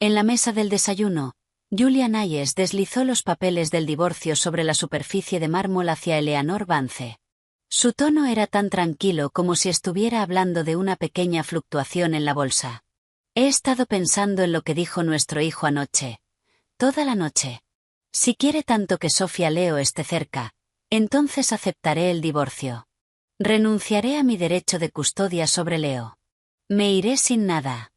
En la mesa del desayuno, Julian Hayes deslizó los papeles del divorcio sobre la superficie de mármol hacia Eleanor Vance. Su tono era tan tranquilo como si estuviera hablando de una pequeña fluctuación en la bolsa. He estado pensando en lo que dijo nuestro hijo anoche. Toda la noche. Si quiere tanto que Sofía Leo esté cerca, entonces aceptaré el divorcio. Renunciaré a mi derecho de custodia sobre Leo. Me iré sin nada.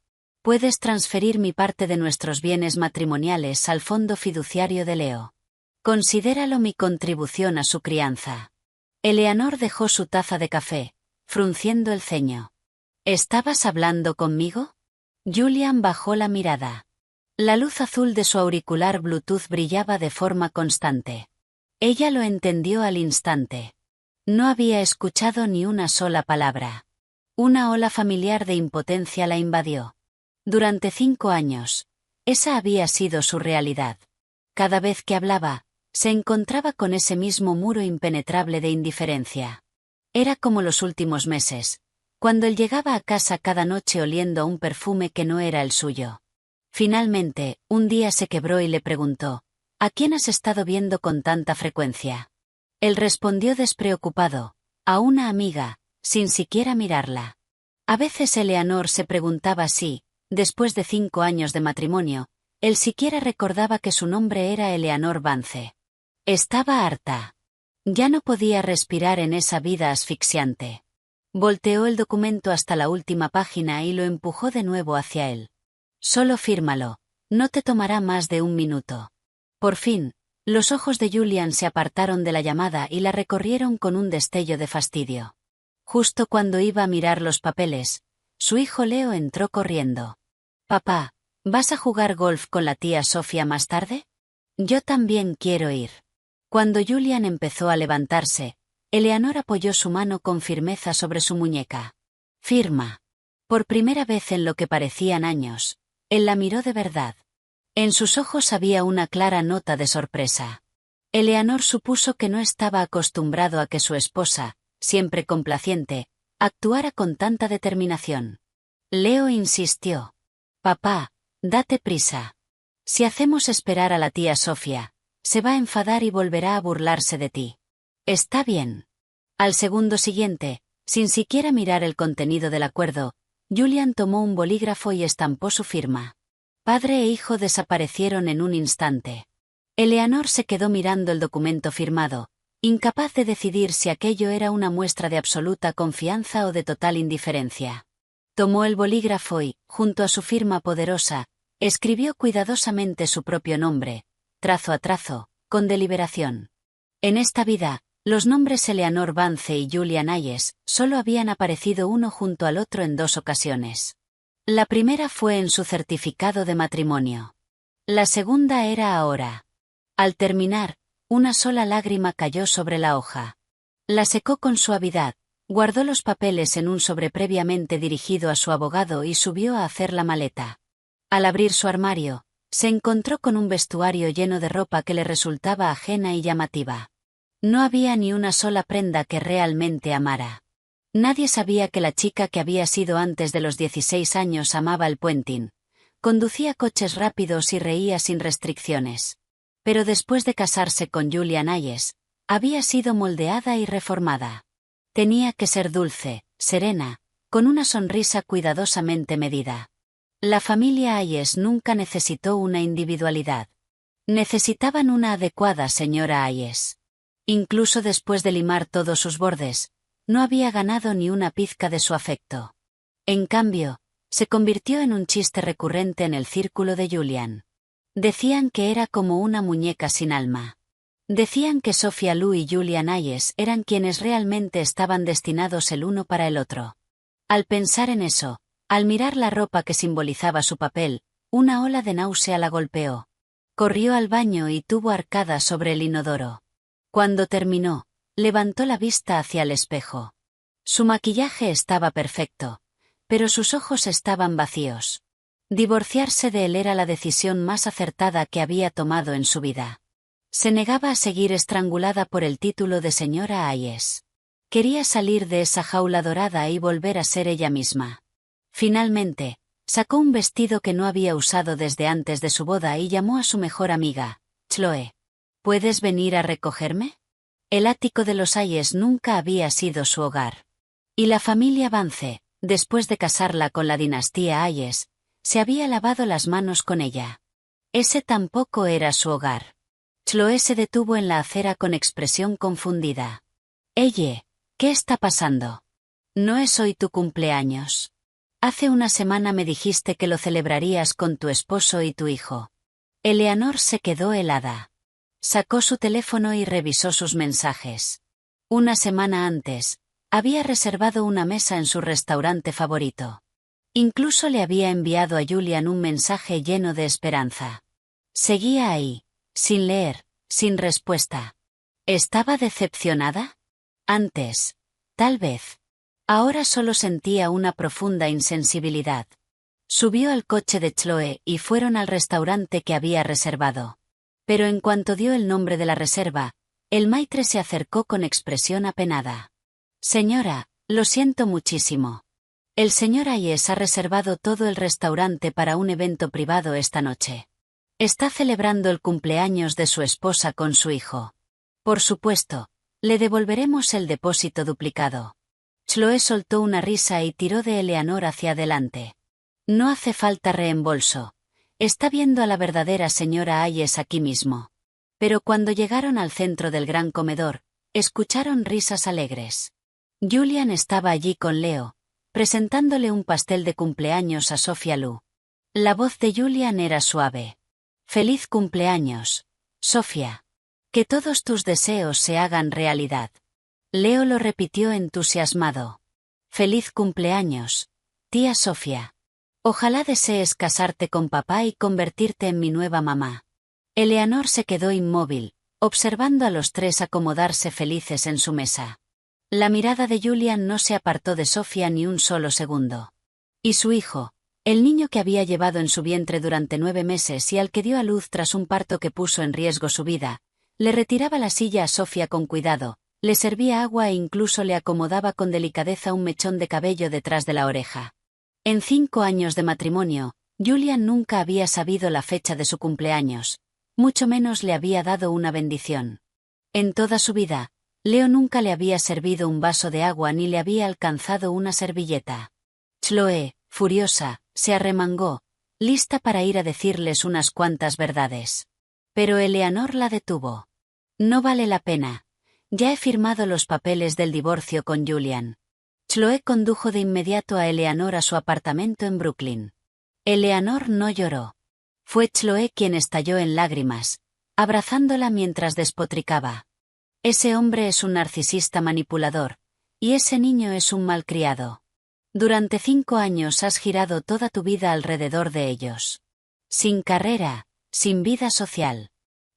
Puedes transferir mi parte de nuestros bienes matrimoniales al fondo fiduciario de Leo. Considéralo mi contribución a su crianza. Eleanor dejó su taza de café, frunciendo el ceño. ¿Estabas hablando conmigo? Julian bajó la mirada. La luz azul de su auricular Bluetooth brillaba de forma constante. Ella lo entendió al instante. No había escuchado ni una sola palabra. Una ola familiar de impotencia la invadió. Durante 5 años, esa había sido su realidad. Cada vez que hablaba, se encontraba con ese mismo muro impenetrable de indiferencia. Era como los últimos meses, cuando él llegaba a casa cada noche oliendo a un perfume que no era el suyo. Finalmente, un día se quebró y le preguntó, ¿a quién has estado viendo con tanta frecuencia? Él respondió despreocupado, a una amiga, sin siquiera mirarla. A veces Eleanor se preguntaba si, después de 5 años de matrimonio, él siquiera recordaba que su nombre era Eleanor Vance. Estaba harta. Ya no podía respirar en esa vida asfixiante. Volteó el documento hasta la última página y lo empujó de nuevo hacia él. Solo fírmalo, no te tomará más de 1 minuto. Por fin, los ojos de Julian se apartaron de la llamada y la recorrieron con un destello de fastidio. Justo cuando iba a mirar los papeles, su hijo Leo entró corriendo. Papá, ¿vas a jugar golf con la tía Sofía más tarde? Yo también quiero ir. Cuando Julian empezó a levantarse, Eleanor apoyó su mano con firmeza sobre su muñeca. Firma. Por primera vez en lo que parecían años, él la miró de verdad. En sus ojos había una clara nota de sorpresa. Eleanor supuso que no estaba acostumbrado a que su esposa, siempre complaciente, actuara con tanta determinación. Leo insistió. Papá, date prisa. Si hacemos esperar a la tía Sofía, se va a enfadar y volverá a burlarse de ti. Está bien. Al segundo siguiente, sin siquiera mirar el contenido del acuerdo, Julian tomó un bolígrafo y estampó su firma. Padre e hijo desaparecieron en un instante. Eleanor se quedó mirando el documento firmado, incapaz de decidir si aquello era una muestra de absoluta confianza o de total indiferencia. Tomó el bolígrafo y, junto a su firma poderosa, escribió cuidadosamente su propio nombre, trazo a trazo, con deliberación. En esta vida, los nombres Eleanor Vance y Julian Hayes solo habían aparecido uno junto al otro en 2 ocasiones. La primera fue en su certificado de matrimonio. La segunda era ahora. Al terminar, una sola lágrima cayó sobre la hoja. La secó con suavidad, guardó los papeles en un sobre previamente dirigido a su abogado y subió a hacer la maleta. Al abrir su armario, se encontró con un vestuario lleno de ropa que le resultaba ajena y llamativa. No había ni una sola prenda que realmente amara. Nadie sabía que la chica que había sido antes de los 16 años amaba el puenting, conducía coches rápidos y reía sin restricciones. Pero después de casarse con Julian Hayes, había sido moldeada y reformada. Tenía que ser dulce, serena, con una sonrisa cuidadosamente medida. La familia Hayes nunca necesitó una individualidad. Necesitaban una adecuada señora Hayes. Incluso después de limar todos sus bordes, no había ganado ni una pizca de su afecto. En cambio, se convirtió en un chiste recurrente en el círculo de Julian. Decían que era como una muñeca sin alma. Decían que Sofía Lou y Julian Hayes eran quienes realmente estaban destinados el uno para el otro. Al pensar en eso, al mirar la ropa que simbolizaba su papel, una ola de náusea la golpeó. Corrió al baño y tuvo arcadas sobre el inodoro. Cuando terminó, levantó la vista hacia el espejo. Su maquillaje estaba perfecto, pero sus ojos estaban vacíos. Divorciarse de él era la decisión más acertada que había tomado en su vida. Se negaba a seguir estrangulada por el título de señora Hayes. Quería salir de esa jaula dorada y volver a ser ella misma. Finalmente, Sacó un vestido que no había usado desde antes de su boda y llamó a su mejor amiga, Chloe. ¿Puedes venir a recogerme? El ático de los Hayes nunca había sido su hogar. Y la familia Vance, después de casarla con la dinastía Hayes, se había lavado las manos con ella. Ese tampoco era su hogar. Chloe se detuvo en la acera con expresión confundida. «Eye, ¿qué está pasando? No es hoy tu cumpleaños. Hace una semana me dijiste que lo celebrarías con tu esposo y tu hijo». Eleanor se quedó helada. Sacó su teléfono y revisó sus mensajes. Una semana antes, había reservado una mesa en su restaurante favorito. Incluso le había enviado a Julian un mensaje lleno de esperanza. Seguía ahí, sin leer, sin respuesta. ¿Estaba decepcionada? Antes, tal vez. Ahora solo sentía una profunda insensibilidad. Subió al coche de Chloe y fueron al restaurante que había reservado. Pero en cuanto dio el nombre de la reserva, el maitre se acercó con expresión apenada. «Señora, lo siento muchísimo. El señor Hayes ha reservado todo el restaurante para un evento privado esta noche. Está celebrando el cumpleaños de su esposa con su hijo. Por supuesto, le devolveremos el depósito duplicado». Chloe soltó una risa y tiró de Eleanor hacia adelante. «No hace falta reembolso. Está viendo a la verdadera señora Hayes aquí mismo». Pero cuando llegaron al centro del gran comedor, escucharon risas alegres. Julian estaba allí con Leo, presentándole un pastel de cumpleaños a Sophia Lu. La voz de Julian era suave. «Feliz cumpleaños, Sophia. Que todos tus deseos se hagan realidad». Leo lo repitió entusiasmado. «Feliz cumpleaños, tía Sophia. Ojalá desees casarte con papá y convertirte en mi nueva mamá». Eleanor se quedó inmóvil, observando a los tres acomodarse felices en su mesa. La mirada de Julian no se apartó de Sophia ni un solo segundo. Y su hijo, el niño que había llevado en su vientre durante 9 meses y al que dio a luz tras un parto que puso en riesgo su vida, le retiraba la silla a Sophia con cuidado, le servía agua e incluso le acomodaba con delicadeza un mechón de cabello detrás de la oreja. En 5 años de matrimonio, Julian nunca había sabido la fecha de su cumpleaños, mucho menos le había dado una bendición. En toda su vida, Leo nunca le había servido un vaso de agua ni le había alcanzado una servilleta. Chloe, furiosa, se arremangó, lista para ir a decirles unas cuantas verdades. Pero Eleanor la detuvo. «No vale la pena. Ya he firmado los papeles del divorcio con Julian». Chloe condujo de inmediato a Eleanor a su apartamento en Brooklyn. Eleanor no lloró. Fue Chloe quien estalló en lágrimas, abrazándola mientras despotricaba. «Ese hombre es un narcisista manipulador, y ese niño es un malcriado. Durante 5 años has girado toda tu vida alrededor de ellos. Sin carrera, sin vida social.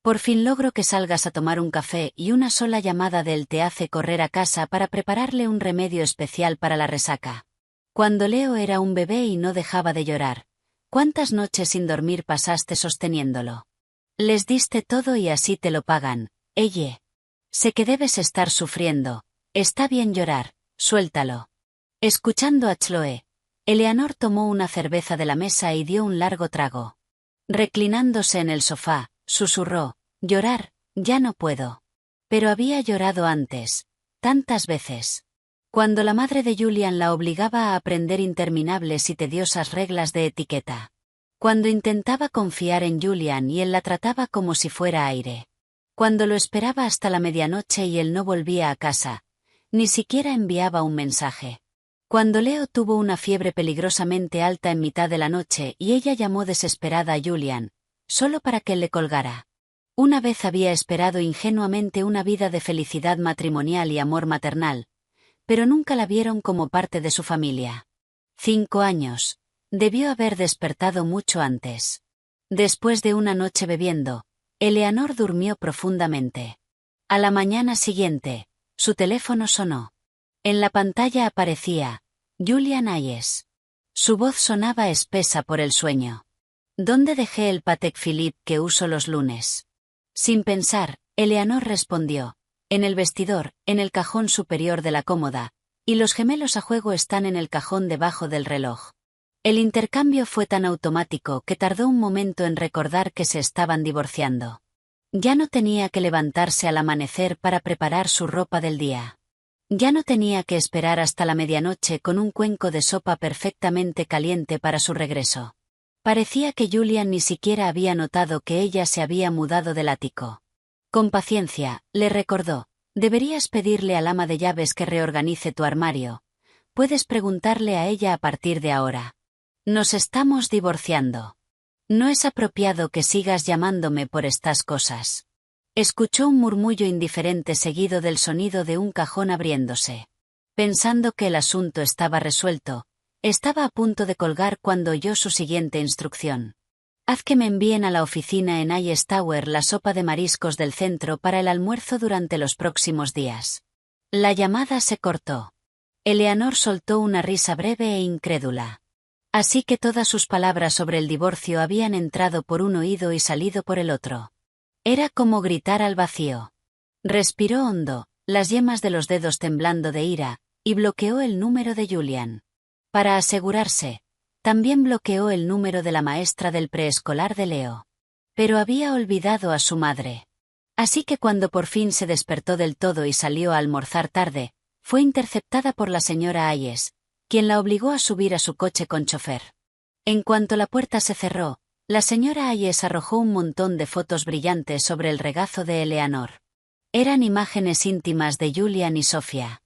Por fin logro que salgas a tomar un café y una sola llamada de él te hace correr a casa para prepararle un remedio especial para la resaca. Cuando Leo era un bebé y no dejaba de llorar, ¿cuántas noches sin dormir pasaste sosteniéndolo? Les diste todo y así te lo pagan, ella. Sé que debes estar sufriendo, está bien llorar, suéltalo». Escuchando a Chloe, Eleanor tomó una cerveza de la mesa y dio un largo trago. Reclinándose en el sofá, susurró: «Llorar, ya no puedo. Pero había llorado antes, tantas veces. Cuando la madre de Julian la obligaba a aprender interminables y tediosas reglas de etiqueta. Cuando intentaba confiar en Julian y él la trataba como si fuera aire. Cuando lo esperaba hasta la medianoche y él no volvía a casa, ni siquiera enviaba un mensaje. Cuando Leo tuvo una fiebre peligrosamente alta en mitad de la noche y ella llamó desesperada a Julian, solo para que él le colgara. Una vez había esperado ingenuamente una vida de felicidad matrimonial y amor maternal, pero nunca la vieron como parte de su familia. 5 años. Debió haber despertado mucho antes. Después de una noche bebiendo, Eleanor durmió profundamente. A la mañana siguiente, su teléfono sonó. En la pantalla aparecía Julian Hayes. Su voz sonaba espesa por el sueño. «¿Dónde dejé el Patek Philippe que uso los lunes?» Sin pensar, Eleanor respondió: «En el vestidor, en el cajón superior de la cómoda, y los gemelos a juego están en el cajón debajo del reloj». El intercambio fue tan automático que tardó un momento en recordar que se estaban divorciando. Ya no tenía que levantarse al amanecer para preparar su ropa del día. Ya no tenía que esperar hasta la medianoche con un cuenco de sopa perfectamente caliente para su regreso. Parecía que Julian ni siquiera había notado que ella se había mudado del ático. Con paciencia, le recordó, deberías pedirle al ama de llaves que reorganice tu armario. Puedes preguntarle a ella a partir de ahora. Nos estamos divorciando. No es apropiado que sigas llamándome por estas cosas. Escuchó un murmullo indiferente seguido del sonido de un cajón abriéndose. Pensando que el asunto estaba resuelto, estaba a punto de colgar cuando oyó su siguiente instrucción. Haz que me envíen a la oficina en Hayes Tower la sopa de mariscos del centro para el almuerzo durante los próximos días. La llamada se cortó. Eleanor soltó una risa breve e incrédula. Así que todas sus palabras sobre el divorcio habían entrado por un oído y salido por el otro. Era como gritar al vacío. Respiró hondo, las yemas de los dedos temblando de ira, y bloqueó el número de Julian. Para asegurarse, también bloqueó el número de la maestra del preescolar de Leo. Pero había olvidado a su madre. Así que cuando por fin se despertó del todo y salió a almorzar tarde, fue interceptada por la señora Hayes, quien la obligó a subir a su coche con chofer. En cuanto la puerta se cerró, la señora Hayes arrojó un montón de fotos brillantes sobre el regazo de Eleanor. Eran imágenes íntimas de Julian y Sofía.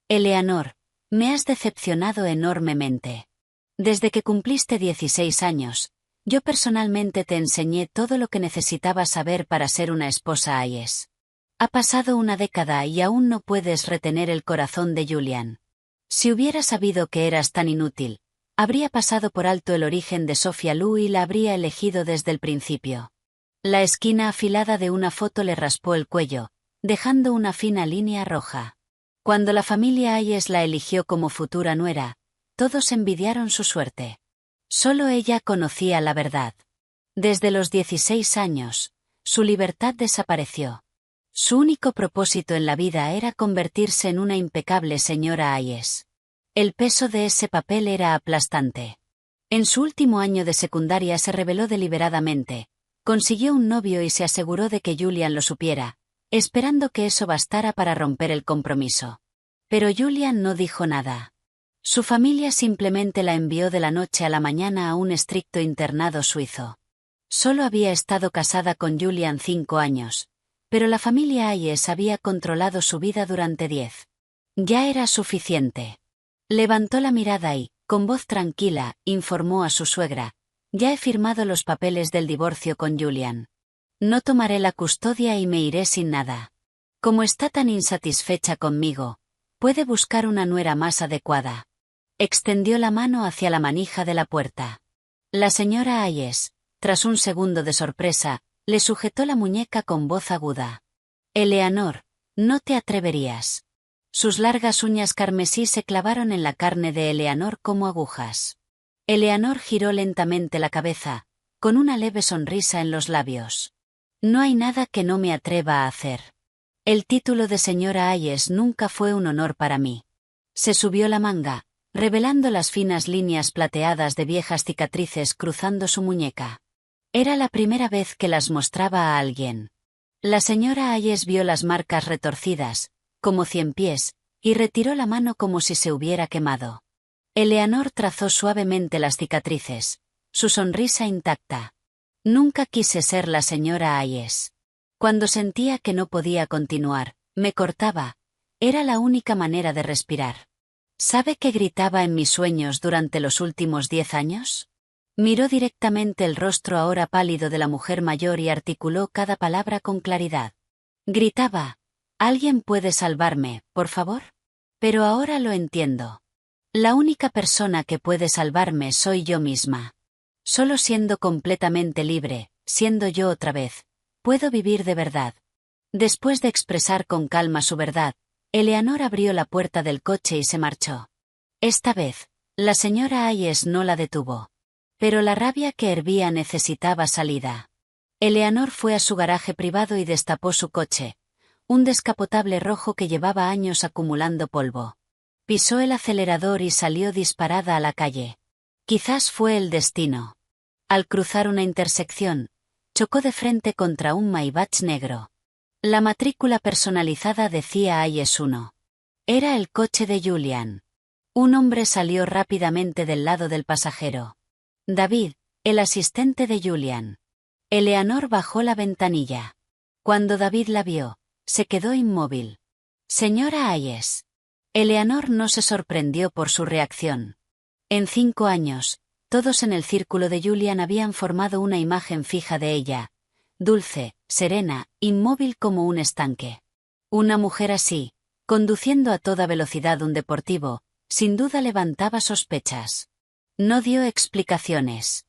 Eleanor, me has decepcionado enormemente. Desde que cumpliste 16 años, yo personalmente te enseñé todo lo que necesitabas saber para ser una esposa Hayes. Ha pasado una década y aún no puedes retener el corazón de Julian. Si hubiera sabido que eras tan inútil, habría pasado por alto el origen de Sofía Lu y la habría elegido desde el principio. La esquina afilada de una foto le raspó el cuello, dejando una fina línea roja. Cuando la familia Hayes la eligió como futura nuera, todos envidiaron su suerte. Solo ella conocía la verdad. Desde los 16 años, su libertad desapareció. Su único propósito en la vida era convertirse en una impecable señora Hayes. El peso de ese papel era aplastante. En su último año de secundaria se rebeló deliberadamente, consiguió un novio y se aseguró de que Julian lo supiera, esperando que eso bastara para romper el compromiso. Pero Julian no dijo nada. Su familia simplemente la envió de la noche a la mañana a un estricto internado suizo. Solo había estado casada con Julian 5 años. Pero la familia Hayes había controlado su vida durante 10. Ya era suficiente. Levantó la mirada y, con voz tranquila, informó a su suegra, ya he firmado los papeles del divorcio con Julian. No tomaré la custodia y me iré sin nada. Como está tan insatisfecha conmigo, puede buscar una nuera más adecuada. Extendió la mano hacia la manija de la puerta. La señora Hayes, tras un segundo de sorpresa, le sujetó la muñeca con voz aguda. Eleanor, no te atreverías. Sus largas uñas carmesí se clavaron en la carne de Eleanor como agujas. Eleanor giró lentamente la cabeza, con una leve sonrisa en los labios. No hay nada que no me atreva a hacer. El título de señora Hayes nunca fue un honor para mí. Se subió la manga, revelando las finas líneas plateadas de viejas cicatrices cruzando su muñeca. Era la primera vez que las mostraba a alguien. La señora Hayes vio las marcas retorcidas, como 100 pies, y retiró la mano como si se hubiera quemado. Eleanor trazó suavemente las cicatrices, su sonrisa intacta. Nunca quise ser la señora Hayes. Cuando sentía que no podía continuar, me cortaba. Era la única manera de respirar. ¿Sabe qué gritaba en mis sueños durante los últimos 10 años? Miró directamente el rostro ahora pálido de la mujer mayor y articuló cada palabra con claridad. Gritaba, ¿alguien puede salvarme, por favor? Pero ahora lo entiendo. La única persona que puede salvarme soy yo misma. Solo siendo completamente libre, siendo yo otra vez, puedo vivir de verdad. Después de expresar con calma su verdad, Eleanor abrió la puerta del coche y se marchó. Esta vez, la señora Hayes no la detuvo. Pero la rabia que hervía necesitaba salida. Eleanor fue a su garaje privado y destapó su coche, un descapotable rojo que llevaba años acumulando polvo. Pisó el acelerador y salió disparada a la calle. Quizás fue el destino. Al cruzar una intersección, chocó de frente contra un Maybach negro. La matrícula personalizada decía IS-1. Era el coche de Julian. Un hombre salió rápidamente del lado del pasajero. David, el asistente de Julian. Eleanor bajó la ventanilla. Cuando David la vio, se quedó inmóvil. Señora Hayes. Eleanor no se sorprendió por su reacción. En 5 años, todos en el círculo de Julian habían formado una imagen fija de ella, dulce, serena, inmóvil como un estanque. Una mujer así, conduciendo a toda velocidad un deportivo, sin duda levantaba sospechas. No dio explicaciones.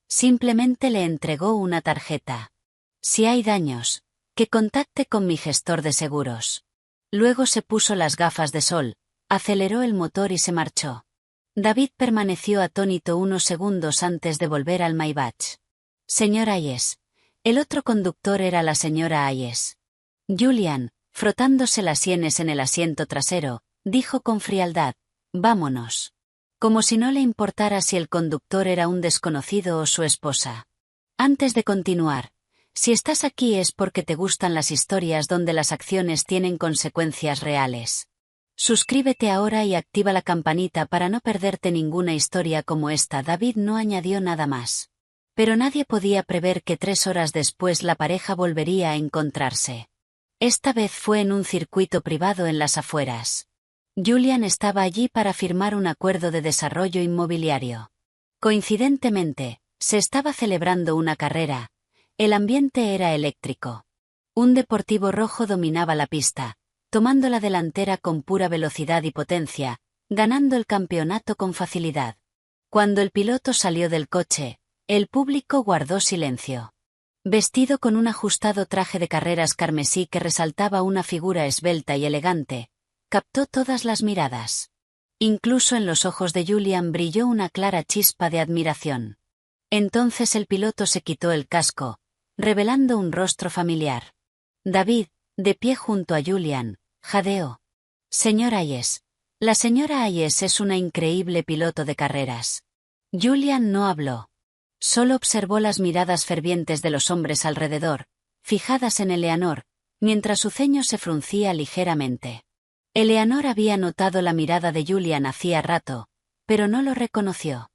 Simplemente le entregó una tarjeta. Si hay daños, que contacte con mi gestor de seguros. Luego se puso las gafas de sol, aceleró el motor y se marchó. David permaneció atónito unos segundos antes de volver al Maybach. Señor Hayes. El otro conductor era la señora Hayes. Julian, frotándose las sienes en el asiento trasero, dijo con frialdad, vámonos. Como si no le importara si el conductor era un desconocido o su esposa. Antes de continuar, si estás aquí es porque te gustan las historias donde las acciones tienen consecuencias reales. Suscríbete ahora y activa la campanita para no perderte ninguna historia como esta. David no añadió nada más. Pero nadie podía prever que 3 horas después la pareja volvería a encontrarse. Esta vez fue en un circuito privado en las afueras. Julian estaba allí para firmar un acuerdo de desarrollo inmobiliario. Coincidentemente, se estaba celebrando una carrera. El ambiente era eléctrico. Un deportivo rojo dominaba la pista, tomando la delantera con pura velocidad y potencia, ganando el campeonato con facilidad. Cuando el piloto salió del coche, el público guardó silencio. Vestido con un ajustado traje de carreras carmesí que resaltaba una figura esbelta y elegante, captó todas las miradas. Incluso en los ojos de Julian brilló una clara chispa de admiración. Entonces el piloto se quitó el casco, revelando un rostro familiar. David, de pie junto a Julian, jadeó. Señor Hayes. La señora Hayes es una increíble piloto de carreras. Julian no habló. Solo observó las miradas fervientes de los hombres alrededor, fijadas en Eleanor, mientras su ceño se fruncía ligeramente. Eleanor había notado la mirada de Julian hacía rato, pero no lo reconoció.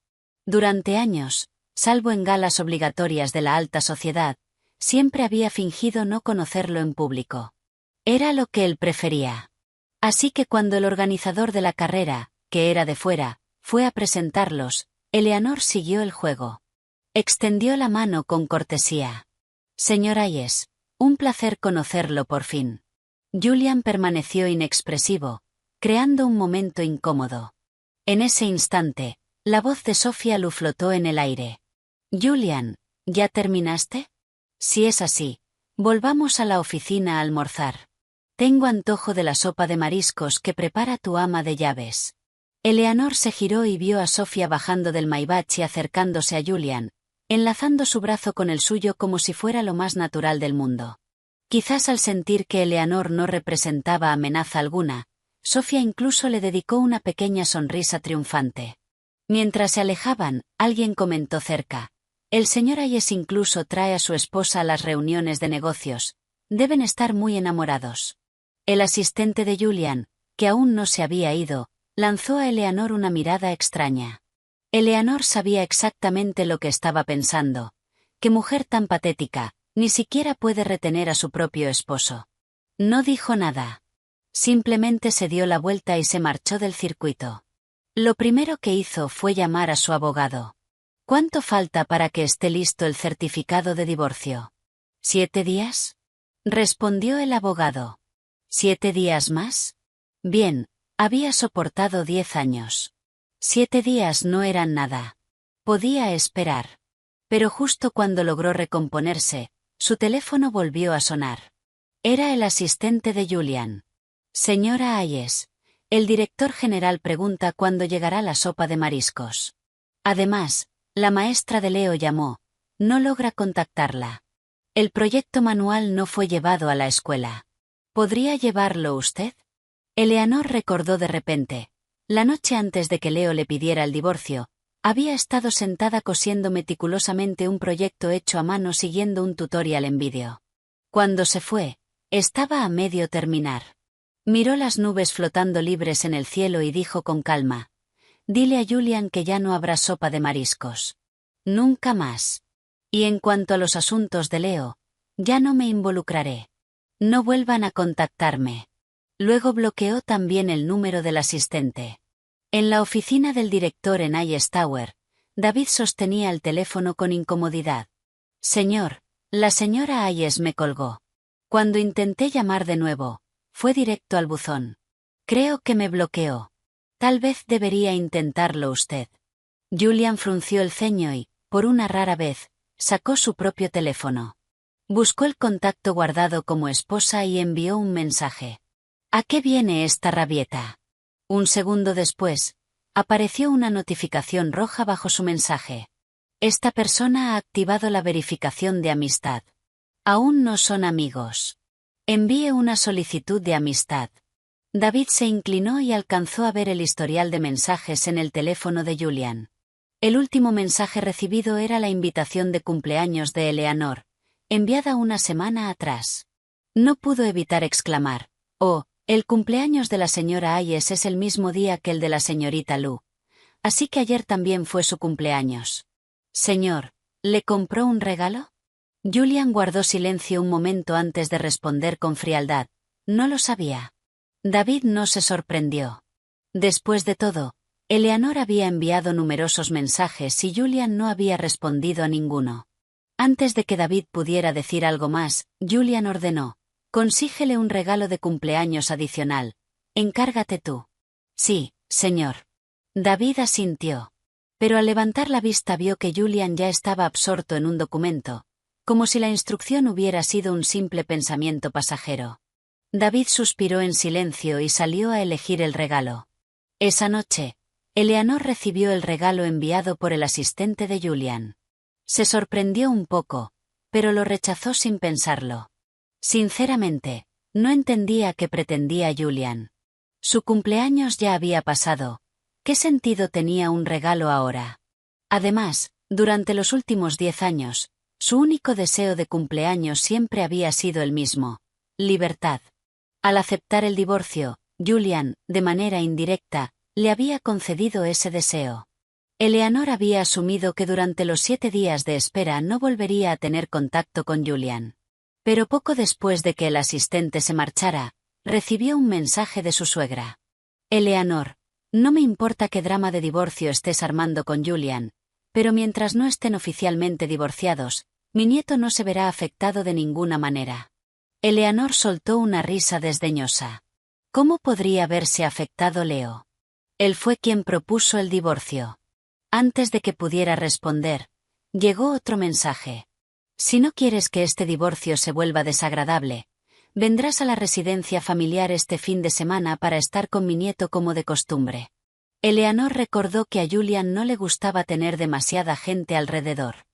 Durante años, salvo en galas obligatorias de la alta sociedad, siempre había fingido no conocerlo en público. Era lo que él prefería. Así que cuando el organizador de la carrera, que era de fuera, fue a presentarlos, Eleanor siguió el juego. Extendió la mano con cortesía. Señor Hayes, un placer conocerlo por fin. Julian permaneció inexpresivo, creando un momento incómodo. En ese instante, la voz de Sofía Lu flotó en el aire. Julian, ¿ya terminaste? Si es así, volvamos a la oficina a almorzar. Tengo antojo de la sopa de mariscos que prepara tu ama de llaves. Eleanor se giró y vio a Sofía bajando del Maybach y acercándose a Julian, enlazando su brazo con el suyo como si fuera lo más natural del mundo. Quizás al sentir que Eleanor no representaba amenaza alguna, Sofía incluso le dedicó una pequeña sonrisa triunfante. Mientras se alejaban, alguien comentó cerca. El señor Hayes incluso trae a su esposa a las reuniones de negocios. Deben estar muy enamorados. El asistente de Julian, que aún no se había ido, lanzó a Eleanor una mirada extraña. Eleanor sabía exactamente lo que estaba pensando. Qué mujer tan patética, ni siquiera puede retener a su propio esposo. No dijo nada. Simplemente se dio la vuelta y se marchó del circuito. Lo primero que hizo fue llamar a su abogado. ¿Cuánto falta para que esté listo el certificado de divorcio? ¿7 días? Respondió el abogado. ¿7 días más? Bien, había soportado 10 años. 7 días no eran nada. Podía esperar. Pero justo cuando logró recomponerse, su teléfono volvió a sonar. Era el asistente de Julian. Señora Hayes, el director general pregunta cuándo llegará la sopa de mariscos. Además, la maestra de Leo llamó. No logra contactarla. El proyecto manual no fue llevado a la escuela. ¿Podría llevarlo usted? Eleanor recordó de repente. La noche antes de que Leo le pidiera el divorcio, Había estado sentada cosiendo meticulosamente un proyecto hecho a mano siguiendo un tutorial en vídeo. Cuando se fue, estaba a medio terminar. Miró las nubes flotando libres en el cielo y dijo con calma: «Dile a Julian que ya no habrá sopa de mariscos. Nunca más. Y en cuanto a los asuntos de Leo, ya no me involucraré. No vuelvan a contactarme». Luego bloqueó también el número del asistente. En la oficina del director en Hayes Tower, David sostenía el teléfono con incomodidad. «Señor, la señora Hayes me colgó. Cuando intenté llamar de nuevo, fue directo al buzón. Creo que me bloqueó. Tal vez debería intentarlo usted». Julian frunció el ceño y, por una rara vez, sacó su propio teléfono. Buscó el contacto guardado como esposa y envió un mensaje. «¿A qué viene esta rabieta?». Un segundo después, apareció una notificación roja bajo su mensaje. «Esta persona ha activado la verificación de amistad. Aún no son amigos. Envíe una solicitud de amistad». David se inclinó y alcanzó a ver el historial de mensajes en el teléfono de Julian. El último mensaje recibido era la invitación de cumpleaños de Eleanor, enviada una semana atrás. No pudo evitar exclamar: «Oh, el cumpleaños de la señora Hayes es el mismo día que el de la señorita Lu. Así que ayer también fue su cumpleaños. Señor, ¿le compró un regalo?». Julian guardó silencio un momento antes de responder con frialdad: «No lo sabía». David no se sorprendió. Después de todo, Eleanor había enviado numerosos mensajes y Julian no había respondido a ninguno. Antes de que David pudiera decir algo más, Julian ordenó: «Consígele un regalo de cumpleaños adicional. Encárgate tú». «Sí, señor». David asintió. Pero al levantar la vista vio que Julian ya estaba absorto en un documento, como si la instrucción hubiera sido un simple pensamiento pasajero. David suspiró en silencio y salió a elegir el regalo. Esa noche, Eleanor recibió el regalo enviado por el asistente de Julian. Se sorprendió un poco, pero lo rechazó sin pensarlo. Sinceramente, no entendía qué pretendía Julian. Su cumpleaños ya había pasado. ¿Qué sentido tenía un regalo ahora? Además, durante los últimos 10 años, su único deseo de cumpleaños siempre había sido el mismo: libertad. Al aceptar el divorcio, Julian, de manera indirecta, le había concedido ese deseo. Eleanor había asumido que durante los 7 días de espera no volvería a tener contacto con Julian. Pero poco después de que el asistente se marchara, recibió un mensaje de su suegra. «Eleanor, no me importa qué drama de divorcio estés armando con Julian, pero mientras no estén oficialmente divorciados, mi nieto no se verá afectado de ninguna manera». Eleanor soltó una risa desdeñosa. ¿Cómo podría verse afectado Leo? Él fue quien propuso el divorcio. Antes de que pudiera responder, llegó otro mensaje. «Si no quieres que este divorcio se vuelva desagradable, vendrás a la residencia familiar este fin de semana para estar con mi nieto como de costumbre». Eleanor recordó que a Julian no le gustaba tener demasiada gente alrededor.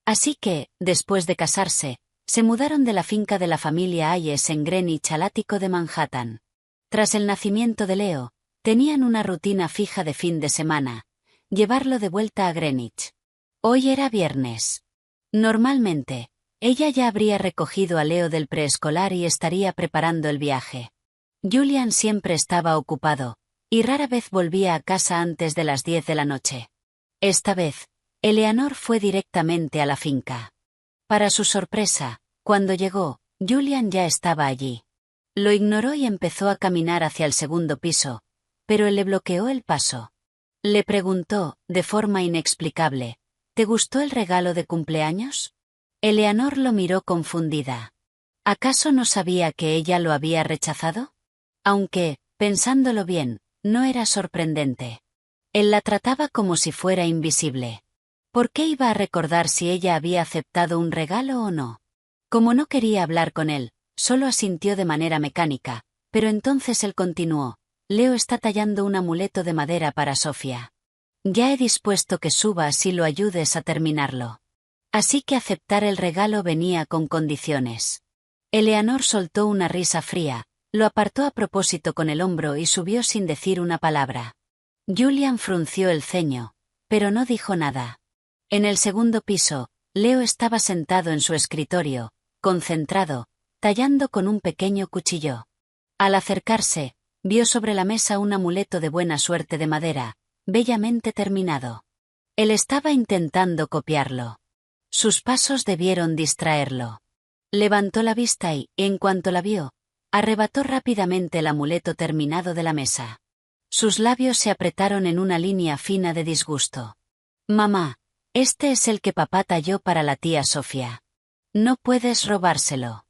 Así que, después de casarse, se mudaron de la finca de la familia Hayes en Greenwich al ático de Manhattan. Tras el nacimiento de Leo, tenían una rutina fija de fin de semana: llevarlo de vuelta a Greenwich. Hoy era viernes. Normalmente, ella ya habría recogido a Leo del preescolar y estaría preparando el viaje. Julian siempre estaba ocupado, y rara vez volvía a casa antes de las 10 de la noche. Esta vez, Eleanor fue directamente a la finca. Para su sorpresa, cuando llegó, Julian ya estaba allí. Lo ignoró y empezó a caminar hacia el segundo piso, pero él le bloqueó el paso. Le preguntó, de forma inexplicable: «¿Te gustó el regalo de cumpleaños?». Eleanor lo miró confundida. ¿Acaso no sabía que ella lo había rechazado? Aunque, pensándolo bien, no era sorprendente. Él la trataba como si fuera invisible. ¿Por qué iba a recordar si ella había aceptado un regalo o no? Como no quería hablar con él, solo asintió de manera mecánica, pero entonces él continuó: «Leo está tallando un amuleto de madera para Sofía. Ya he dispuesto que subas y lo ayudes a terminarlo». Así que aceptar el regalo venía con condiciones. Eleanor soltó una risa fría, lo apartó a propósito con el hombro y subió sin decir una palabra. Julian frunció el ceño, pero no dijo nada. En el segundo piso, Leo estaba sentado en su escritorio, concentrado, tallando con un pequeño cuchillo. Al acercarse, vio sobre la mesa un amuleto de buena suerte de madera, bellamente terminado. Él estaba intentando copiarlo. Sus pasos debieron distraerlo. Levantó la vista y, en cuanto la vio, arrebató rápidamente el amuleto terminado de la mesa. Sus labios se apretaron en una línea fina de disgusto. «Mamá, este es el que papá talló para la tía Sofía. No puedes robárselo».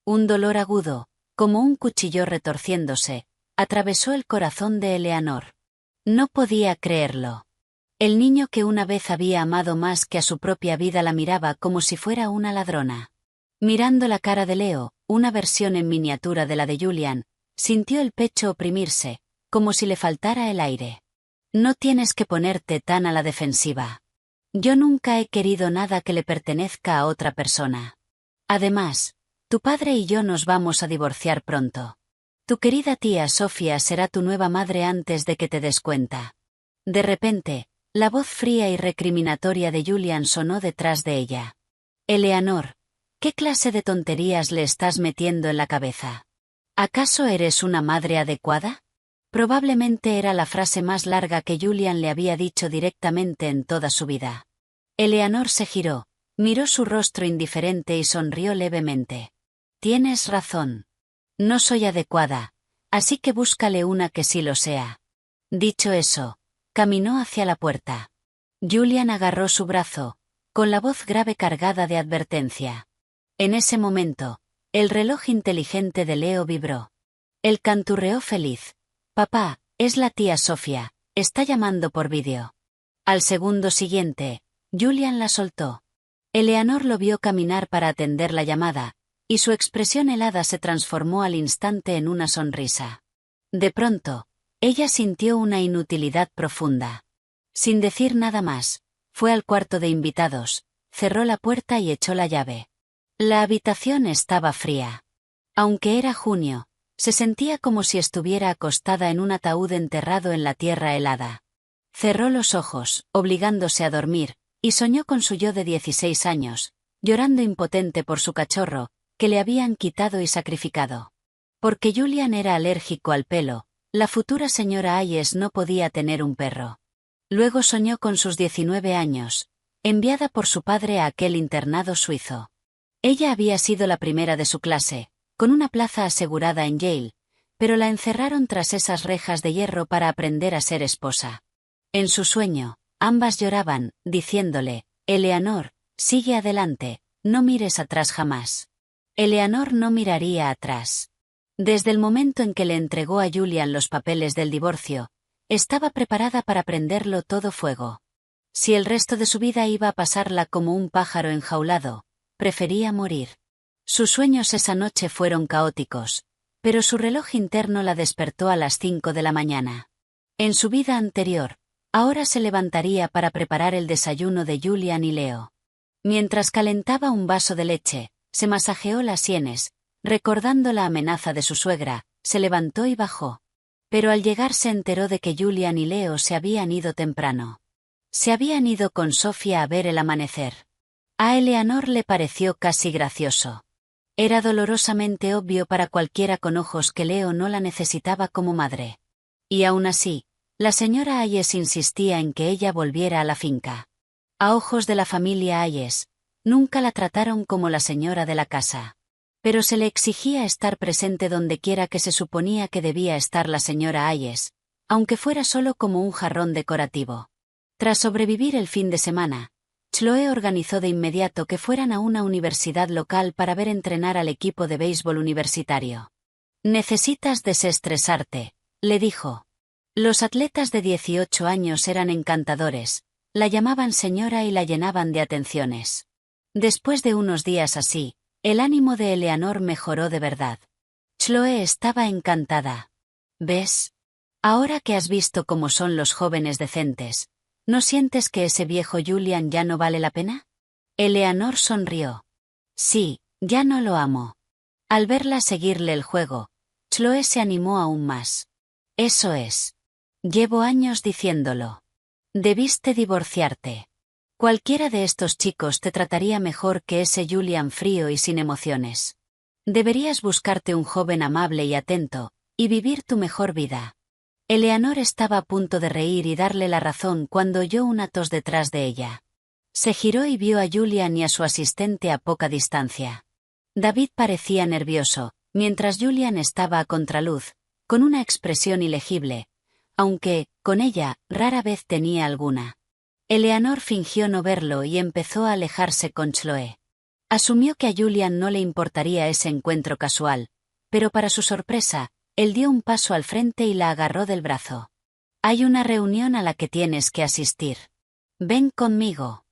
Un dolor agudo, como un cuchillo retorciéndose, atravesó el corazón de Eleanor. No podía creerlo. El niño que una vez había amado más que a su propia vida la miraba como si fuera una ladrona. Mirando la cara de Leo, una versión en miniatura de la de Julian, sintió el pecho oprimirse, como si le faltara el aire. «No tienes que ponerte tan a la defensiva. Yo nunca he querido nada que le pertenezca a otra persona. Además, tu padre y yo nos vamos a divorciar pronto. Tu querida tía Sofía será tu nueva madre antes de que te des cuenta». De repente, la voz fría y recriminatoria de Julian sonó detrás de ella. «Eleanor, ¿qué clase de tonterías le estás metiendo en la cabeza? ¿Acaso eres una madre adecuada?». Probablemente era la frase más larga que Julian le había dicho directamente en toda su vida. Eleanor se giró, miró su rostro indiferente y sonrió levemente. «Tienes razón. No soy adecuada, así que búscale una que sí lo sea». Dicho eso, caminó hacia la puerta. Julian agarró su brazo, con la voz grave cargada de advertencia. En ese momento, el reloj inteligente de Leo vibró. Él canturreó feliz. «Papá, es la tía Sofía, está llamando por vídeo». Al segundo siguiente, Julian la soltó. Eleanor lo vio caminar para atender la llamada, y su expresión helada se transformó al instante en una sonrisa. De pronto, ella sintió una inutilidad profunda. Sin decir nada más, fue al cuarto de invitados, cerró la puerta y echó la llave. La habitación estaba fría. Aunque era junio, se sentía como si estuviera acostada en un ataúd enterrado en la tierra helada. Cerró los ojos, obligándose a dormir, y soñó con su yo de 16 años, llorando impotente por su cachorro, que le habían quitado y sacrificado. Porque Julian era alérgico al pelo, la futura señora Hayes no podía tener un perro. Luego soñó con sus 19 años, enviada por su padre a aquel internado suizo. Ella había sido la primera de su clase, con una plaza asegurada en Yale, pero la encerraron tras esas rejas de hierro para aprender a ser esposa. En su sueño, ambas lloraban, diciéndole: «Eleanor, sigue adelante, no mires atrás jamás». Eleanor no miraría atrás. Desde el momento en que le entregó a Julian los papeles del divorcio, estaba preparada para prenderlo todo fuego. Si el resto de su vida iba a pasarla como un pájaro enjaulado, prefería morir. Sus sueños esa noche fueron caóticos, pero su reloj interno la despertó a las 5 de la mañana. En su vida anterior, ahora se levantaría para preparar el desayuno de Julian y Leo. Mientras calentaba un vaso de leche, se masajeó las sienes, recordando la amenaza de su suegra, se levantó y bajó. Pero al llegar se enteró de que Julian y Leo se habían ido temprano. Se habían ido con Sofía a ver el amanecer. A Eleanor le pareció casi gracioso. Era dolorosamente obvio para cualquiera con ojos que Leo no la necesitaba como madre. Y aún así, la señora Hayes insistía en que ella volviera a la finca. A ojos de la familia Hayes, nunca la trataron como la señora de la casa. Pero se le exigía estar presente dondequiera que se suponía que debía estar la señora Hayes, aunque fuera solo como un jarrón decorativo. Tras sobrevivir el fin de semana, Chloe organizó de inmediato que fueran a una universidad local para ver entrenar al equipo de béisbol universitario. «Necesitas desestresarte», le dijo. Los atletas de 18 años eran encantadores, la llamaban señora y la llenaban de atenciones. Después de unos días así, el ánimo de Eleanor mejoró de verdad. Chloe estaba encantada. «¿Ves? Ahora que has visto cómo son los jóvenes decentes, ¿no sientes que ese viejo Julian ya no vale la pena?». Eleanor sonrió. «Sí, ya no lo amo». Al verla seguirle el juego, Chloe se animó aún más. «Eso es. Llevo años diciéndolo. Debiste divorciarte. Cualquiera de estos chicos te trataría mejor que ese Julian frío y sin emociones. Deberías buscarte un joven amable y atento, y vivir tu mejor vida. Eleanor estaba a punto de reír y darle la razón cuando oyó una tos detrás de ella. Se giró y vio a Julian y a su asistente a poca distancia. David parecía nervioso, mientras Julian estaba a contraluz, con una expresión ilegible, aunque, con ella, rara vez tenía alguna. Eleanor fingió no verlo y empezó a alejarse con Chloe. Asumió que a Julian no le importaría ese encuentro casual, pero para su sorpresa, él dio un paso al frente y la agarró del brazo. «Hay una reunión a la que tienes que asistir. Ven conmigo».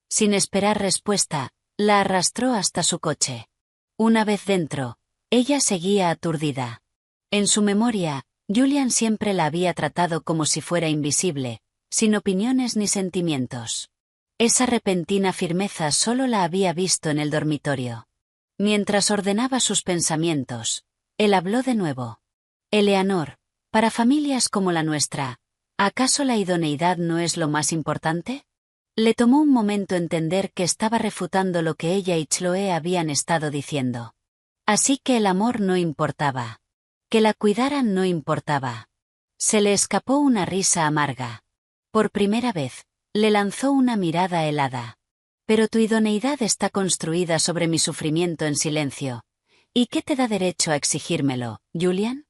Sin esperar respuesta, la arrastró hasta su coche. Una vez dentro, ella seguía aturdida. En su memoria, Julian siempre la había tratado como si fuera invisible, sin opiniones ni sentimientos. Esa repentina firmeza solo la había visto en el dormitorio. Mientras ordenaba sus pensamientos, él habló de nuevo. «Eleanor, para familias como la nuestra, ¿acaso la idoneidad no es lo más importante?» Le tomó un momento entender que estaba refutando lo que ella y Chloe habían estado diciendo. Así que el amor no importaba. Que la cuidaran no importaba. Se le escapó una risa amarga. Por primera vez, le lanzó una mirada helada. «Pero tu idoneidad está construida sobre mi sufrimiento en silencio. ¿Y qué te da derecho a exigírmelo, Julian?»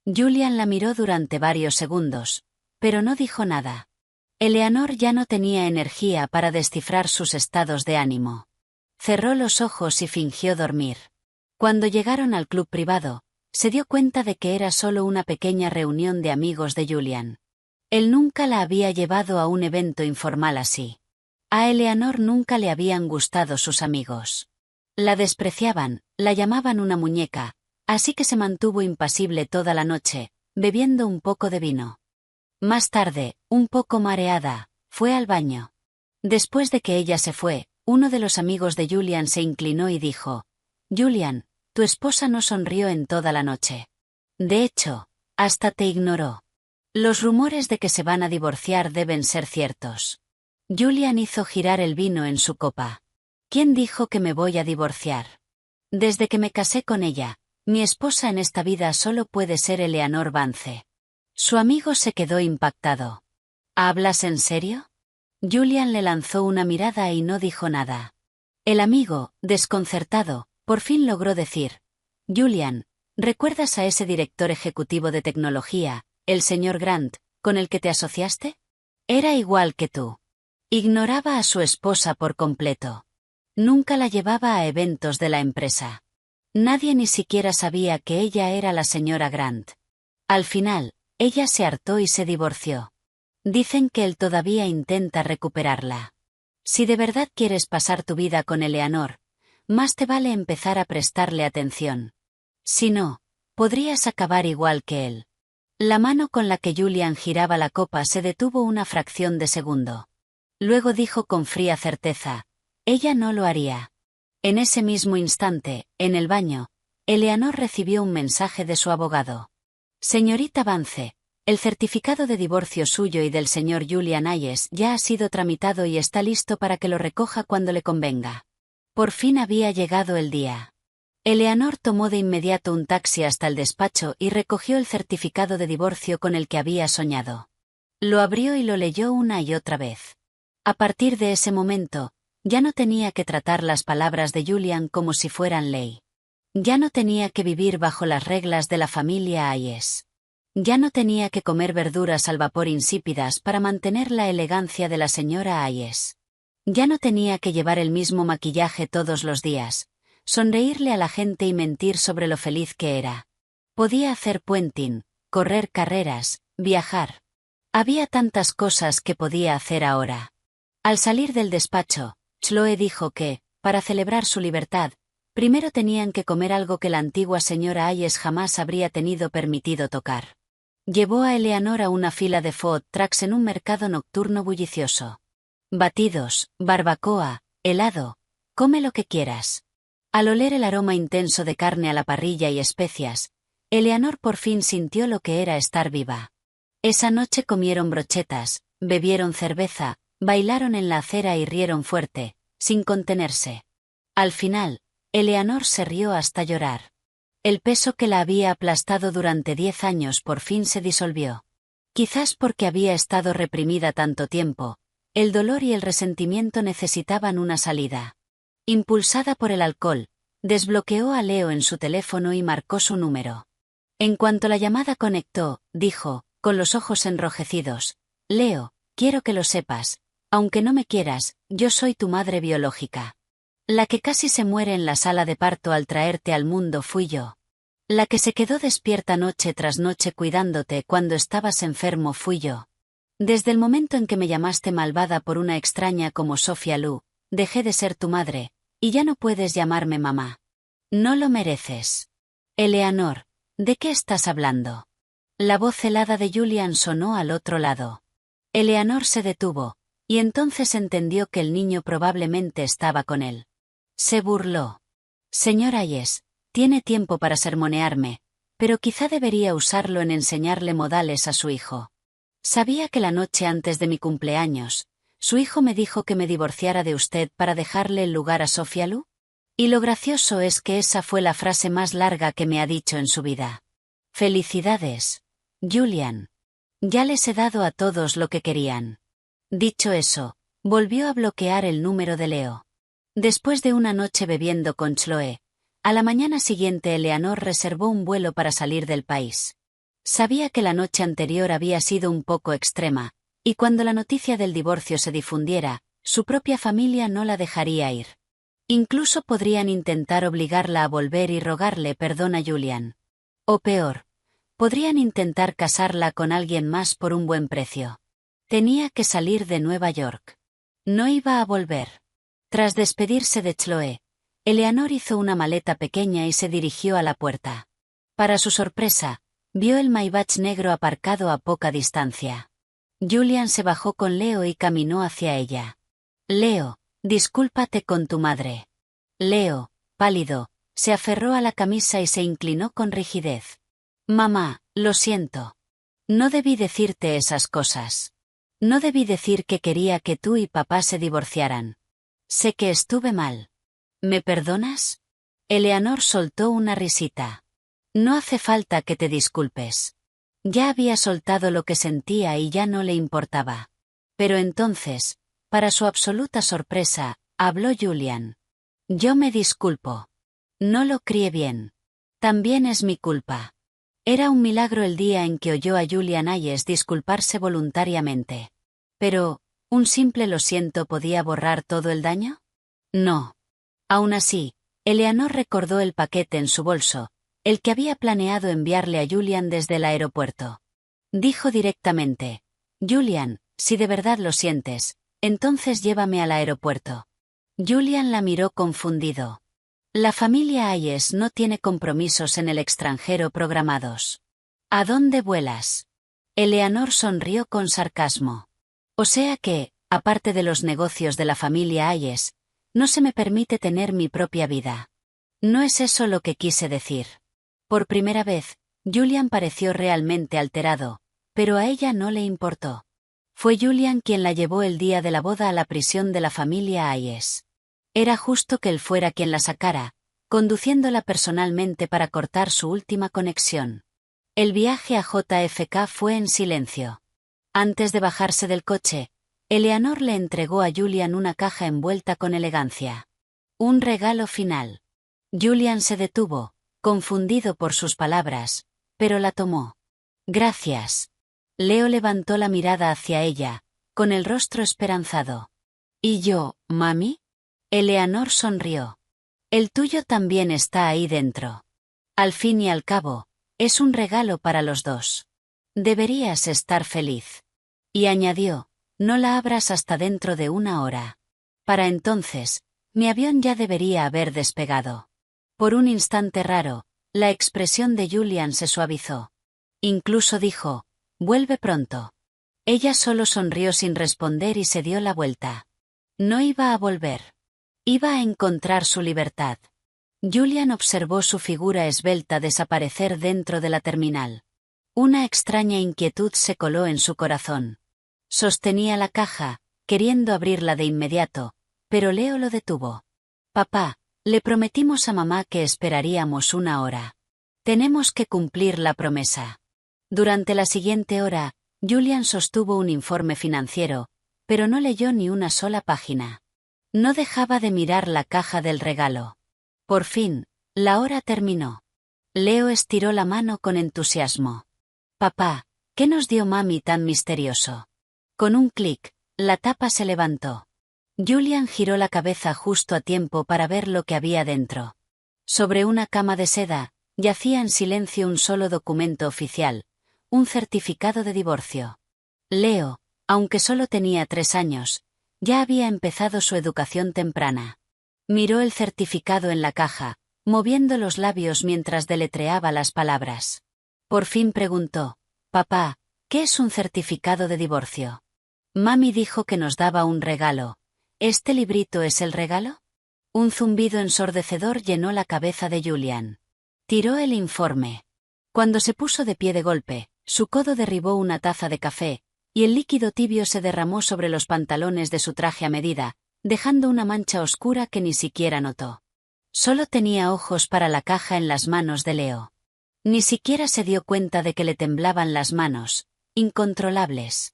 Julian la miró durante varios segundos, pero no dijo nada. Eleanor ya no tenía energía para descifrar sus estados de ánimo. Cerró los ojos y fingió dormir. Cuando llegaron al club privado, se dio cuenta de que era solo una pequeña reunión de amigos de Julian. Él nunca la había llevado a un evento informal así. A Eleanor nunca le habían gustado sus amigos. La despreciaban, la llamaban una muñeca, así que se mantuvo impasible toda la noche, bebiendo un poco de vino. Más tarde, un poco mareada, fue al baño. Después de que ella se fue, uno de los amigos de Julian se inclinó y dijo: «Julian, tu esposa no sonrió en toda la noche. De hecho, hasta te ignoró. Los rumores de que se van a divorciar deben ser ciertos». Julian hizo girar el vino en su copa. «¿Quién dijo que me voy a divorciar? Desde que me casé con ella, mi esposa en esta vida solo puede ser Eleanor Vance». Su amigo se quedó impactado. «¿Hablas en serio?» Julian le lanzó una mirada y no dijo nada. El amigo, desconcertado, por fin logró decir: «Julian, ¿recuerdas a ese director ejecutivo de tecnología, el señor Grant, con el que te asociaste? Era igual que tú. Ignoraba a su esposa por completo. Nunca la llevaba a eventos de la empresa. Nadie ni siquiera sabía que ella era la señora Grant. Al final, ella se hartó y se divorció. Dicen que él todavía intenta recuperarla. Si de verdad quieres pasar tu vida con Eleanor, más te vale empezar a prestarle atención. Si no, podrías acabar igual que él». La mano con la que Julian giraba la copa se detuvo una fracción de segundo. Luego dijo con fría certeza: «Ella no lo haría». En ese mismo instante, en el baño, Eleanor recibió un mensaje de su abogado. «Señorita Vance, el certificado de divorcio suyo y del señor Julian Hayes ya ha sido tramitado y está listo para que lo recoja cuando le convenga». Por fin había llegado el día. Eleanor tomó de inmediato un taxi hasta el despacho y recogió el certificado de divorcio con el que había soñado. Lo abrió y lo leyó una y otra vez. A partir de ese momento, ya no tenía que tratar las palabras de Julian como si fueran ley. Ya no tenía que vivir bajo las reglas de la familia Hayes. Ya no tenía que comer verduras al vapor insípidas para mantener la elegancia de la señora Hayes. Ya no tenía que llevar el mismo maquillaje todos los días, sonreírle a la gente y mentir sobre lo feliz que era. Podía hacer puenting, correr carreras, viajar. Había tantas cosas que podía hacer ahora. Al salir del despacho, Chloe dijo que, para celebrar su libertad, primero tenían que comer algo que la antigua señora Hayes jamás habría tenido permitido tocar. Llevó a Eleanor a una fila de food trucks en un mercado nocturno bullicioso. Batidos, barbacoa, helado, come lo que quieras. Al oler el aroma intenso de carne a la parrilla y especias, Eleanor por fin sintió lo que era estar viva. Esa noche comieron brochetas, bebieron cerveza, bailaron en la acera y rieron fuerte, sin contenerse. Al final, Eleanor se rió hasta llorar. El peso que la había aplastado durante 10 años por fin se disolvió. Quizás porque había estado reprimida tanto tiempo, el dolor y el resentimiento necesitaban una salida. Impulsada por el alcohol, desbloqueó a Leo en su teléfono y marcó su número. En cuanto la llamada conectó, dijo, con los ojos enrojecidos: «Leo, quiero que lo sepas, aunque no me quieras, yo soy tu madre biológica. La que casi se muere en la sala de parto al traerte al mundo fui yo. La que se quedó despierta noche tras noche cuidándote cuando estabas enfermo fui yo. Desde el momento en que me llamaste malvada por una extraña como Sofía Lu, dejé de ser tu madre, y ya no puedes llamarme mamá. No lo mereces». «Eleanor, ¿de qué estás hablando?». La voz helada de Julian sonó al otro lado. Eleanor se detuvo, y entonces entendió que el niño probablemente estaba con él. Se burló. «Señor Hayes, tiene tiempo para sermonearme, pero quizá debería usarlo en enseñarle modales a su hijo. ¿Sabía que la noche antes de mi cumpleaños, su hijo me dijo que me divorciara de usted para dejarle el lugar a Sofía Lu? Y lo gracioso es que esa fue la frase más larga que me ha dicho en su vida. Felicidades, Julian. Ya les he dado a todos lo que querían». Dicho eso, volvió a bloquear el número de Leo. Después de una noche bebiendo con Chloe, a la mañana siguiente Eleanor reservó un vuelo para salir del país. Sabía que la noche anterior había sido un poco extrema, y cuando la noticia del divorcio se difundiera, su propia familia no la dejaría ir. Incluso podrían intentar obligarla a volver y rogarle perdón a Julian. O peor, podrían intentar casarla con alguien más por un buen precio. Tenía que salir de Nueva York. No iba a volver. Tras despedirse de Chloe, Eleanor hizo una maleta pequeña y se dirigió a la puerta. Para su sorpresa, vio el Maybach negro aparcado a poca distancia. Julian se bajó con Leo y caminó hacia ella. «Leo, discúlpate con tu madre». Leo, pálido, se aferró a la camisa y se inclinó con rigidez. «Mamá, lo siento. No debí decirte esas cosas. No debí decir que quería que tú y papá se divorciaran. Sé que estuve mal. ¿Me perdonas?». Eleanor soltó una risita. «No hace falta que te disculpes». Ya había soltado lo que sentía y ya no le importaba. Pero entonces, para su absoluta sorpresa, habló Julian. «Yo me disculpo. No lo crié bien. También es mi culpa». Era un milagro el día en que oyó a Julian Hayes disculparse voluntariamente. Pero, ¿un simple lo siento podía borrar todo el daño? No. Aún así, Eleanor recordó el paquete en su bolso, el que había planeado enviarle a Julian desde el aeropuerto. Dijo directamente: «Julian, si de verdad lo sientes, entonces llévame al aeropuerto». Julian la miró confundido. La familia Hayes no tiene compromisos en el extranjero programados. ¿A dónde vuelas? Eleanor sonrió con sarcasmo. O sea que, aparte de los negocios de la familia Hayes, no se me permite tener mi propia vida. No es eso lo que quise decir. Por primera vez, Julian pareció realmente alterado, pero a ella no le importó. Fue Julian quien la llevó el día de la boda a la prisión de la familia Hayes. Era justo que él fuera quien la sacara, conduciéndola personalmente para cortar su última conexión. El viaje a JFK fue en silencio. Antes de bajarse del coche, Eleanor le entregó a Julian una caja envuelta con elegancia. Un regalo final. Julian se detuvo, confundido por sus palabras, pero la tomó. «Gracias». Leo levantó la mirada hacia ella, con el rostro esperanzado. «¿Y yo, mami?». Eleanor sonrió. «El tuyo también está ahí dentro. Al fin y al cabo, es un regalo para los dos. Deberías estar feliz». Y añadió: «No la abras hasta dentro de 1 hora. Para entonces, mi avión ya debería haber despegado». Por un instante raro, la expresión de Julian se suavizó. Incluso dijo: «Vuelve pronto». Ella solo sonrió sin responder y se dio la vuelta. No iba a volver. Iba a encontrar su libertad. Julian observó su figura esbelta desaparecer dentro de la terminal. Una extraña inquietud se coló en su corazón. Sostenía la caja, queriendo abrirla de inmediato, pero Leo lo detuvo. Papá, le prometimos a mamá que esperaríamos 1 hora. Tenemos que cumplir la promesa. Durante la siguiente hora, Julian sostuvo un informe financiero, pero no leyó ni una sola página. No dejaba de mirar la caja del regalo. Por fin, la hora terminó. Leo estiró la mano con entusiasmo. Papá, ¿qué nos dio mami tan misterioso? Con un clic, la tapa se levantó. Julian giró la cabeza justo a tiempo para ver lo que había dentro. Sobre una cama de seda, yacía en silencio un solo documento oficial, un certificado de divorcio. Leo, aunque solo tenía 3 años, ya había empezado su educación temprana. Miró el certificado en la caja, moviendo los labios mientras deletreaba las palabras. Por fin preguntó, «Papá, ¿qué es un certificado de divorcio?» Mami dijo que nos daba un regalo. ¿Este librito es el regalo? Un zumbido ensordecedor llenó la cabeza de Julian. Tiró el informe. Cuando se puso de pie de golpe, su codo derribó una taza de café, y el líquido tibio se derramó sobre los pantalones de su traje a medida, dejando una mancha oscura que ni siquiera notó. Solo tenía ojos para la caja en las manos de Leo. Ni siquiera se dio cuenta de que le temblaban las manos, incontrolables.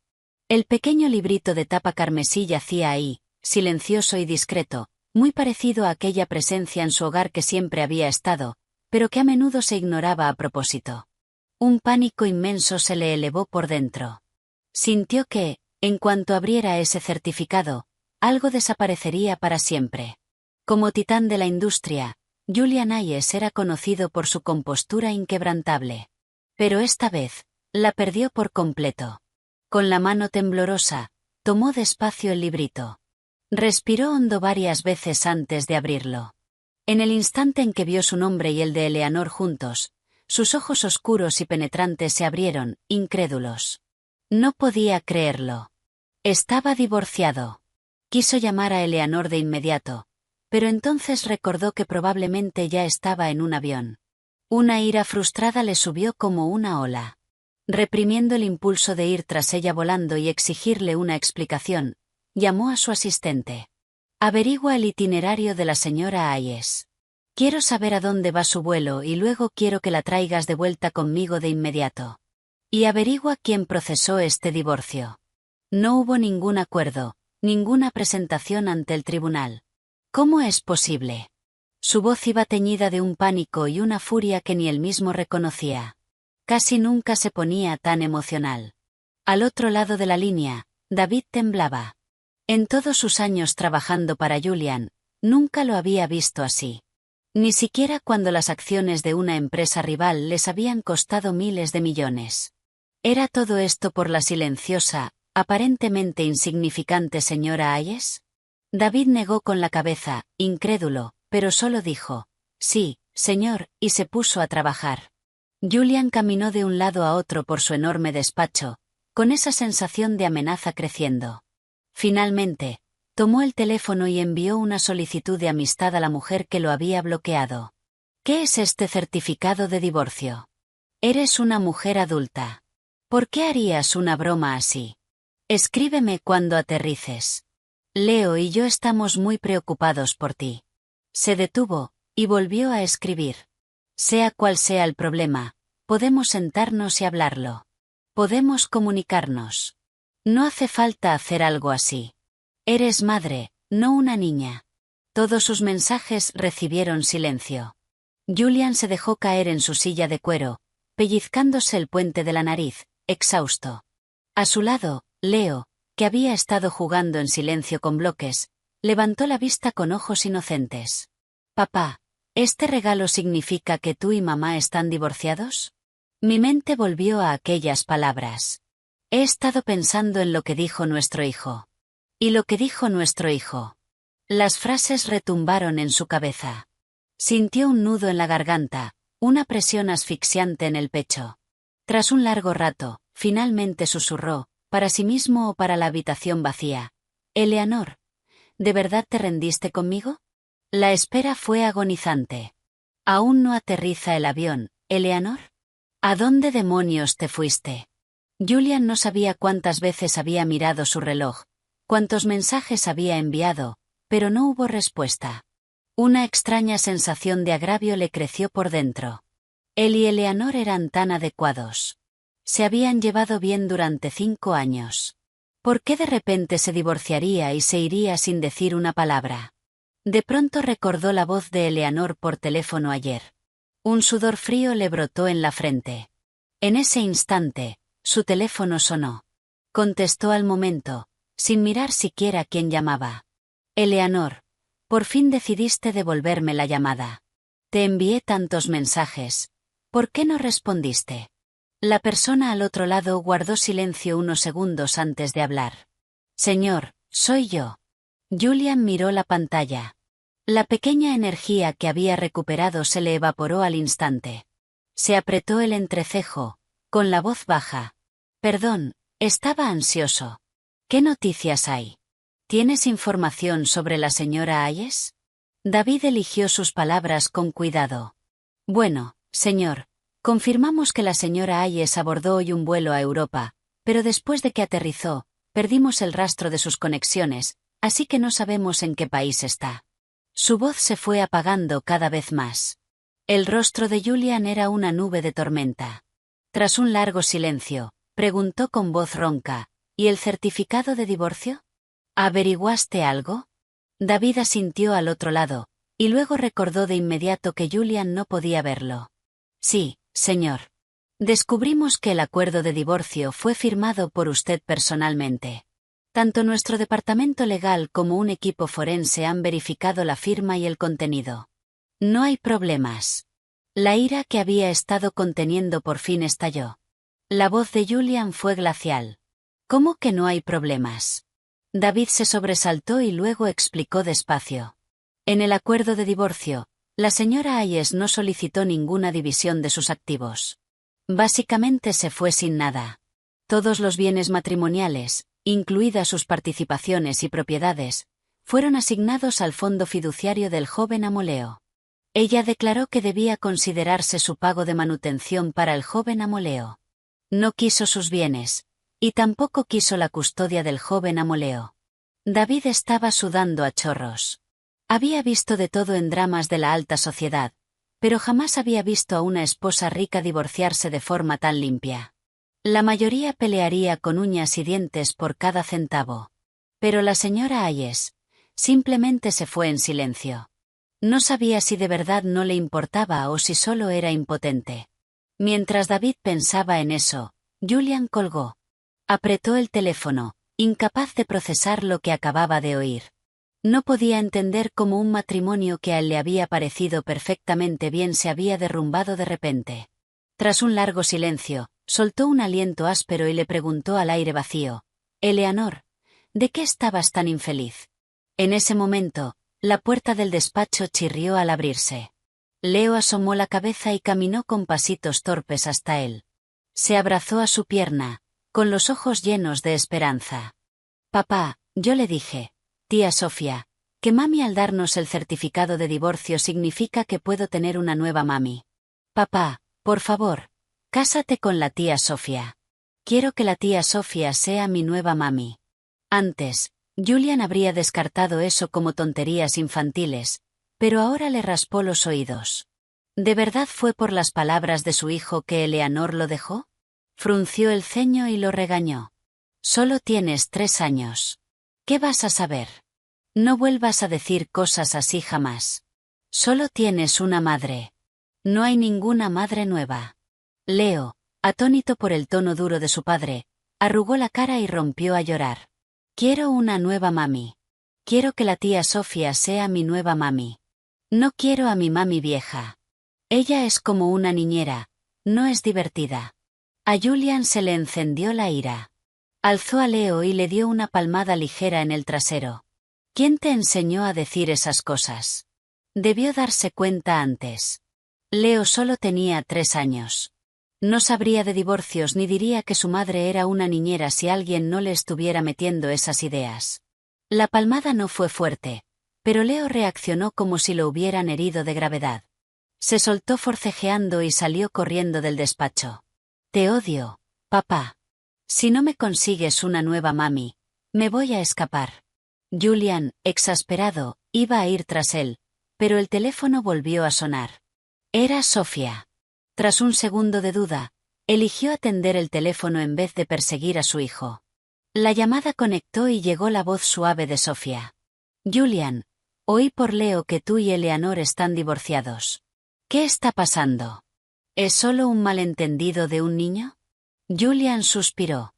El pequeño librito de tapa carmesí yacía ahí, silencioso y discreto, muy parecido a aquella presencia en su hogar que siempre había estado, pero que a menudo se ignoraba a propósito. Un pánico inmenso se le elevó por dentro. Sintió que, en cuanto abriera ese certificado, algo desaparecería para siempre. Como titán de la industria, Julian Hayes era conocido por su compostura inquebrantable. Pero esta vez, la perdió por completo. Con la mano temblorosa, tomó despacio el librito. Respiró hondo varias veces antes de abrirlo. En el instante en que vio su nombre y el de Eleanor juntos, sus ojos oscuros y penetrantes se abrieron, incrédulos. No podía creerlo. Estaba divorciado. Quiso llamar a Eleanor de inmediato, pero entonces recordó que probablemente ya estaba en un avión. Una ira frustrada le subió como una ola. Reprimiendo el impulso de ir tras ella volando y exigirle una explicación, llamó a su asistente. Averigua el itinerario de la señora Hayes. Quiero saber a dónde va su vuelo y luego quiero que la traigas de vuelta conmigo de inmediato. Y averigua quién procesó este divorcio. No hubo ningún acuerdo, ninguna presentación ante el tribunal. ¿Cómo es posible? Su voz iba teñida de un pánico y una furia que ni él mismo reconocía. Casi nunca se ponía tan emocional. Al otro lado de la línea, David temblaba. En todos sus años trabajando para Julian, nunca lo había visto así. Ni siquiera cuando las acciones de una empresa rival les habían costado miles de millones. ¿Era todo esto por la silenciosa, aparentemente insignificante señora Hayes? David negó con la cabeza, incrédulo, pero solo dijo, «Sí, señor», y se puso a trabajar. Julian caminó de un lado a otro por su enorme despacho, con esa sensación de amenaza creciendo. Finalmente, tomó el teléfono y envió una solicitud de amistad a la mujer que lo había bloqueado. ¿Qué es este certificado de divorcio? Eres una mujer adulta. ¿Por qué harías una broma así? Escríbeme cuando aterrices. Leo y yo estamos muy preocupados por ti. Se detuvo, y volvió a escribir. Sea cual sea el problema, podemos sentarnos y hablarlo. Podemos comunicarnos. No hace falta hacer algo así. Eres madre, no una niña. Todos sus mensajes recibieron silencio. Julian se dejó caer en su silla de cuero, pellizcándose el puente de la nariz, exhausto. A su lado, Leo, que había estado jugando en silencio con bloques, levantó la vista con ojos inocentes. «Papá, ¿este regalo significa que tú y mamá están divorciados?» Mi mente volvió a aquellas palabras. He estado pensando en lo que dijo nuestro hijo. Y lo que dijo nuestro hijo. Las frases retumbaron en su cabeza. Sintió un nudo en la garganta, una presión asfixiante en el pecho. Tras un largo rato, finalmente susurró, para sí mismo o para la habitación vacía. «Eleanor, ¿de verdad te rendiste conmigo?» La espera fue agonizante. «¿Aún no aterriza el avión, Eleanor? ¿A dónde demonios te fuiste?» Julian no sabía cuántas veces había mirado su reloj, cuántos mensajes había enviado, pero no hubo respuesta. Una extraña sensación de agravio le creció por dentro. Él y Eleanor eran tan adecuados. Se habían llevado bien durante 5 años. ¿Por qué de repente se divorciaría y se iría sin decir una palabra? De pronto recordó la voz de Eleanor por teléfono ayer. Un sudor frío le brotó en la frente. En ese instante, su teléfono sonó. Contestó al momento, sin mirar siquiera quién llamaba. Eleanor, por fin decidiste devolverme la llamada. Te envié tantos mensajes. ¿Por qué no respondiste? La persona al otro lado guardó silencio unos segundos antes de hablar. Señor, soy yo. Julian miró la pantalla. La pequeña energía que había recuperado se le evaporó al instante. Se apretó el entrecejo, con la voz baja. Perdón, estaba ansioso. ¿Qué noticias hay? ¿Tienes información sobre la señora Hayes? David eligió sus palabras con cuidado. Bueno, señor, confirmamos que la señora Hayes abordó hoy un vuelo a Europa, pero después de que aterrizó, perdimos el rastro de sus conexiones, así que no sabemos en qué país está. Su voz se fue apagando cada vez más. El rostro de Julian era una nube de tormenta. Tras un largo silencio, preguntó con voz ronca, ¿y el certificado de divorcio? ¿Averiguaste algo? David asintió al otro lado, y luego recordó de inmediato que Julian no podía verlo. Sí, señor. Descubrimos que el acuerdo de divorcio fue firmado por usted personalmente. Tanto nuestro departamento legal como un equipo forense han verificado la firma y el contenido. No hay problemas. La ira que había estado conteniendo por fin estalló. La voz de Julian fue glacial. ¿Cómo que no hay problemas? David se sobresaltó y luego explicó despacio. En el acuerdo de divorcio, la señora Hayes no solicitó ninguna división de sus activos. Básicamente se fue sin nada. Todos los bienes matrimoniales, incluidas sus participaciones y propiedades, fueron asignados al fondo fiduciario del joven Amoleo. Ella declaró que debía considerarse su pago de manutención para el joven Amoleo. No quiso sus bienes, y tampoco quiso la custodia del joven Amoleo. David estaba sudando a chorros. Había visto de todo en dramas de la alta sociedad, pero jamás había visto a una esposa rica divorciarse de forma tan limpia. La mayoría pelearía con uñas y dientes por cada centavo. Pero la señora Hayes simplemente se fue en silencio. No sabía si de verdad no le importaba o si solo era impotente. Mientras David pensaba en eso, Julian colgó. Apretó el teléfono, incapaz de procesar lo que acababa de oír. No podía entender cómo un matrimonio que a él le había parecido perfectamente bien se había derrumbado de repente. Tras un largo silencio, soltó un aliento áspero y le preguntó al aire vacío, «Eleanor, ¿de qué estabas tan infeliz?» En ese momento, la puerta del despacho chirrió al abrirse. Leo asomó la cabeza y caminó con pasitos torpes hasta él. Se abrazó a su pierna, con los ojos llenos de esperanza. «Papá», yo le dije, «tía Sofía, que mami al darnos el certificado de divorcio significa que puedo tener una nueva mami. Papá, por favor, cásate con la tía Sofía. Quiero que la tía Sofía sea mi nueva mami». Antes, Julian habría descartado eso como tonterías infantiles, pero ahora le raspó los oídos. ¿De verdad fue por las palabras de su hijo que Eleanor lo dejó? Frunció el ceño y lo regañó. «Solo tienes 3 años. ¿Qué vas a saber? No vuelvas a decir cosas así jamás. Solo tienes una madre. No hay ninguna madre nueva». Leo, atónito por el tono duro de su padre, arrugó la cara y rompió a llorar. «Quiero una nueva mami. Quiero que la tía Sofía sea mi nueva mami. No quiero a mi mami vieja. Ella es como una niñera, no es divertida». A Julian se le encendió la ira. Alzó a Leo y le dio una palmada ligera en el trasero. «¿Quién te enseñó a decir esas cosas? Debió darse cuenta antes». Leo solo tenía 3 años. No sabría de divorcios ni diría que su madre era una niñera si alguien no le estuviera metiendo esas ideas. La palmada no fue fuerte, pero Leo reaccionó como si lo hubieran herido de gravedad. Se soltó forcejeando y salió corriendo del despacho. «Te odio, papá». Si no me consigues una nueva mami, me voy a escapar. Julian, exasperado, iba a ir tras él, pero el teléfono volvió a sonar. Era Sofía. Tras un segundo de duda, eligió atender el teléfono en vez de perseguir a su hijo. La llamada conectó y llegó la voz suave de Sofía. Julian, oí por Leo que tú y Eleanor están divorciados. ¿Qué está pasando? ¿Es solo un malentendido de un niño? Julian suspiró.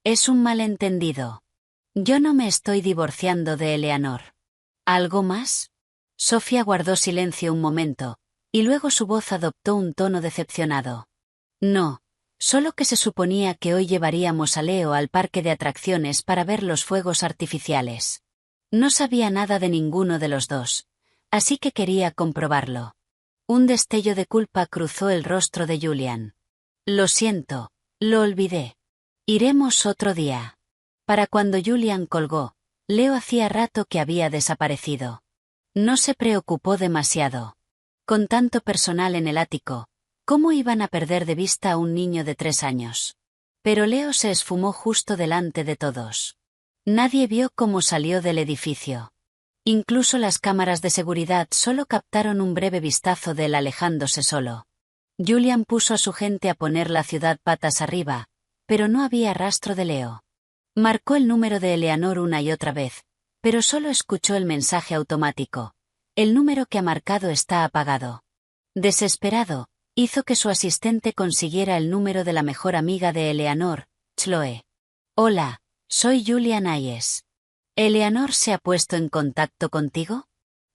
Es un malentendido. Yo no me estoy divorciando de Eleanor. ¿Algo más? Sofía guardó silencio un momento, y luego su voz adoptó un tono decepcionado. No, solo que se suponía que hoy llevaríamos a Leo al parque de atracciones para ver los fuegos artificiales. No sabía nada de ninguno de los dos, así que quería comprobarlo. Un destello de culpa cruzó el rostro de Julian. Lo siento, lo olvidé. Iremos otro día. Para cuando Julian colgó, Leo hacía rato que había desaparecido. No se preocupó demasiado. Con tanto personal en el ático, ¿cómo iban a perder de vista a un niño de 3 años? Pero Leo se esfumó justo delante de todos. Nadie vio cómo salió del edificio. Incluso las cámaras de seguridad solo captaron un breve vistazo de él alejándose solo. Julian puso a su gente a poner la ciudad patas arriba, pero no había rastro de Leo. Marcó el número de Eleanor una y otra vez, pero solo escuchó el mensaje automático. El número que ha marcado está apagado. Desesperado, hizo que su asistente consiguiera el número de la mejor amiga de Eleanor, Chloe. Hola, soy Julian Hayes. ¿Eleanor se ha puesto en contacto contigo?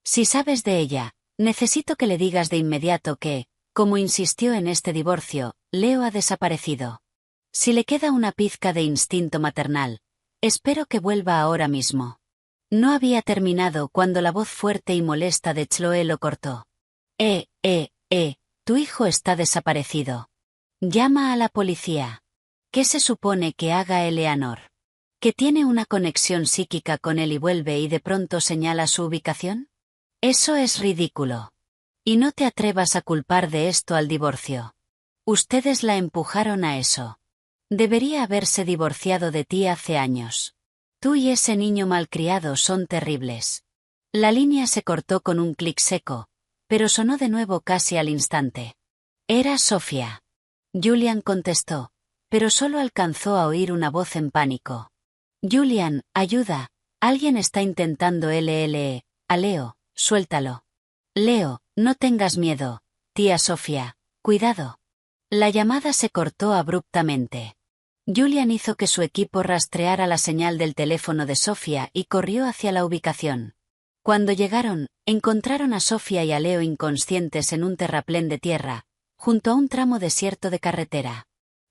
Si sabes de ella, necesito que le digas de inmediato que, como insistió en este divorcio, Leo ha desaparecido. Si le queda una pizca de instinto maternal, espero que vuelva ahora mismo. No había terminado cuando la voz fuerte y molesta de Chloe lo cortó. Tu hijo está desaparecido. Llama a la policía. ¿Qué se supone que haga Eleanor? ¿Que tiene una conexión psíquica con él y vuelve y de pronto señala su ubicación? Eso es ridículo. Y no te atrevas a culpar de esto al divorcio. Ustedes la empujaron a eso. Debería haberse divorciado de ti hace años. Tú y ese niño malcriado son terribles. La línea se cortó con un clic seco, pero sonó de nuevo casi al instante. Era Sofía. Julian contestó, pero solo alcanzó a oír una voz en pánico. Julian, ayuda, alguien está intentando a Leo, suéltalo. Leo, no tengas miedo, tía Sofía, cuidado. La llamada se cortó abruptamente. Julian hizo que su equipo rastreara la señal del teléfono de Sofía y corrió hacia la ubicación. Cuando llegaron, encontraron a Sofía y a Leo inconscientes en un terraplén de tierra, junto a un tramo desierto de carretera.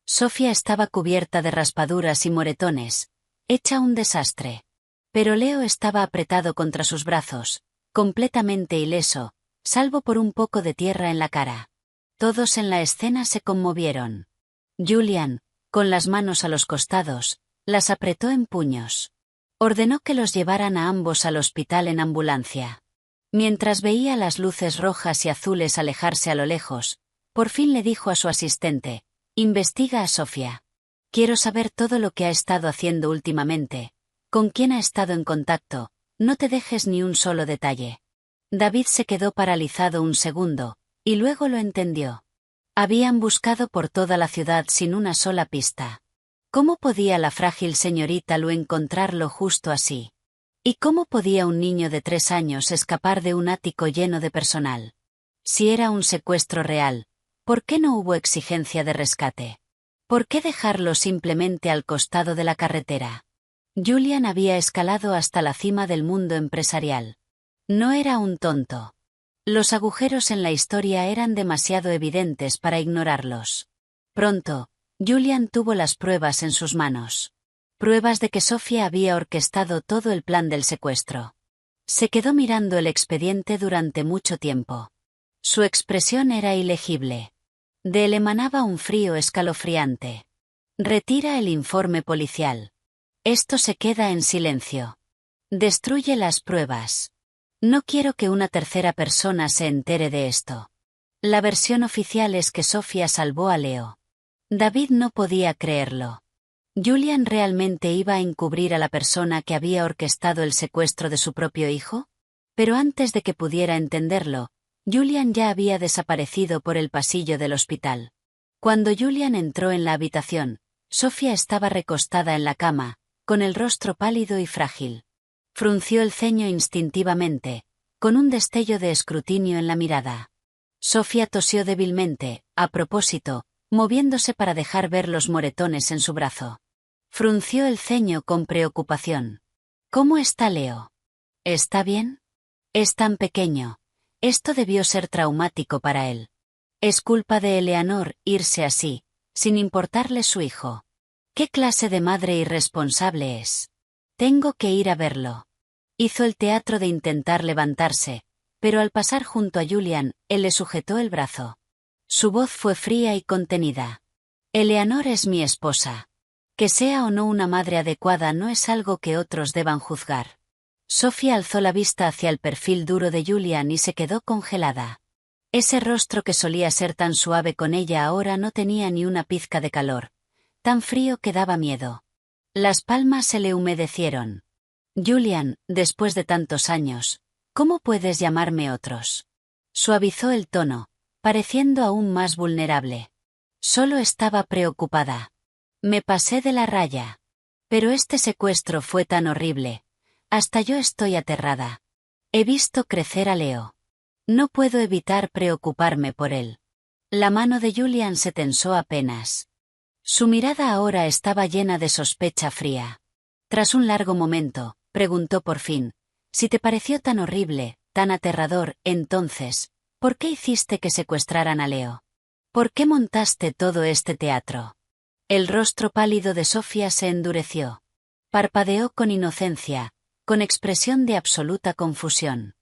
Sofía estaba cubierta de raspaduras y moretones, hecha un desastre. Pero Leo estaba apretado contra sus brazos, completamente ileso, salvo por un poco de tierra en la cara. Todos en la escena se conmovieron. Julian, con las manos a los costados, las apretó en puños. Ordenó que los llevaran a ambos al hospital en ambulancia. Mientras veía las luces rojas y azules alejarse a lo lejos, por fin le dijo a su asistente, «Investiga a Sofía. Quiero saber todo lo que ha estado haciendo últimamente, con quién ha estado en contacto, no te dejes ni un solo detalle». David se quedó paralizado un segundo, y luego lo entendió. Habían buscado por toda la ciudad sin una sola pista. ¿Cómo podía la frágil señorita Lu encontrarlo justo así? ¿Y cómo podía un niño de 3 años escapar de un ático lleno de personal? Si era un secuestro real, ¿por qué no hubo exigencia de rescate? ¿Por qué dejarlo simplemente al costado de la carretera? Julian había escalado hasta la cima del mundo empresarial. No era un tonto. Los agujeros en la historia eran demasiado evidentes para ignorarlos. Pronto, Julian tuvo las pruebas en sus manos. Pruebas de que Sofía había orquestado todo el plan del secuestro. Se quedó mirando el expediente durante mucho tiempo. Su expresión era ilegible. De él emanaba un frío escalofriante. Retira el informe policial. Esto se queda en silencio. Destruye las pruebas. No quiero que una tercera persona se entere de esto. La versión oficial es que Sofía salvó a Leo. David no podía creerlo. ¿Julian realmente iba a encubrir a la persona que había orquestado el secuestro de su propio hijo? Pero antes de que pudiera entenderlo, Julian ya había desaparecido por el pasillo del hospital. Cuando Julian entró en la habitación, Sofía estaba recostada en la cama, con el rostro pálido y frágil. Frunció el ceño instintivamente, con un destello de escrutinio en la mirada. Sofía tosió débilmente, a propósito, moviéndose para dejar ver los moretones en su brazo. Frunció el ceño con preocupación. ¿Cómo está Leo? ¿Está bien? Es tan pequeño. Esto debió ser traumático para él. Es culpa de Eleanor irse así, sin importarle su hijo. ¿Qué clase de madre irresponsable es? Tengo que ir a verlo. Hizo el teatro de intentar levantarse, pero al pasar junto a Julian, él le sujetó el brazo. Su voz fue fría y contenida. Eleanor es mi esposa. Que sea o no una madre adecuada no es algo que otros deban juzgar. Sofía alzó la vista hacia el perfil duro de Julian y se quedó congelada. Ese rostro que solía ser tan suave con ella ahora no tenía ni una pizca de calor. Tan frío que daba miedo. Las palmas se le humedecieron. Julian, después de tantos años, ¿cómo puedes llamarme otros? Suavizó el tono, pareciendo aún más vulnerable. Solo estaba preocupada. Me pasé de la raya. Pero este secuestro fue tan horrible. Hasta yo estoy aterrada. He visto crecer a Leo. No puedo evitar preocuparme por él. La mano de Julian se tensó apenas. Su mirada ahora estaba llena de sospecha fría. Tras un largo momento, preguntó por fin, si te pareció tan horrible, tan aterrador, entonces, ¿por qué hiciste que secuestraran a Leo? ¿Por qué montaste todo este teatro? El rostro pálido de Sofía se endureció. Parpadeó con inocencia, con expresión de absoluta confusión.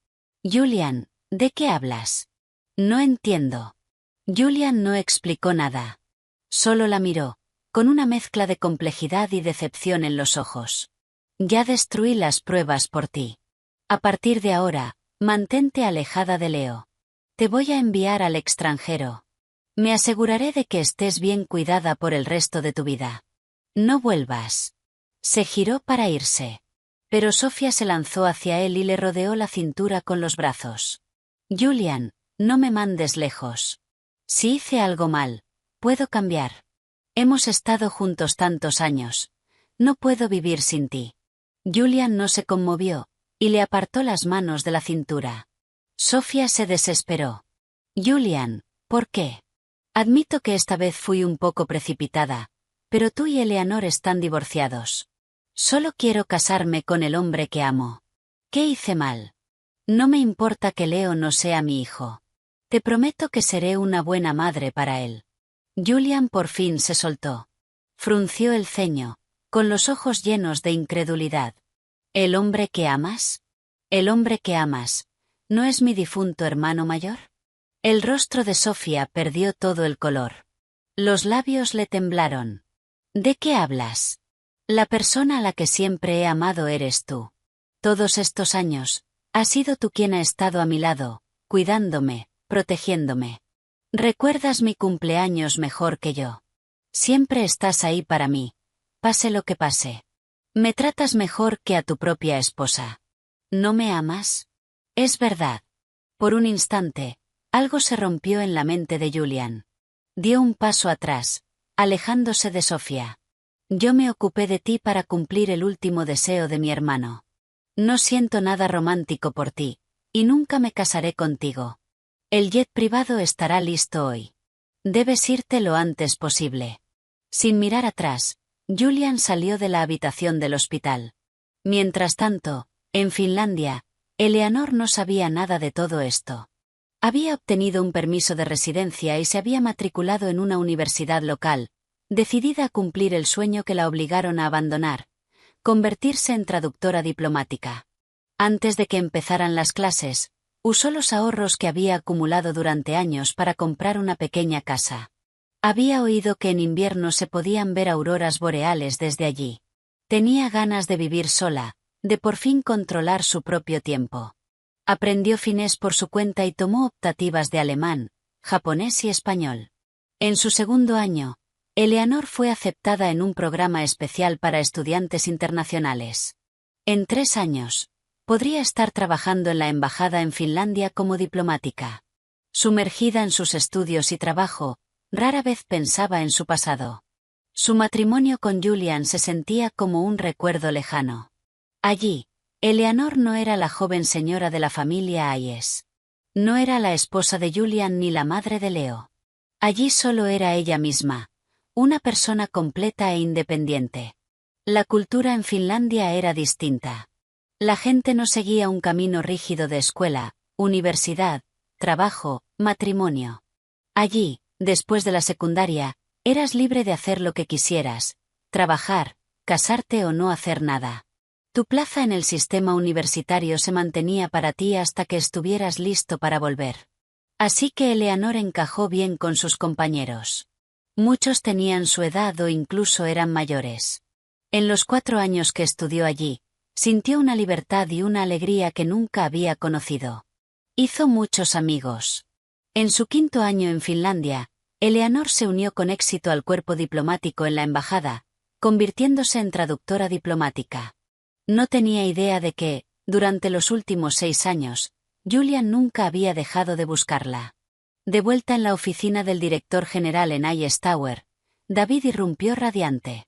Julian, ¿de qué hablas? No entiendo. Julian no explicó nada. Solo la miró, con una mezcla de complejidad y decepción en los ojos. Ya destruí las pruebas por ti. A partir de ahora, mantente alejada de Leo. Te voy a enviar al extranjero. Me aseguraré de que estés bien cuidada por el resto de tu vida. No vuelvas. Se giró para irse. Pero Sofía se lanzó hacia él y le rodeó la cintura con los brazos. Julian, no me mandes lejos. Si hice algo mal, puedo cambiar. Hemos estado juntos tantos años. No puedo vivir sin ti. Julian no se conmovió, y le apartó las manos de la cintura. Sofía se desesperó. Julian, ¿por qué? Admito que esta vez fui un poco precipitada, pero tú y Eleanor están divorciados. Solo quiero casarme con el hombre que amo. ¿Qué hice mal? No me importa que Leo no sea mi hijo. Te prometo que seré una buena madre para él. Julian por fin se soltó. Frunció el ceño, con los ojos llenos de incredulidad. ¿El hombre que amas? ¿El hombre que amas no es mi difunto hermano mayor? El rostro de Sofía perdió todo el color. Los labios le temblaron. ¿De qué hablas? La persona a la que siempre he amado eres tú. Todos estos años, has sido tú quien ha estado a mi lado, cuidándome, protegiéndome. Recuerdas mi cumpleaños mejor que yo. Siempre estás ahí para mí, pase lo que pase. Me tratas mejor que a tu propia esposa. ¿No me amas? Es verdad. Por un instante, algo se rompió en la mente de Julian. Dio un paso atrás, alejándose de Sofía. Yo me ocupé de ti para cumplir el último deseo de mi hermano. No siento nada romántico por ti, y nunca me casaré contigo. El jet privado estará listo hoy. Debes irte lo antes posible. Sin mirar atrás, Julian salió de la habitación del hospital. Mientras tanto, en Finlandia, Eleanor no sabía nada de todo esto. Había obtenido un permiso de residencia y se había matriculado en una universidad local, decidida a cumplir el sueño que la obligaron a abandonar, convertirse en traductora diplomática. Antes de que empezaran las clases, usó los ahorros que había acumulado durante años para comprar una pequeña casa. Había oído que en invierno se podían ver auroras boreales desde allí. Tenía ganas de vivir sola, de por fin controlar su propio tiempo. Aprendió finés por su cuenta y tomó optativas de alemán, japonés y español. En su segundo año, Eleanor fue aceptada en un programa especial para estudiantes internacionales. En 3 años, podría estar trabajando en la embajada en Finlandia como diplomática. Sumergida en sus estudios y trabajo, rara vez pensaba en su pasado. Su matrimonio con Julian se sentía como un recuerdo lejano. Allí, Eleanor no era la joven señora de la familia Hayes. No era la esposa de Julian ni la madre de Leo. Allí solo era ella misma, una persona completa e independiente. La cultura en Finlandia era distinta. La gente no seguía un camino rígido de escuela, universidad, trabajo, matrimonio. Allí, después de la secundaria, eras libre de hacer lo que quisieras, trabajar, casarte o no hacer nada. Tu plaza en el sistema universitario se mantenía para ti hasta que estuvieras listo para volver. Así que Eleanor encajó bien con sus compañeros. Muchos tenían su edad o incluso eran mayores. En los 4 años que estudió allí, sintió una libertad y una alegría que nunca había conocido. Hizo muchos amigos. En su 5.º año en Finlandia, Eleanor se unió con éxito al cuerpo diplomático en la embajada, convirtiéndose en traductora diplomática. No tenía idea de que, durante los últimos 6 años, Julian nunca había dejado de buscarla. De vuelta en la oficina del director general en Hayes Tower, David irrumpió radiante.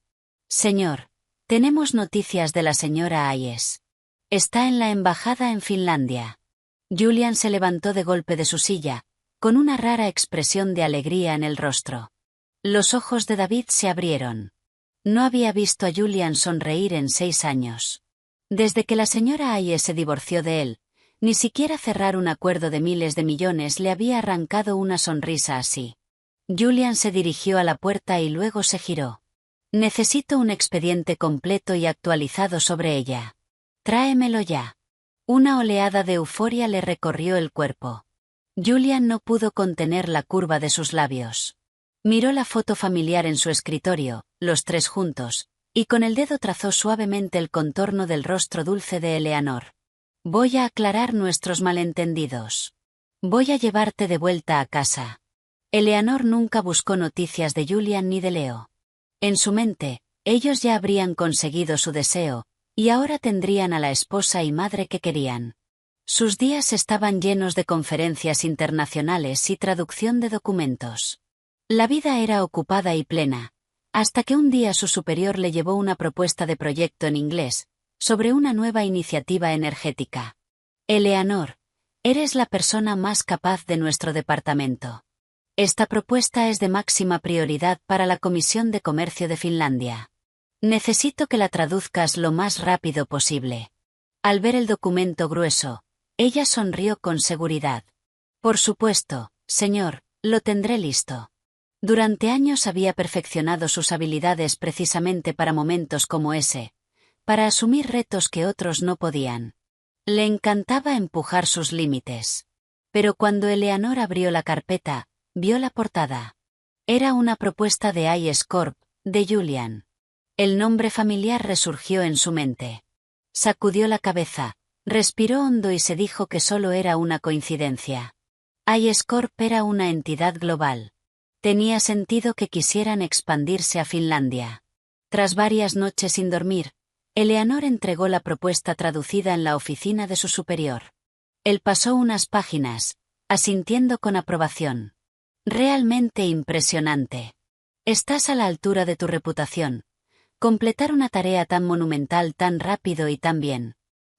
Señor, tenemos noticias de la señora Hayes. Está en la embajada en Finlandia. Julian se levantó de golpe de su silla, con una rara expresión de alegría en el rostro. Los ojos de David se abrieron. No había visto a Julian sonreír en 6 años. Desde que la señora Hayes se divorció de él, ni siquiera cerrar un acuerdo de miles de millones le había arrancado una sonrisa así. Julian se dirigió a la puerta y luego se giró. Necesito un expediente completo y actualizado sobre ella. Tráemelo ya. Una oleada de euforia le recorrió el cuerpo. Julian no pudo contener la curva de sus labios. Miró la foto familiar en su escritorio, los 3 juntos, y con el dedo trazó suavemente el contorno del rostro dulce de Eleanor. Voy a aclarar nuestros malentendidos. Voy a llevarte de vuelta a casa. Eleanor nunca buscó noticias de Julian ni de Leo. En su mente, ellos ya habrían conseguido su deseo, y ahora tendrían a la esposa y madre que querían. Sus días estaban llenos de conferencias internacionales y traducción de documentos. La vida era ocupada y plena, hasta que un día su superior le llevó una propuesta de proyecto en inglés, sobre una nueva iniciativa energética. Eleanor, eres la persona más capaz de nuestro departamento. Esta propuesta es de máxima prioridad para la Comisión de Comercio de Finlandia. Necesito que la traduzcas lo más rápido posible. Al ver el documento grueso, ella sonrió con seguridad. Por supuesto, señor, lo tendré listo. Durante años había perfeccionado sus habilidades precisamente para momentos como ese, para asumir retos que otros no podían. Le encantaba empujar sus límites. Pero cuando Eleanor abrió la carpeta, vio la portada. Era una propuesta de Hayes Corp, de Julian. El nombre familiar resurgió en su mente. Sacudió la cabeza, respiró hondo y se dijo que solo era una coincidencia. Hayes Corp era una entidad global. Tenía sentido que quisieran expandirse a Finlandia. Tras varias noches sin dormir, Eleanor entregó la propuesta traducida en la oficina de su superior. Él pasó unas páginas, asintiendo con aprobación. Realmente impresionante. Estás a la altura de tu reputación. Completar una tarea tan monumental tan rápido y tan bien.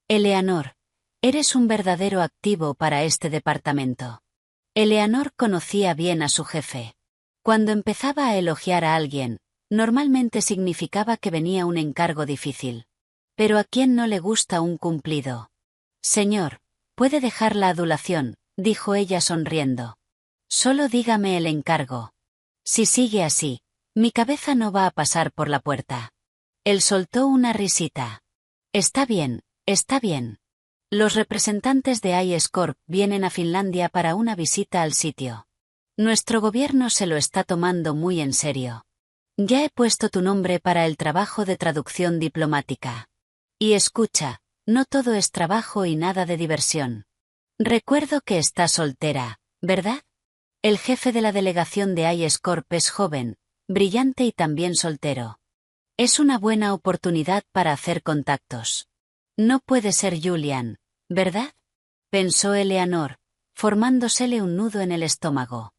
Eleanor, eres un verdadero activo para este departamento. Eleanor conocía bien a su jefe. Cuando empezaba a elogiar a alguien, normalmente significaba que venía un encargo difícil. Pero ¿a quién no le gusta un cumplido? Señor, puede dejar la adulación, dijo ella sonriendo. Solo dígame el encargo. Si sigue así, mi cabeza no va a pasar por la puerta. Él soltó una risita. Está bien, está bien. Los representantes de Hayes Corp vienen a Finlandia para una visita al sitio. Nuestro gobierno se lo está tomando muy en serio. Ya he puesto tu nombre para el trabajo de traducción diplomática. Y escucha, no todo es trabajo y nada de diversión. Recuerdo que estás soltera, ¿verdad? El jefe de la delegación de Hayes Corp es joven, brillante y también soltero. Es una buena oportunidad para hacer contactos. No puede ser Julian, ¿verdad? Pensó Eleanor, formándosele un nudo en el estómago.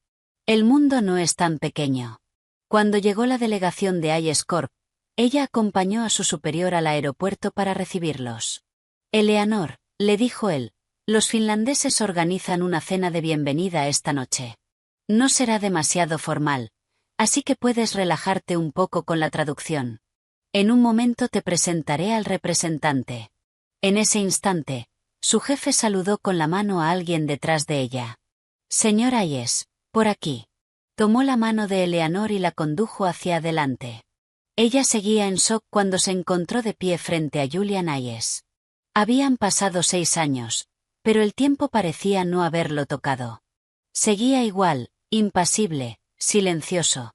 El mundo no es tan pequeño. Cuando llegó la delegación de IS Corp, ella acompañó a su superior al aeropuerto para recibirlos. Eleanor, le dijo él, los finlandeses organizan una cena de bienvenida esta noche. No será demasiado formal, así que puedes relajarte un poco con la traducción. En un momento te presentaré al representante. En ese instante, su jefe saludó con la mano a alguien detrás de ella. Señora Ayes, por aquí. Tomó la mano de Eleanor y la condujo hacia adelante. Ella seguía en shock cuando se encontró de pie frente a Julian Ayes. Habían pasado 6 años, pero el tiempo parecía no haberlo tocado. Seguía igual, impasible, silencioso.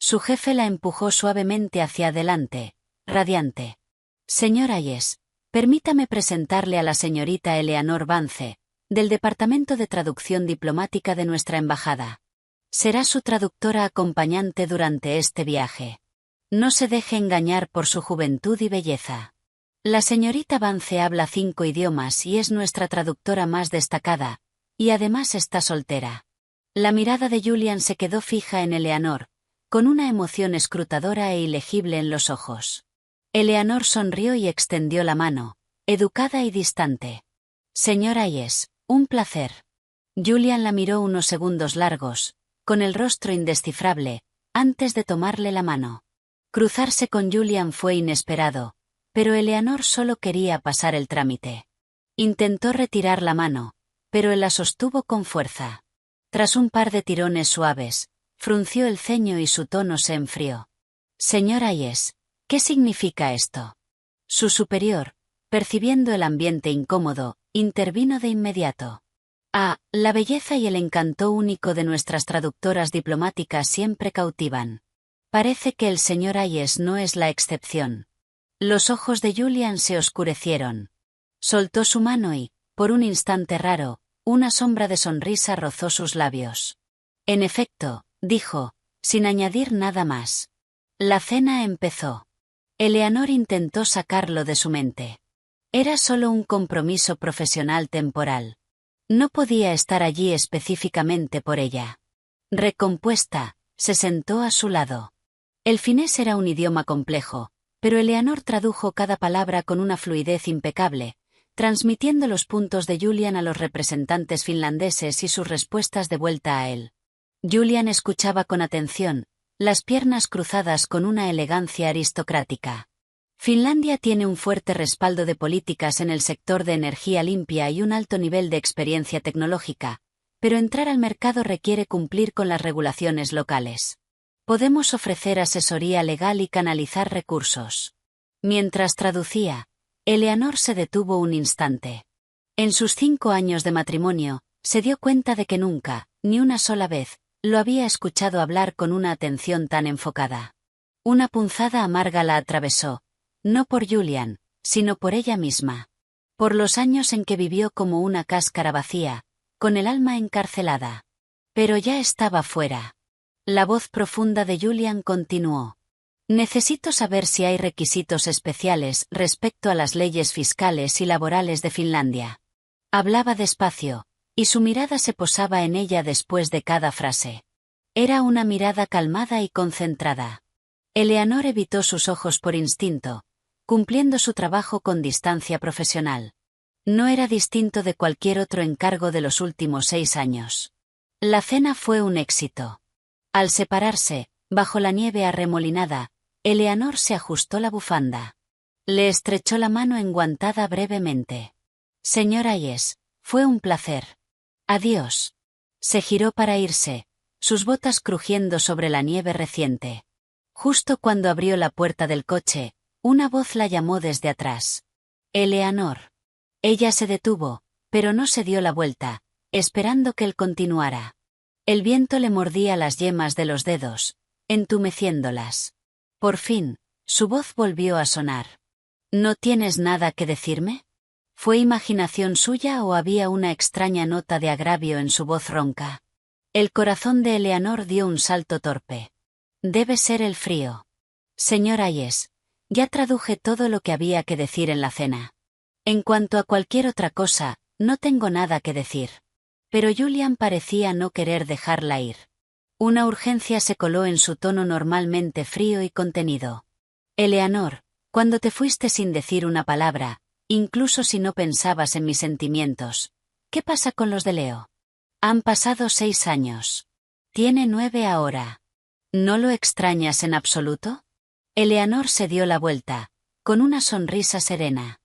Su jefe la empujó suavemente hacia adelante, radiante. Señor Ayes, permítame presentarle a la señorita Eleanor Vance, del Departamento de Traducción Diplomática de nuestra embajada. Será su traductora acompañante durante este viaje. No se deje engañar por su juventud y belleza. La señorita Vance habla 5 idiomas y es nuestra traductora más destacada, y además está soltera. La mirada de Julian se quedó fija en Eleanor, con una emoción escrutadora e ilegible en los ojos. Eleanor sonrió y extendió la mano, educada y distante. Señora Ayes, un placer. Julian la miró unos segundos largos, con el rostro indescifrable, antes de tomarle la mano. Cruzarse con Julian fue inesperado, pero Eleanor solo quería pasar el trámite. Intentó retirar la mano, pero él la sostuvo con fuerza. Tras un par de tirones suaves, frunció el ceño y su tono se enfrió. Señora Ayes, ¿qué significa esto? Su superior, percibiendo el ambiente incómodo, intervino de inmediato. La belleza y el encanto único de nuestras traductoras diplomáticas siempre cautivan. Parece que el señor Ayes no es la excepción. Los ojos de Julian se oscurecieron. Soltó su mano y, por un instante raro, una sombra de sonrisa rozó sus labios. En efecto, dijo, sin añadir nada más. La cena empezó. Eleanor intentó sacarlo de su mente. Era solo un compromiso profesional temporal. No podía estar allí específicamente por ella. Recompuesta, se sentó a su lado. El finés era un idioma complejo, pero Eleanor tradujo cada palabra con una fluidez impecable, transmitiendo los puntos de Julian a los representantes finlandeses y sus respuestas de vuelta a él. Julian escuchaba con atención, las piernas cruzadas con una elegancia aristocrática. Finlandia tiene un fuerte respaldo de políticas en el sector de energía limpia y un alto nivel de experiencia tecnológica, pero entrar al mercado requiere cumplir con las regulaciones locales. Podemos ofrecer asesoría legal y canalizar recursos. Mientras traducía, Eleanor se detuvo un instante. En sus 5 años de matrimonio, se dio cuenta de que nunca, ni una sola vez, lo había escuchado hablar con una atención tan enfocada. Una punzada amarga la atravesó, no por Julian, sino por ella misma. Por los años en que vivió como una cáscara vacía, con el alma encarcelada. Pero ya estaba fuera. La voz profunda de Julian continuó. Necesito saber si hay requisitos especiales respecto a las leyes fiscales y laborales de Finlandia. Hablaba despacio, y su mirada se posaba en ella después de cada frase. Era una mirada calmada y concentrada. Eleanor evitó sus ojos por instinto, cumpliendo su trabajo con distancia profesional. No era distinto de cualquier otro encargo de los últimos 6 años. La cena fue un éxito. Al separarse, bajo la nieve arremolinada, Eleanor se ajustó la bufanda. Le estrechó la mano enguantada brevemente. Señora Ayes, fue un placer. Adiós. Se giró para irse, sus botas crujiendo sobre la nieve reciente. Justo cuando abrió la puerta del coche, una voz la llamó desde atrás. Eleanor. Ella se detuvo, pero no se dio la vuelta, esperando que él continuara. El viento le mordía las yemas de los dedos, entumeciéndolas. Por fin, su voz volvió a sonar. ¿No tienes nada que decirme? ¿Fue imaginación suya o había una extraña nota de agravio en su voz ronca? El corazón de Eleanor dio un salto torpe. Debe ser el frío. Señor Hayes, ya traduje todo lo que había que decir en la cena. En cuanto a cualquier otra cosa, no tengo nada que decir. Pero Julian parecía no querer dejarla ir. Una urgencia se coló en su tono normalmente frío y contenido. Eleanor, cuando te fuiste sin decir una palabra, incluso si no pensabas en mis sentimientos, ¿qué pasa con los de Leo? Han pasado 6 años. Tiene 9 ahora. ¿No lo extrañas en absoluto? Eleanor se dio la vuelta, con una sonrisa serena.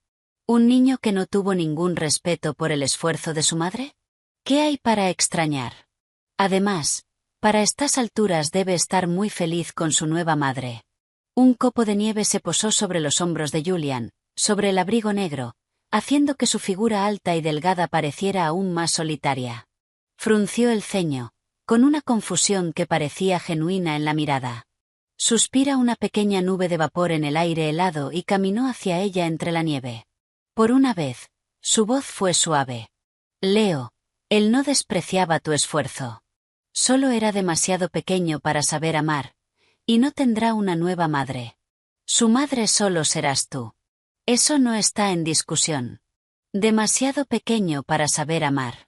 ¿Un niño que no tuvo ningún respeto por el esfuerzo de su madre? ¿Qué hay para extrañar? Además, para estas alturas debe estar muy feliz con su nueva madre. Un copo de nieve se posó sobre los hombros de Julian, sobre el abrigo negro, haciendo que su figura alta y delgada pareciera aún más solitaria. Frunció el ceño, con una confusión que parecía genuina en la mirada. Suspira una pequeña nube de vapor en el aire helado y caminó hacia ella entre la nieve. Por una vez, su voz fue suave. Leo, él no despreciaba tu esfuerzo. Solo era demasiado pequeño para saber amar, y no tendrá una nueva madre. Su madre solo serás tú. Eso no está en discusión. Demasiado pequeño para saber amar.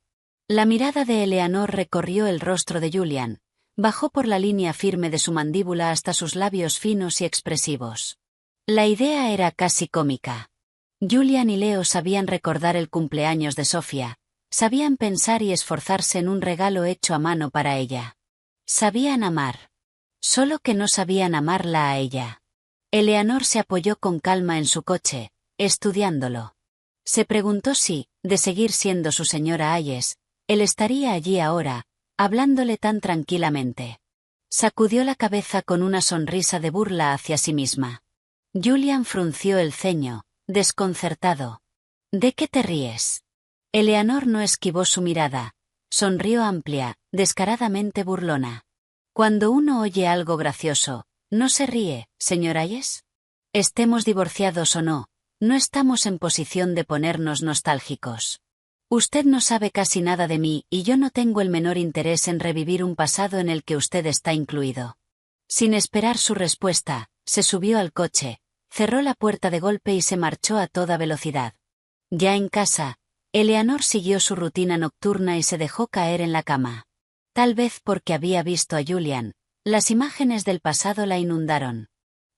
La mirada de Eleanor recorrió el rostro de Julian, bajó por la línea firme de su mandíbula hasta sus labios finos y expresivos. La idea era casi cómica. Julian y Leo sabían recordar el cumpleaños de Sofía, sabían pensar y esforzarse en un regalo hecho a mano para ella. Sabían amar. Solo que no sabían amarla a ella. Eleanor se apoyó con calma en su coche, estudiándolo. Se preguntó si, de seguir siendo su señora Hayes, él estaría allí ahora, hablándole tan tranquilamente. Sacudió la cabeza con una sonrisa de burla hacia sí misma. Julian frunció el ceño, desconcertado. ¿De qué te ríes? Eleanor no esquivó su mirada. Sonrió amplia, descaradamente burlona. Cuando uno oye algo gracioso, ¿no se ríe, señor Hayes? Estemos divorciados o no, no estamos en posición de ponernos nostálgicos. Usted no sabe casi nada de mí y yo no tengo el menor interés en revivir un pasado en el que usted está incluido. Sin esperar su respuesta, se subió al coche, cerró la puerta de golpe y se marchó a toda velocidad. Ya en casa, Eleanor siguió su rutina nocturna y se dejó caer en la cama. Tal vez porque había visto a Julian, las imágenes del pasado la inundaron.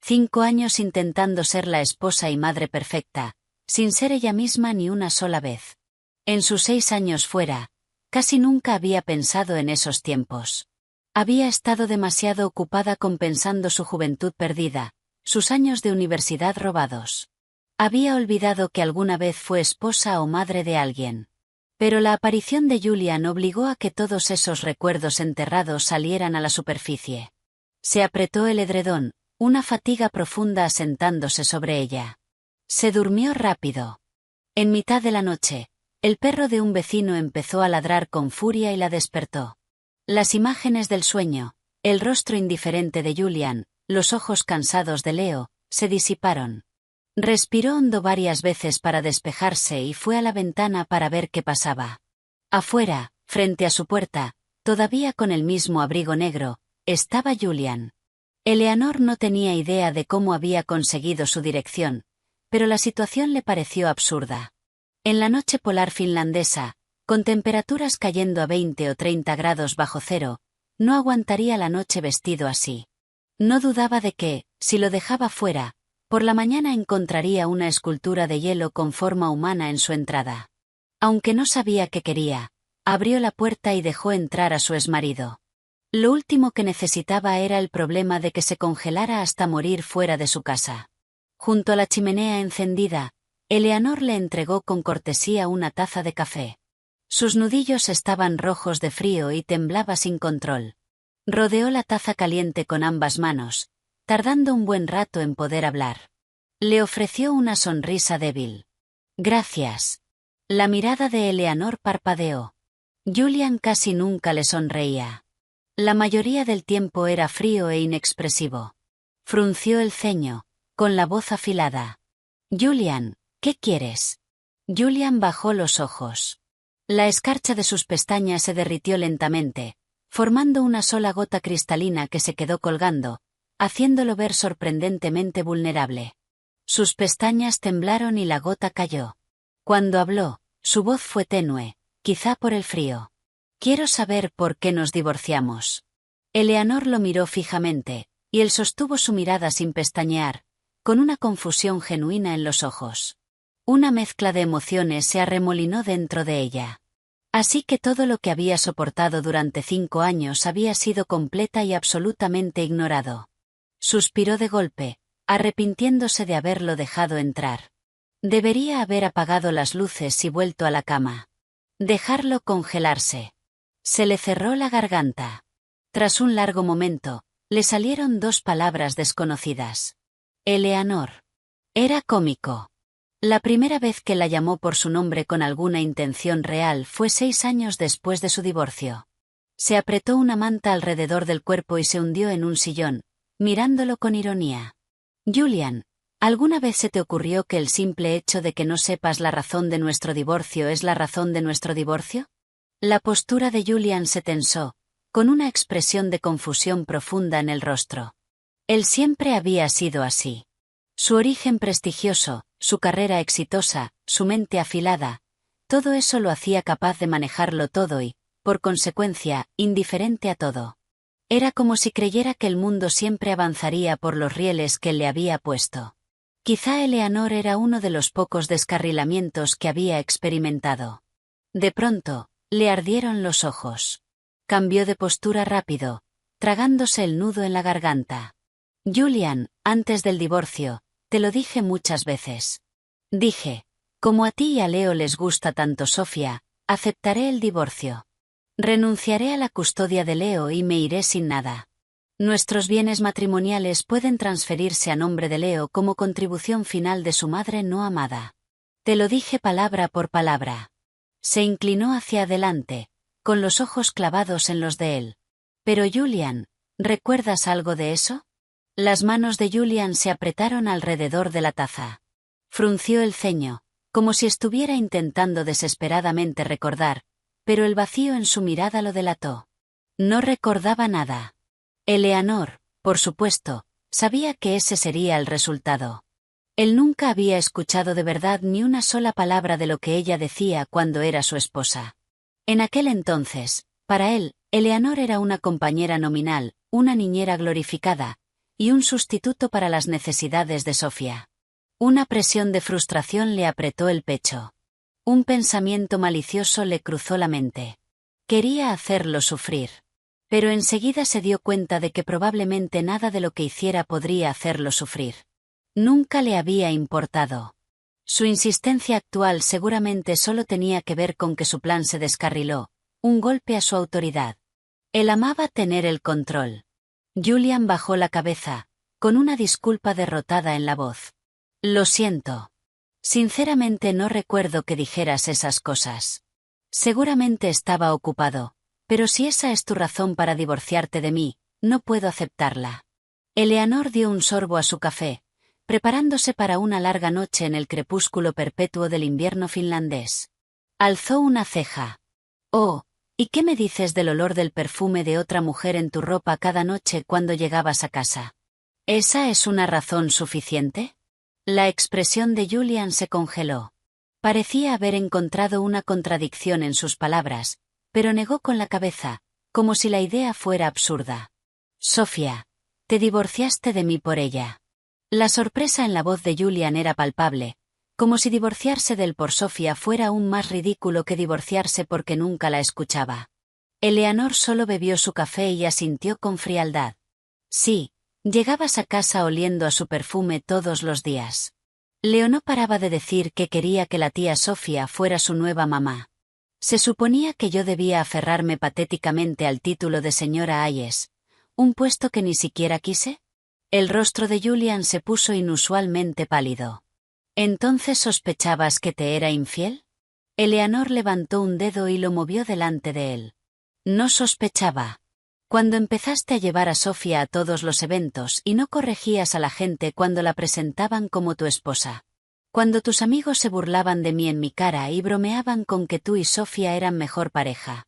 5 años intentando ser la esposa y madre perfecta, sin ser ella misma ni una sola vez. En sus 6 años fuera, casi nunca había pensado en esos tiempos. Había estado demasiado ocupada compensando su juventud perdida, sus años de universidad robados. Había olvidado que alguna vez fue esposa o madre de alguien. Pero la aparición de Julian obligó a que todos esos recuerdos enterrados salieran a la superficie. Se apretó el edredón, una fatiga profunda asentándose sobre ella. Se durmió rápido. En mitad de la noche, el perro de un vecino empezó a ladrar con furia y la despertó. Las imágenes del sueño, el rostro indiferente de Julian, los ojos cansados de Leo, se disiparon. Respiró hondo varias veces para despejarse y fue a la ventana para ver qué pasaba. Afuera, frente a su puerta, todavía con el mismo abrigo negro, estaba Julian. Eleanor no tenía idea de cómo había conseguido su dirección, pero la situación le pareció absurda. En la noche polar finlandesa, con temperaturas cayendo a 20 o 30 grados bajo cero, no aguantaría la noche vestido así. No dudaba de que, si lo dejaba fuera, por la mañana encontraría una escultura de hielo con forma humana en su entrada. Aunque no sabía qué quería, abrió la puerta y dejó entrar a su exmarido. Lo último que necesitaba era el problema de que se congelara hasta morir fuera de su casa. Junto a la chimenea encendida, Eleanor le entregó con cortesía una taza de café. Sus nudillos estaban rojos de frío y temblaba sin control. Rodeó la taza caliente con ambas manos, tardando un buen rato en poder hablar. Le ofreció una sonrisa débil. Gracias. La mirada de Eleanor parpadeó. Julian casi nunca le sonreía. La mayoría del tiempo era frío e inexpresivo. Frunció el ceño, con la voz afilada. Julian, ¿qué quieres? Julian bajó los ojos. La escarcha de sus pestañas se derritió lentamente, formando una sola gota cristalina que se quedó colgando, haciéndolo ver sorprendentemente vulnerable. Sus pestañas temblaron y la gota cayó. Cuando habló, su voz fue tenue, quizá por el frío. Quiero saber por qué nos divorciamos. Eleanor lo miró fijamente, y él sostuvo su mirada sin pestañear, con una confusión genuina en los ojos. Una mezcla de emociones se arremolinó dentro de ella. Así que todo lo que había soportado durante 5 años había sido completa y absolutamente ignorado. Suspiró de golpe, arrepintiéndose de haberlo dejado entrar. Debería haber apagado las luces y vuelto a la cama. Dejarlo congelarse. Se le cerró la garganta. Tras un largo momento, le salieron 2 palabras desconocidas. Eleanor. Era cómico. La primera vez que la llamó por su nombre con alguna intención real fue 6 años después de su divorcio. Se apretó una manta alrededor del cuerpo y se hundió en un sillón, mirándolo con ironía. Julian, ¿alguna vez se te ocurrió que el simple hecho de que no sepas la razón de nuestro divorcio es la razón de nuestro divorcio? La postura de Julian se tensó, con una expresión de confusión profunda en el rostro. Él siempre había sido así. Su origen prestigioso, su carrera exitosa, su mente afilada, todo eso lo hacía capaz de manejarlo todo y, por consecuencia, indiferente a todo. Era como si creyera que el mundo siempre avanzaría por los rieles que él le había puesto. Quizá Eleanor era uno de los pocos descarrilamientos que había experimentado. De pronto, le ardieron los ojos. Cambió de postura rápido, tragándose el nudo en la garganta. Julian, antes del divorcio, te lo dije muchas veces. Dije, como a ti y a Leo les gusta tanto Sofía, aceptaré el divorcio. Renunciaré a la custodia de Leo y me iré sin nada. Nuestros bienes matrimoniales pueden transferirse a nombre de Leo como contribución final de su madre no amada. Te lo dije palabra por palabra. Se inclinó hacia adelante, con los ojos clavados en los de él. Pero Julian, ¿recuerdas algo de eso? Las manos de Julian se apretaron alrededor de la taza. Frunció el ceño, como si estuviera intentando desesperadamente recordar, pero el vacío en su mirada lo delató. No recordaba nada. Eleanor, por supuesto, sabía que ese sería el resultado. Él nunca había escuchado de verdad ni una sola palabra de lo que ella decía cuando era su esposa. En aquel entonces, para él, Eleanor era una compañera nominal, una niñera glorificada, y un sustituto para las necesidades de Sofía. Una presión de frustración le apretó el pecho. Un pensamiento malicioso le cruzó la mente. Quería hacerlo sufrir. Pero enseguida se dio cuenta de que probablemente nada de lo que hiciera podría hacerlo sufrir. Nunca le había importado. Su insistencia actual seguramente solo tenía que ver con que su plan se descarriló, un golpe a su autoridad. Él amaba tener el control. Julian bajó la cabeza, con una disculpa derrotada en la voz. Lo siento. Sinceramente no recuerdo que dijeras esas cosas. Seguramente estaba ocupado, pero si esa es tu razón para divorciarte de mí, no puedo aceptarla. Eleanor dio un sorbo a su café, preparándose para una larga noche en el crepúsculo perpetuo del invierno finlandés. Alzó una ceja. Oh, ¿y qué me dices del olor del perfume de otra mujer en tu ropa cada noche cuando llegabas a casa? ¿Esa es una razón suficiente? La expresión de Julian se congeló. Parecía haber encontrado una contradicción en sus palabras, pero negó con la cabeza, como si la idea fuera absurda. Sofía, te divorciaste de mí por ella. La sorpresa en la voz de Julian era palpable, como si divorciarse de él por Sofía fuera aún más ridículo que divorciarse porque nunca la escuchaba. Eleanor solo bebió su café y asintió con frialdad. Sí, llegabas a casa oliendo a su perfume todos los días. Leo no paraba de decir que quería que la tía Sofía fuera su nueva mamá. Se suponía que yo debía aferrarme patéticamente al título de señora Hayes, un puesto que ni siquiera quise. El rostro de Julian se puso inusualmente pálido. ¿Entonces sospechabas que te era infiel? Eleanor levantó un dedo y lo movió delante de él. No sospechaba. Cuando empezaste a llevar a Sofía a todos los eventos y no corregías a la gente cuando la presentaban como tu esposa. Cuando tus amigos se burlaban de mí en mi cara y bromeaban con que tú y Sofía eran mejor pareja.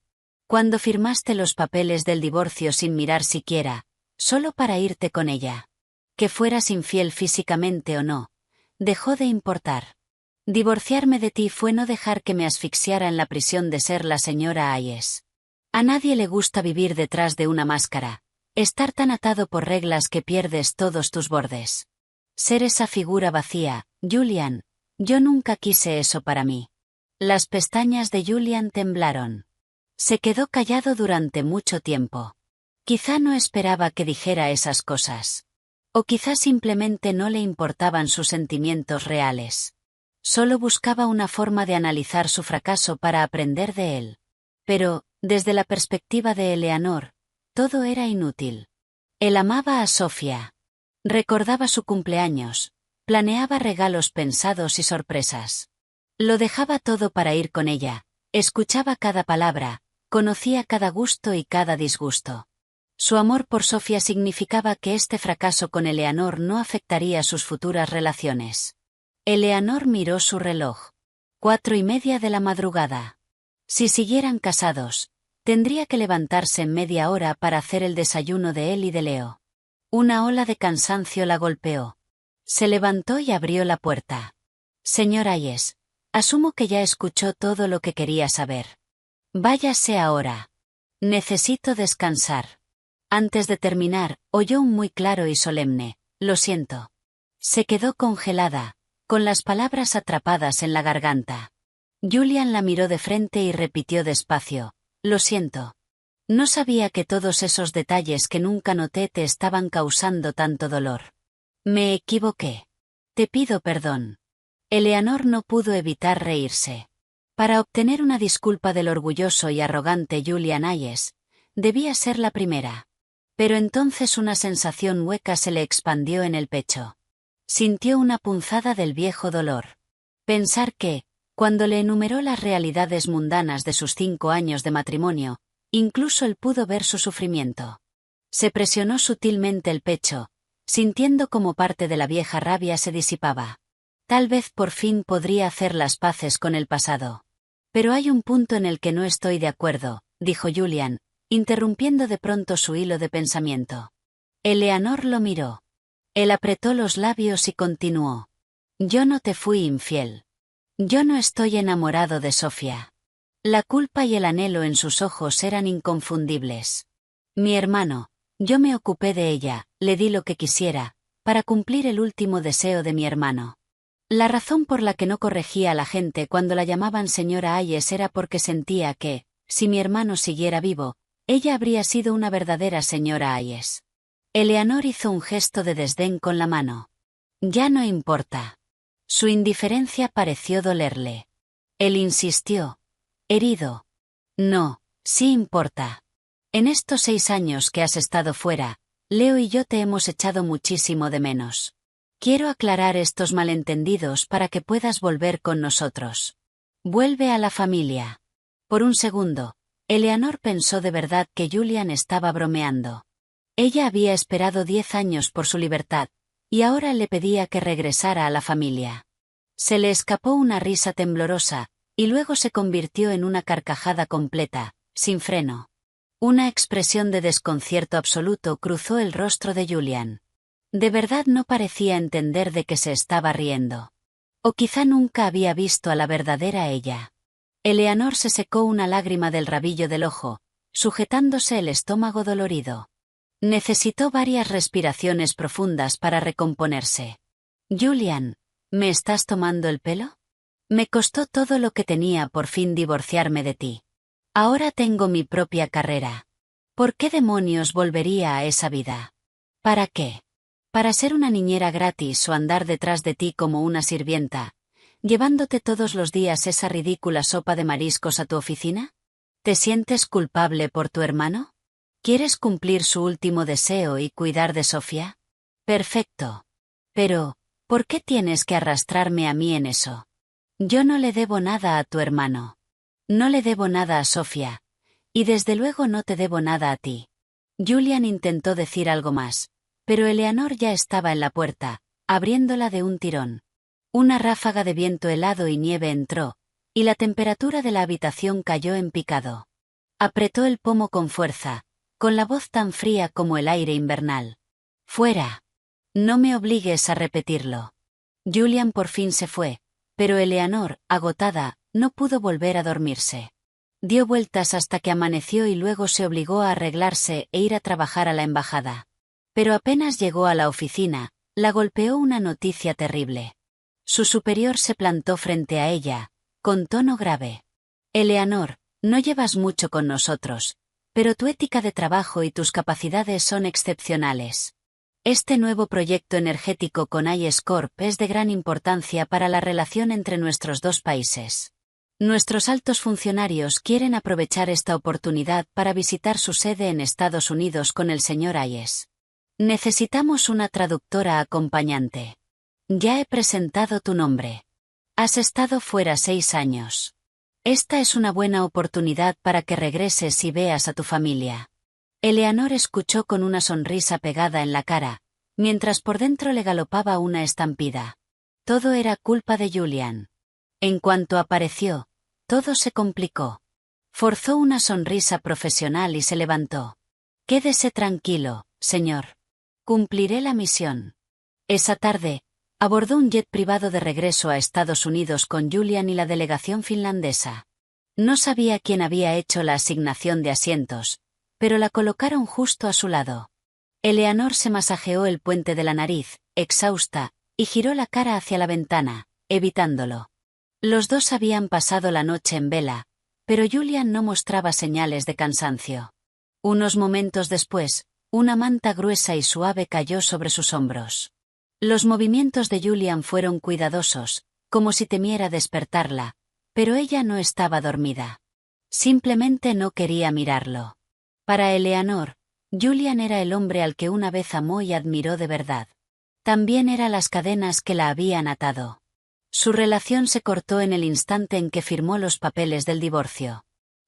Cuando firmaste los papeles del divorcio sin mirar siquiera, solo para irte con ella. Que fueras infiel físicamente o no, dejó de importar. Divorciarme de ti fue no dejar que me asfixiara en la prisión de ser la señora Hayes. A nadie le gusta vivir detrás de una máscara, estar tan atado por reglas que pierdes todos tus bordes. Ser esa figura vacía, Julian, yo nunca quise eso para mí. Las pestañas de Julian temblaron. Se quedó callado durante mucho tiempo. Quizá no esperaba que dijera esas cosas. O quizá simplemente no le importaban sus sentimientos reales. Solo buscaba una forma de analizar su fracaso para aprender de él. Pero, desde la perspectiva de Eleanor, todo era inútil. Él amaba a Sofía. Recordaba su cumpleaños, planeaba regalos pensados y sorpresas. Lo dejaba todo para ir con ella, escuchaba cada palabra, conocía cada gusto y cada disgusto. Su amor por Sofía significaba que este fracaso con Eleanor no afectaría sus futuras relaciones. Eleanor miró su reloj. 4:30 de la madrugada. Si siguieran casados, tendría que levantarse en media hora para hacer el desayuno de él y de Leo. Una ola de cansancio la golpeó. Se levantó y abrió la puerta. Señor Hayes, asumo que ya escuchó todo lo que quería saber. Váyase ahora. Necesito descansar. Antes de terminar, oyó un muy claro y solemne, lo siento. Se quedó congelada, con las palabras atrapadas en la garganta. Julian la miró de frente y repitió despacio, lo siento. No sabía que todos esos detalles que nunca noté te estaban causando tanto dolor. Me equivoqué. Te pido perdón. Eleanor no pudo evitar reírse. Para obtener una disculpa del orgulloso y arrogante Julian Hayes, debía ser la primera. Pero entonces una sensación hueca se le expandió en el pecho. Sintió una punzada del viejo dolor. Pensar que, cuando le enumeró las realidades mundanas de sus 5 años de matrimonio, incluso él pudo ver su sufrimiento. Se presionó sutilmente el pecho, sintiendo como parte de la vieja rabia se disipaba. Tal vez por fin podría hacer las paces con el pasado. Pero hay un punto en el que no estoy de acuerdo, dijo Julian, interrumpiendo de pronto su hilo de pensamiento. Eleanor lo miró. Él apretó los labios y continuó. Yo no te fui infiel. Yo no estoy enamorado de Sofía. La culpa y el anhelo en sus ojos eran inconfundibles. Mi hermano, yo me ocupé de ella, le di lo que quisiera, para cumplir el último deseo de mi hermano. La razón por la que no corregía a la gente cuando la llamaban señora Hayes era porque sentía que, si mi hermano siguiera vivo, ella habría sido una verdadera señora Hayes. Eleanor hizo un gesto de desdén con la mano. Ya no importa. Su indiferencia pareció dolerle. Él insistió. Herido. No, sí importa. En estos 6 años que has estado fuera, Leo y yo te hemos echado muchísimo de menos. Quiero aclarar estos malentendidos para que puedas volver con nosotros. Vuelve a la familia. Por un segundo, Eleanor pensó de verdad que Julian estaba bromeando. Ella había esperado 10 años por su libertad, y ahora le pedía que regresara a la familia. Se le escapó una risa temblorosa, y luego se convirtió en una carcajada completa, sin freno. Una expresión de desconcierto absoluto cruzó el rostro de Julian. De verdad no parecía entender de qué se estaba riendo. O quizá nunca había visto a la verdadera ella. Eleanor se secó una lágrima del rabillo del ojo, sujetándose el estómago dolorido. Necesitó varias respiraciones profundas para recomponerse. Julian, ¿me estás tomando el pelo? Me costó todo lo que tenía por fin divorciarme de ti. Ahora tengo mi propia carrera. ¿Por qué demonios volvería a esa vida? ¿Para qué? ¿Para ser una niñera gratis o andar detrás de ti como una sirvienta, llevándote todos los días esa ridícula sopa de mariscos a tu oficina? ¿Te sientes culpable por tu hermano? ¿Quieres cumplir su último deseo y cuidar de Sofía? Perfecto. Pero, ¿por qué tienes que arrastrarme a mí en eso? Yo no le debo nada a tu hermano. No le debo nada a Sofía. Y desde luego no te debo nada a ti. Julian intentó decir algo más, pero Eleanor ya estaba en la puerta, abriéndola de un tirón. Una ráfaga de viento helado y nieve entró, y la temperatura de la habitación cayó en picado. Apretó el pomo con fuerza, con la voz tan fría como el aire invernal. Fuera. No me obligues a repetirlo. Julian por fin se fue, pero Eleanor, agotada, no pudo volver a dormirse. Dio vueltas hasta que amaneció y luego se obligó a arreglarse e ir a trabajar a la embajada. Pero apenas llegó a la oficina, la golpeó una noticia terrible. Su superior se plantó frente a ella, con tono grave. Eleanor, no llevas mucho con nosotros, pero tu ética de trabajo y tus capacidades son excepcionales. Este nuevo proyecto energético con IS Corp es de gran importancia para la relación entre nuestros dos países. Nuestros altos funcionarios quieren aprovechar esta oportunidad para visitar su sede en Estados Unidos con el señor Hayes. Necesitamos una traductora acompañante. Ya he presentado tu nombre. Has estado fuera 6 años. Esta es una buena oportunidad para que regreses y veas a tu familia. Eleanor escuchó con una sonrisa pegada en la cara, mientras por dentro le galopaba una estampida. Todo era culpa de Julian. En cuanto apareció, todo se complicó. Forzó una sonrisa profesional y se levantó. Quédese tranquilo, señor. Cumpliré la misión. Esa tarde, abordó un jet privado de regreso a Estados Unidos con Julian y la delegación finlandesa. No sabía quién había hecho la asignación de asientos, pero la colocaron justo a su lado. Eleanor se masajeó el puente de la nariz, exhausta, y giró la cara hacia la ventana, evitándolo. Los dos habían pasado la noche en vela, pero Julian no mostraba señales de cansancio. Unos momentos después, una manta gruesa y suave cayó sobre sus hombros. Los movimientos de Julian fueron cuidadosos, como si temiera despertarla, pero ella no estaba dormida. Simplemente no quería mirarlo. Para Eleanor, Julian era el hombre al que una vez amó y admiró de verdad. También eran las cadenas que la habían atado. Su relación se cortó en el instante en que firmó los papeles del divorcio.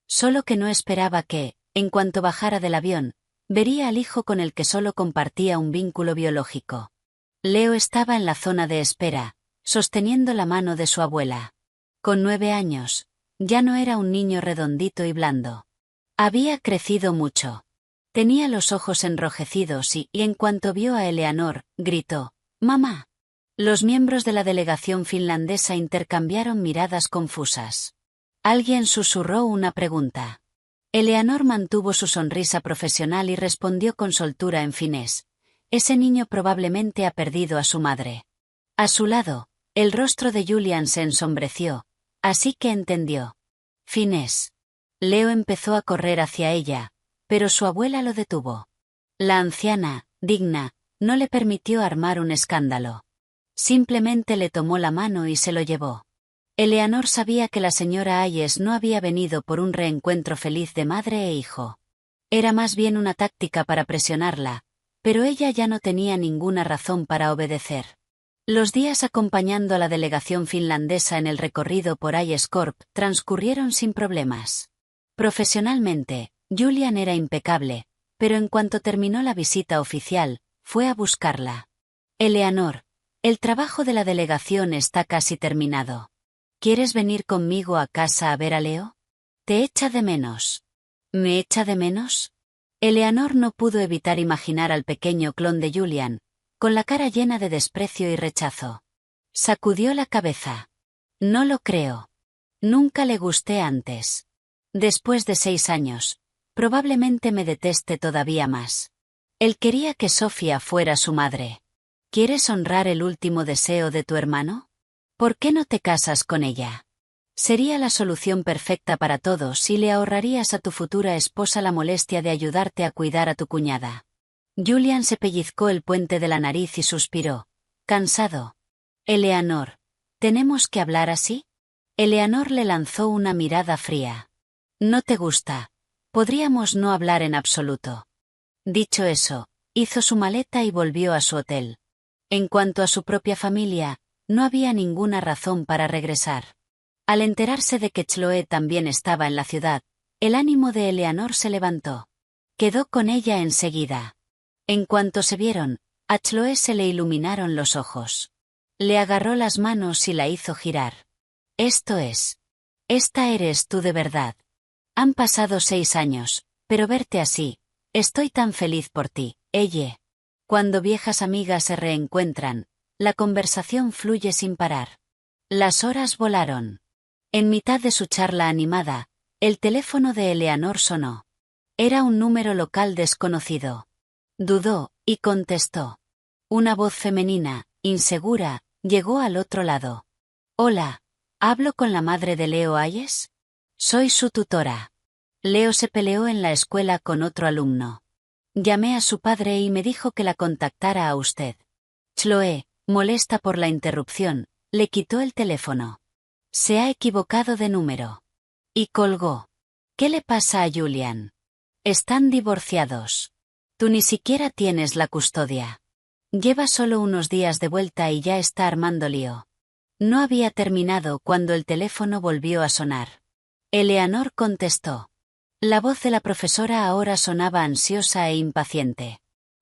Solo que no esperaba que, en cuanto bajara del avión, vería al hijo con el que solo compartía un vínculo biológico. Leo estaba en la zona de espera, sosteniendo la mano de su abuela. Con 9 años, ya no era un niño redondito y blando. Había crecido mucho. Tenía los ojos enrojecidos y en cuanto vio a Eleanor, gritó, «¡Mamá!». Los miembros de la delegación finlandesa intercambiaron miradas confusas. Alguien susurró una pregunta. Eleanor mantuvo su sonrisa profesional y respondió con soltura en finés. Ese niño probablemente ha perdido a su madre. A su lado, el rostro de Julian se ensombreció, así que entendió. Finés. Leo empezó a correr hacia ella, pero su abuela lo detuvo. La anciana, digna, no le permitió armar un escándalo. Simplemente le tomó la mano y se lo llevó. Eleanor sabía que la señora Hayes no había venido por un reencuentro feliz de madre e hijo. Era más bien una táctica para presionarla, pero ella ya no tenía ninguna razón para obedecer. Los días acompañando a la delegación finlandesa en el recorrido por IS Corp transcurrieron sin problemas. Profesionalmente, Julian era impecable, pero en cuanto terminó la visita oficial, fue a buscarla. Eleanor, el trabajo de la delegación está casi terminado. ¿Quieres venir conmigo a casa a ver a Leo? Te echa de menos. ¿Me echa de menos? Eleanor no pudo evitar imaginar al pequeño clon de Julian, con la cara llena de desprecio y rechazo. Sacudió la cabeza. No lo creo. Nunca le gusté antes. Después de 6 años, probablemente me deteste todavía más. Él quería que Sofía fuera su madre. ¿Quieres honrar el último deseo de tu hermano? ¿Por qué no te casas con ella? Sería la solución perfecta para todos y le ahorrarías a tu futura esposa la molestia de ayudarte a cuidar a tu cuñada. Julian se pellizcó el puente de la nariz y suspiró, cansado. Eleanor, ¿tenemos que hablar así? Eleanor le lanzó una mirada fría. No te gusta. Podríamos no hablar en absoluto. Dicho eso, hizo su maleta y volvió a su hotel. En cuanto a su propia familia, no había ninguna razón para regresar. Al enterarse de que Chloe también estaba en la ciudad, el ánimo de Eleanor se levantó. Quedó con ella enseguida. En cuanto se vieron, a Chloe se le iluminaron los ojos. Le agarró las manos y la hizo girar. Esto es. Esta eres tú de verdad. Han pasado 6 años, pero verte así, estoy tan feliz por ti, ella. Cuando viejas amigas se reencuentran, la conversación fluye sin parar. Las horas volaron. En mitad de su charla animada, el teléfono de Eleanor sonó. Era un número local desconocido. Dudó, y contestó. Una voz femenina, insegura, llegó al otro lado. Hola, ¿hablo con la madre de Leo Hayes? Soy su tutora. Leo se peleó en la escuela con otro alumno. Llamé a su padre y me dijo que la contactara a usted. Chloe, molesta por la interrupción, le quitó el teléfono. Se ha equivocado de número. Y colgó. ¿Qué le pasa a Julian? Están divorciados. Tú ni siquiera tienes la custodia. Lleva solo unos días de vuelta y ya está armando lío. No había terminado cuando el teléfono volvió a sonar. Eleanor contestó. La voz de la profesora ahora sonaba ansiosa e impaciente.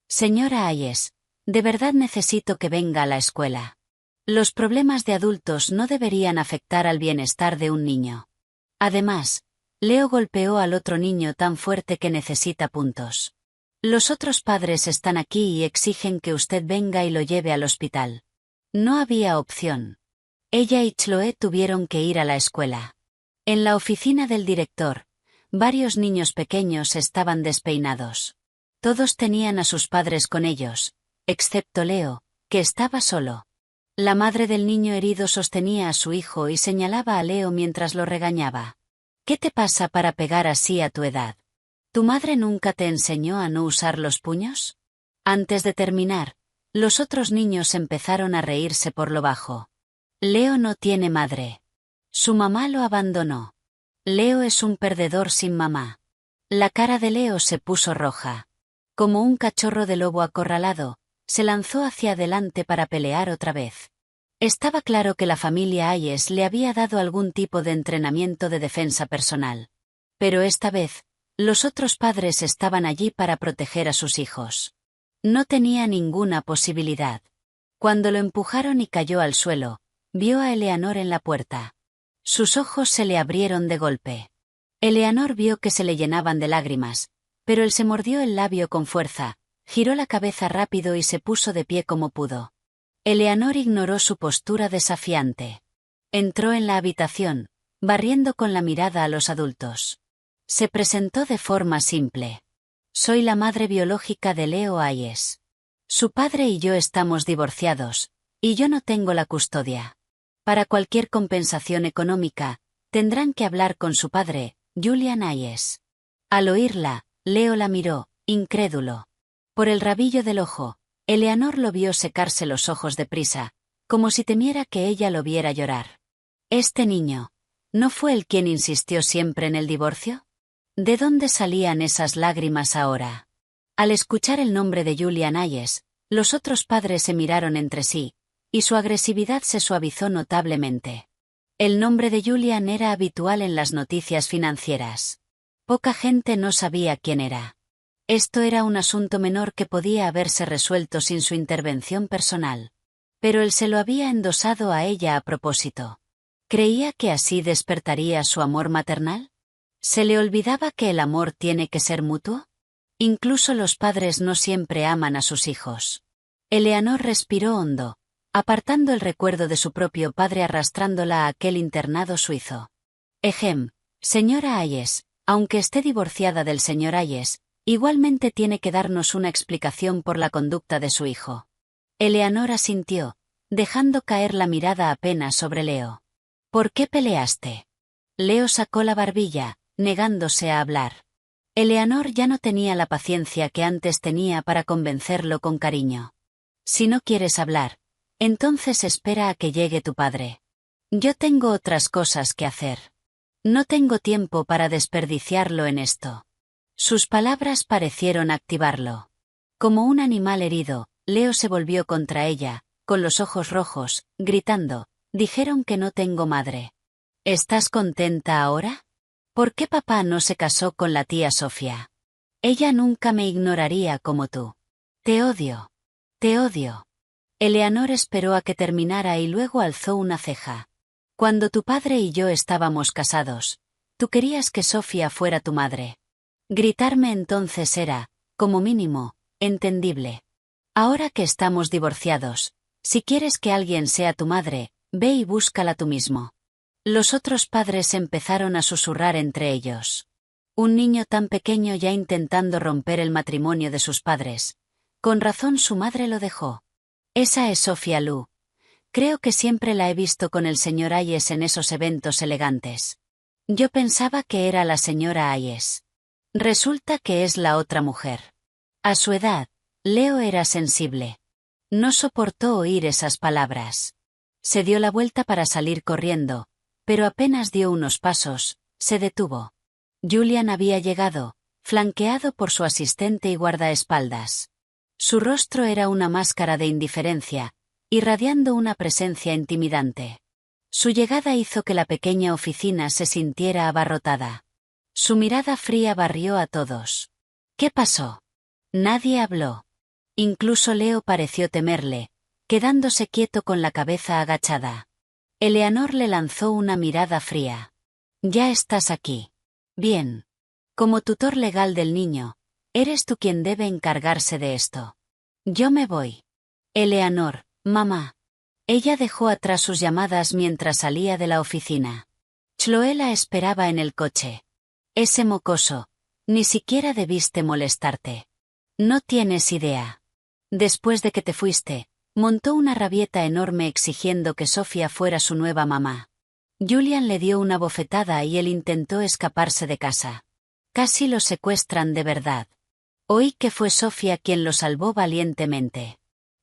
Señora Hayes, de verdad necesito que venga a la escuela. Los problemas de adultos no deberían afectar al bienestar de un niño. Además, Leo golpeó al otro niño tan fuerte que necesita puntos. Los otros padres están aquí y exigen que usted venga y lo lleve al hospital. No había opción. Ella y Chloe tuvieron que ir a la escuela. En la oficina del director, varios niños pequeños estaban despeinados. Todos tenían a sus padres con ellos, excepto Leo, que estaba solo. La madre del niño herido sostenía a su hijo y señalaba a Leo mientras lo regañaba. ¿Qué te pasa para pegar así a tu edad? ¿Tu madre nunca te enseñó a no usar los puños? Antes de terminar, los otros niños empezaron a reírse por lo bajo. Leo no tiene madre. Su mamá lo abandonó. Leo es un perdedor sin mamá. La cara de Leo se puso roja. Como un cachorro de lobo acorralado, se lanzó hacia adelante para pelear otra vez. Estaba claro que la familia Hayes le había dado algún tipo de entrenamiento de defensa personal. Pero esta vez, los otros padres estaban allí para proteger a sus hijos. No tenía ninguna posibilidad. Cuando lo empujaron y cayó al suelo, vio a Eleanor en la puerta. Sus ojos se le abrieron de golpe. Eleanor vio que se le llenaban de lágrimas, pero él se mordió el labio con fuerza, giró la cabeza rápido y se puso de pie como pudo. Eleanor ignoró su postura desafiante. Entró en la habitación, barriendo con la mirada a los adultos. Se presentó de forma simple. Soy la madre biológica de Leo Hayes. Su padre y yo estamos divorciados, y yo no tengo la custodia. Para cualquier compensación económica, tendrán que hablar con su padre, Julian Hayes. Al oírla, Leo la miró, incrédulo. Por el rabillo del ojo, Eleanor lo vio secarse los ojos deprisa, como si temiera que ella lo viera llorar. Este niño, ¿no fue él quien insistió siempre en el divorcio? ¿De dónde salían esas lágrimas ahora? Al escuchar el nombre de Julian Hayes, los otros padres se miraron entre sí, y su agresividad se suavizó notablemente. El nombre de Julian era habitual en las noticias financieras. Poca gente no sabía quién era. Esto era un asunto menor que podía haberse resuelto sin su intervención personal. Pero él se lo había endosado a ella a propósito. ¿Creía que así despertaría su amor maternal? ¿Se le olvidaba que el amor tiene que ser mutuo? Incluso los padres no siempre aman a sus hijos. Eleanor respiró hondo, apartando el recuerdo de su propio padre arrastrándola a aquel internado suizo. Señora Hayes, aunque esté divorciada del señor Hayes, igualmente tiene que darnos una explicación por la conducta de su hijo. Eleanor asintió, dejando caer la mirada apenas sobre Leo. ¿Por qué peleaste? Leo sacó la barbilla, negándose a hablar. Eleanor ya no tenía la paciencia que antes tenía para convencerlo con cariño. Si no quieres hablar, entonces espera a que llegue tu padre. Yo tengo otras cosas que hacer. No tengo tiempo para desperdiciarlo en esto. Sus palabras parecieron activarlo. Como un animal herido, Leo se volvió contra ella, con los ojos rojos, gritando, dijeron que no tengo madre. ¿Estás contenta ahora? ¿Por qué papá no se casó con la tía Sofía? Ella nunca me ignoraría como tú. Te odio. Te odio. Eleanor esperó a que terminara y luego alzó una ceja. Cuando tu padre y yo estábamos casados, Tú querías que Sofía fuera tu madre. Gritarme entonces era, como mínimo, entendible. Ahora que estamos divorciados, si quieres que alguien sea tu madre, ve y búscala tú mismo. Los otros padres empezaron a susurrar entre ellos. Un niño tan pequeño ya intentando romper el matrimonio de sus padres. Con razón su madre lo dejó. Esa es Sofía Lu. Creo que siempre la he visto con el señor Hayes en esos eventos elegantes. Yo pensaba que era la señora Hayes. Resulta que es la otra mujer. A su edad, Leo era sensible. No soportó oír esas palabras. Se dio la vuelta para salir corriendo, pero apenas dio unos pasos, se detuvo. Julian había llegado, flanqueado por su asistente y guardaespaldas. Su rostro era una máscara de indiferencia, irradiando una presencia intimidante. Su llegada hizo que la pequeña oficina se sintiera abarrotada. Su mirada fría barrió a todos. ¿Qué pasó? Nadie habló. Incluso Leo pareció temerle, quedándose quieto con la cabeza agachada. Eleanor le lanzó una mirada fría. Ya estás aquí. Bien. Como tutor legal del niño, eres tú quien debe encargarse de esto. Yo me voy. Eleanor, mamá. Ella dejó atrás sus llamadas mientras salía de la oficina. Chloe la esperaba en el coche. Ese mocoso. Ni siquiera debiste molestarte. No tienes idea. Después de que te fuiste, montó una rabieta enorme exigiendo que Sofía fuera su nueva mamá. Julian le dio una bofetada y él intentó escaparse de casa. Casi lo secuestran de verdad. Oí que fue Sofía quien lo salvó valientemente.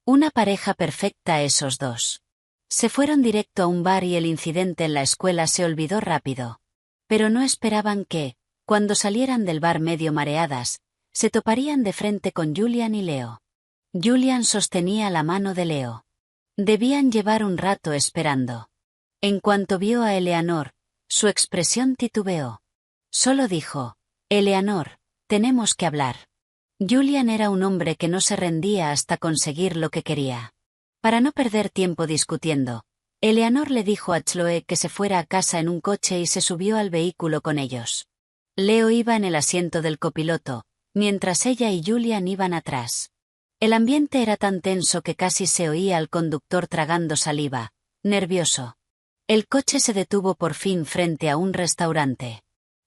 Una pareja perfecta esos dos. Se fueron directo a un bar y el incidente en la escuela se olvidó rápido. Pero no esperaban que, cuando salieran del bar medio mareadas, se toparían de frente con Julian y Leo. Julian sostenía la mano de Leo. Debían llevar un rato esperando. En cuanto vio a Eleanor, su expresión titubeó. Solo dijo, Eleanor, tenemos que hablar. Julian era un hombre que no se rendía hasta conseguir lo que quería. Para no perder tiempo discutiendo, Eleanor le dijo a Chloe que se fuera a casa en un coche y se subió al vehículo con ellos. Leo iba en el asiento del copiloto, mientras ella y Julian iban atrás. El ambiente era tan tenso que casi se oía al conductor tragando saliva, nervioso. El coche se detuvo por fin frente a un restaurante.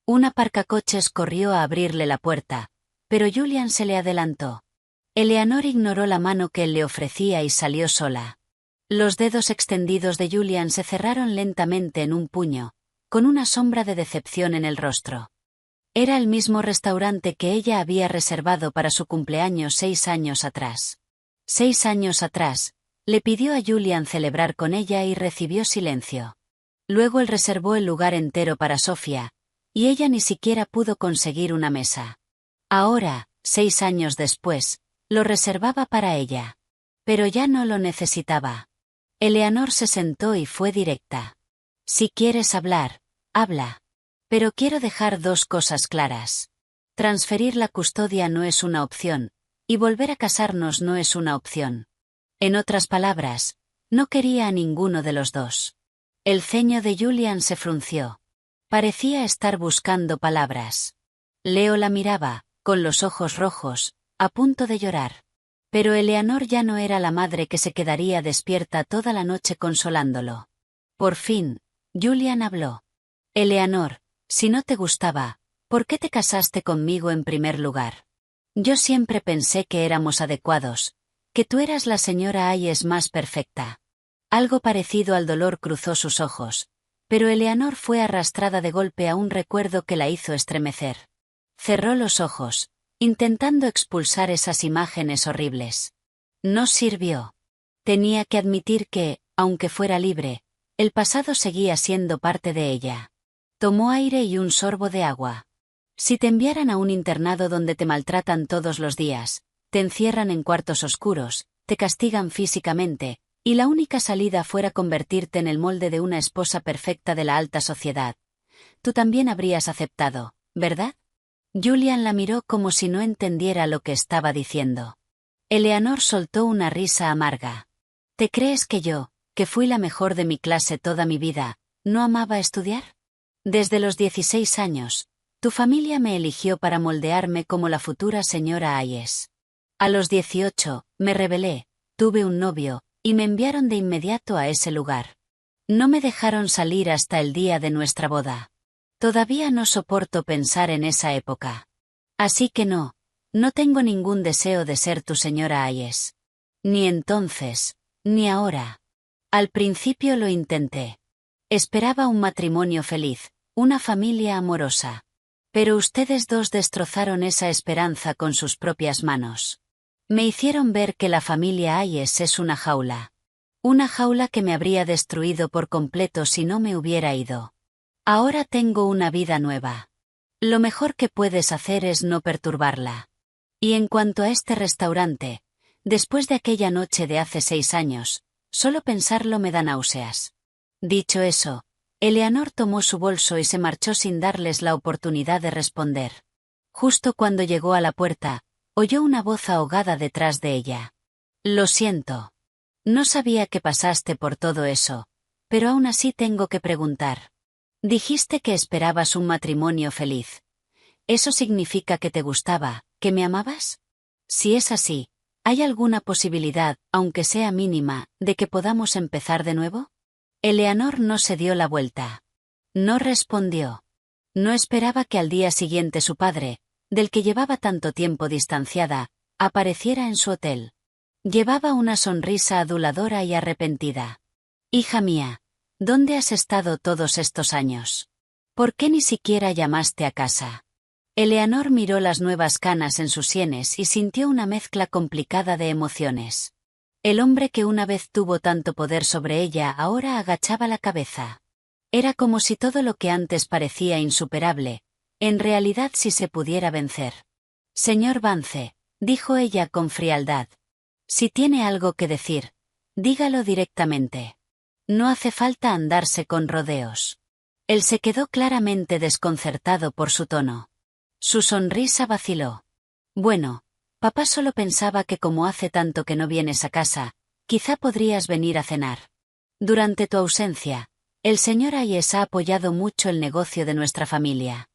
Un aparcacoches corrió a abrirle la puerta, pero Julian se le adelantó. Eleanor ignoró la mano que él le ofrecía y salió sola. Los dedos extendidos de Julian se cerraron lentamente en un puño, con una sombra de decepción en el rostro. Era el mismo restaurante que ella había reservado para su cumpleaños 6 años atrás. 6 años atrás, le pidió a Julian celebrar con ella y recibió silencio. Luego él reservó el lugar entero para Sofía, y ella ni siquiera pudo conseguir una mesa. Ahora, 6 años después, lo reservaba para ella. Pero ya no lo necesitaba. Eleanor se sentó y fue directa. Si quieres hablar, habla. Pero quiero dejar 2 cosas claras. Transferir la custodia no es una opción, y volver a casarnos no es una opción. En otras palabras, no quería a ninguno de los dos. El ceño de Julian se frunció. Parecía estar buscando palabras. Leo la miraba, con los ojos rojos, a punto de llorar. Pero Eleanor ya no era la madre que se quedaría despierta toda la noche consolándolo. Por fin, Julian habló. Eleanor, si no te gustaba, ¿por qué te casaste conmigo en primer lugar? Yo siempre pensé que éramos adecuados, que tú eras la señora Hayes más perfecta. Algo parecido al dolor cruzó sus ojos, pero Eleanor fue arrastrada de golpe a un recuerdo que la hizo estremecer. Cerró los ojos, intentando expulsar esas imágenes horribles. No sirvió. Tenía que admitir que, aunque fuera libre, el pasado seguía siendo parte de ella. Tomó aire y un sorbo de agua. Si te enviaran a un internado donde te maltratan todos los días, te encierran en cuartos oscuros, te castigan físicamente, y la única salida fuera convertirte en el molde de una esposa perfecta de la alta sociedad, tú también habrías aceptado, ¿verdad? Julian la miró como si no entendiera lo que estaba diciendo. Eleanor soltó una risa amarga. ¿Te crees que yo, que fui la mejor de mi clase toda mi vida, no amaba estudiar? Desde los 16 años, tu familia me eligió para moldearme como la futura señora Hayes. A los 18, me rebelé, tuve un novio, y me enviaron de inmediato a ese lugar. No me dejaron salir hasta el día de nuestra boda. Todavía no soporto pensar en esa época. Así que no tengo ningún deseo de ser tu señora Hayes. Ni entonces, ni ahora. Al principio lo intenté. Esperaba un matrimonio feliz, una familia amorosa. Pero ustedes dos destrozaron esa esperanza con sus propias manos. Me hicieron ver que la familia Hayes es una jaula. Una jaula que me habría destruido por completo si no me hubiera ido. Ahora tengo una vida nueva. Lo mejor que puedes hacer es no perturbarla. Y en cuanto a este restaurante, después de aquella noche de hace 6 años, solo pensarlo me da náuseas. Dicho eso, Eleanor tomó su bolso y se marchó sin darles la oportunidad de responder. Justo cuando llegó a la puerta, oyó una voz ahogada detrás de ella. Lo siento. No sabía que pasaste por todo eso, pero aún así tengo que preguntar. Dijiste que esperabas un matrimonio feliz. ¿Eso significa que te gustaba, que me amabas? Si es así, ¿hay alguna posibilidad, aunque sea mínima, de que podamos empezar de nuevo? Eleanor no se dio la vuelta. No respondió. No esperaba que al día siguiente su padre, del que llevaba tanto tiempo distanciada, apareciera en su hotel. Llevaba una sonrisa aduladora y arrepentida. Hija mía, ¿dónde has estado todos estos años? ¿Por qué ni siquiera llamaste a casa? Eleanor miró las nuevas canas en sus sienes y sintió una mezcla complicada de emociones. El hombre que una vez tuvo tanto poder sobre ella ahora agachaba la cabeza. Era como si todo lo que antes parecía insuperable, en realidad sí se pudiera vencer. Señor Vance, dijo ella con frialdad. Si tiene algo que decir, dígalo directamente. No hace falta andarse con rodeos. Él se quedó claramente desconcertado por su tono. Su sonrisa vaciló. Bueno, papá solo pensaba que como hace tanto que no vienes a casa, quizá podrías venir a cenar. Durante tu ausencia, el señor Hayes ha apoyado mucho el negocio de nuestra familia.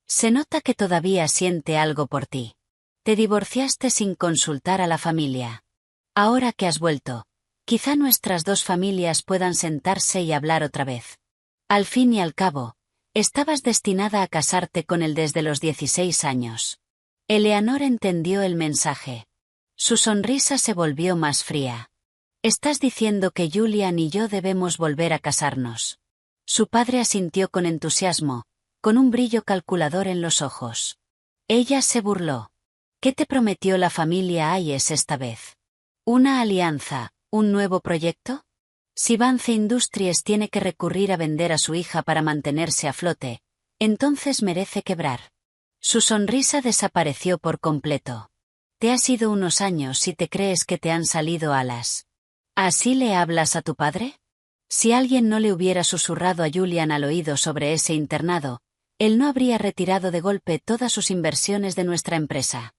Se nota que todavía siente algo por ti. Te divorciaste sin consultar a la familia. Ahora que has vuelto, quizá nuestras dos familias puedan sentarse y hablar otra vez. Al fin y al cabo, estabas destinada a casarte con él desde los 16 años. Eleanor entendió el mensaje. Su sonrisa se volvió más fría. Estás diciendo que Julian y yo debemos volver a casarnos. Su padre asintió con entusiasmo, con un brillo calculador en los ojos. Ella se burló. ¿Qué te prometió la familia Hayes esta vez? ¿Una alianza, un nuevo proyecto? Si Vance Industries tiene que recurrir a vender a su hija para mantenerse a flote, entonces merece quebrar. Su sonrisa desapareció por completo. Te has ido unos años y te crees que te han salido alas. ¿Así le hablas a tu padre? Si alguien no le hubiera susurrado a Julian al oído sobre ese internado, él no habría retirado de golpe todas sus inversiones de nuestra empresa.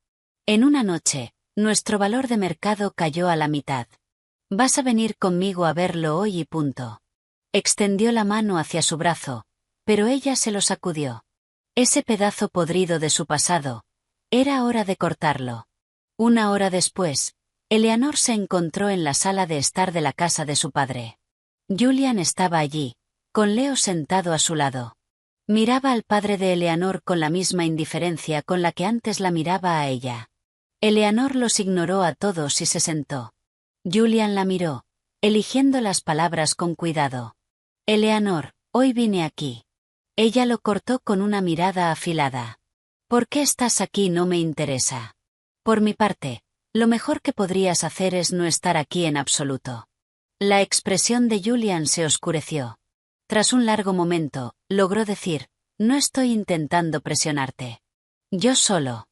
En una noche, nuestro valor de mercado cayó a la mitad. Vas a venir conmigo a verlo hoy y punto. Extendió la mano hacia su brazo, pero ella se lo sacudió. Ese pedazo podrido de su pasado, era hora de cortarlo. Una hora después, Eleanor se encontró en la sala de estar de la casa de su padre. Julian estaba allí, con Leo sentado a su lado. Miraba al padre de Eleanor con la misma indiferencia con la que antes la miraba a ella. Eleanor los ignoró a todos y se sentó. Julian la miró, eligiendo las palabras con cuidado. Eleanor, hoy vine aquí. Ella lo cortó con una mirada afilada. ¿Por qué estás aquí? No me interesa. Por mi parte, lo mejor que podrías hacer es no estar aquí en absoluto. La expresión de Julian se oscureció. Tras un largo momento, logró decir, no estoy intentando presionarte. Yo solo.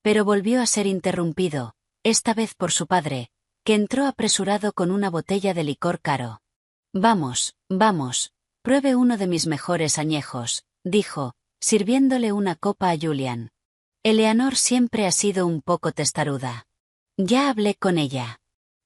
Pero volvió a ser interrumpido, esta vez por su padre, que entró apresurado con una botella de licor caro. Vamos, vamos, pruebe uno de mis mejores añejos, dijo, sirviéndole una copa a Julian. Eleanor siempre ha sido un poco testaruda. Ya hablé con ella.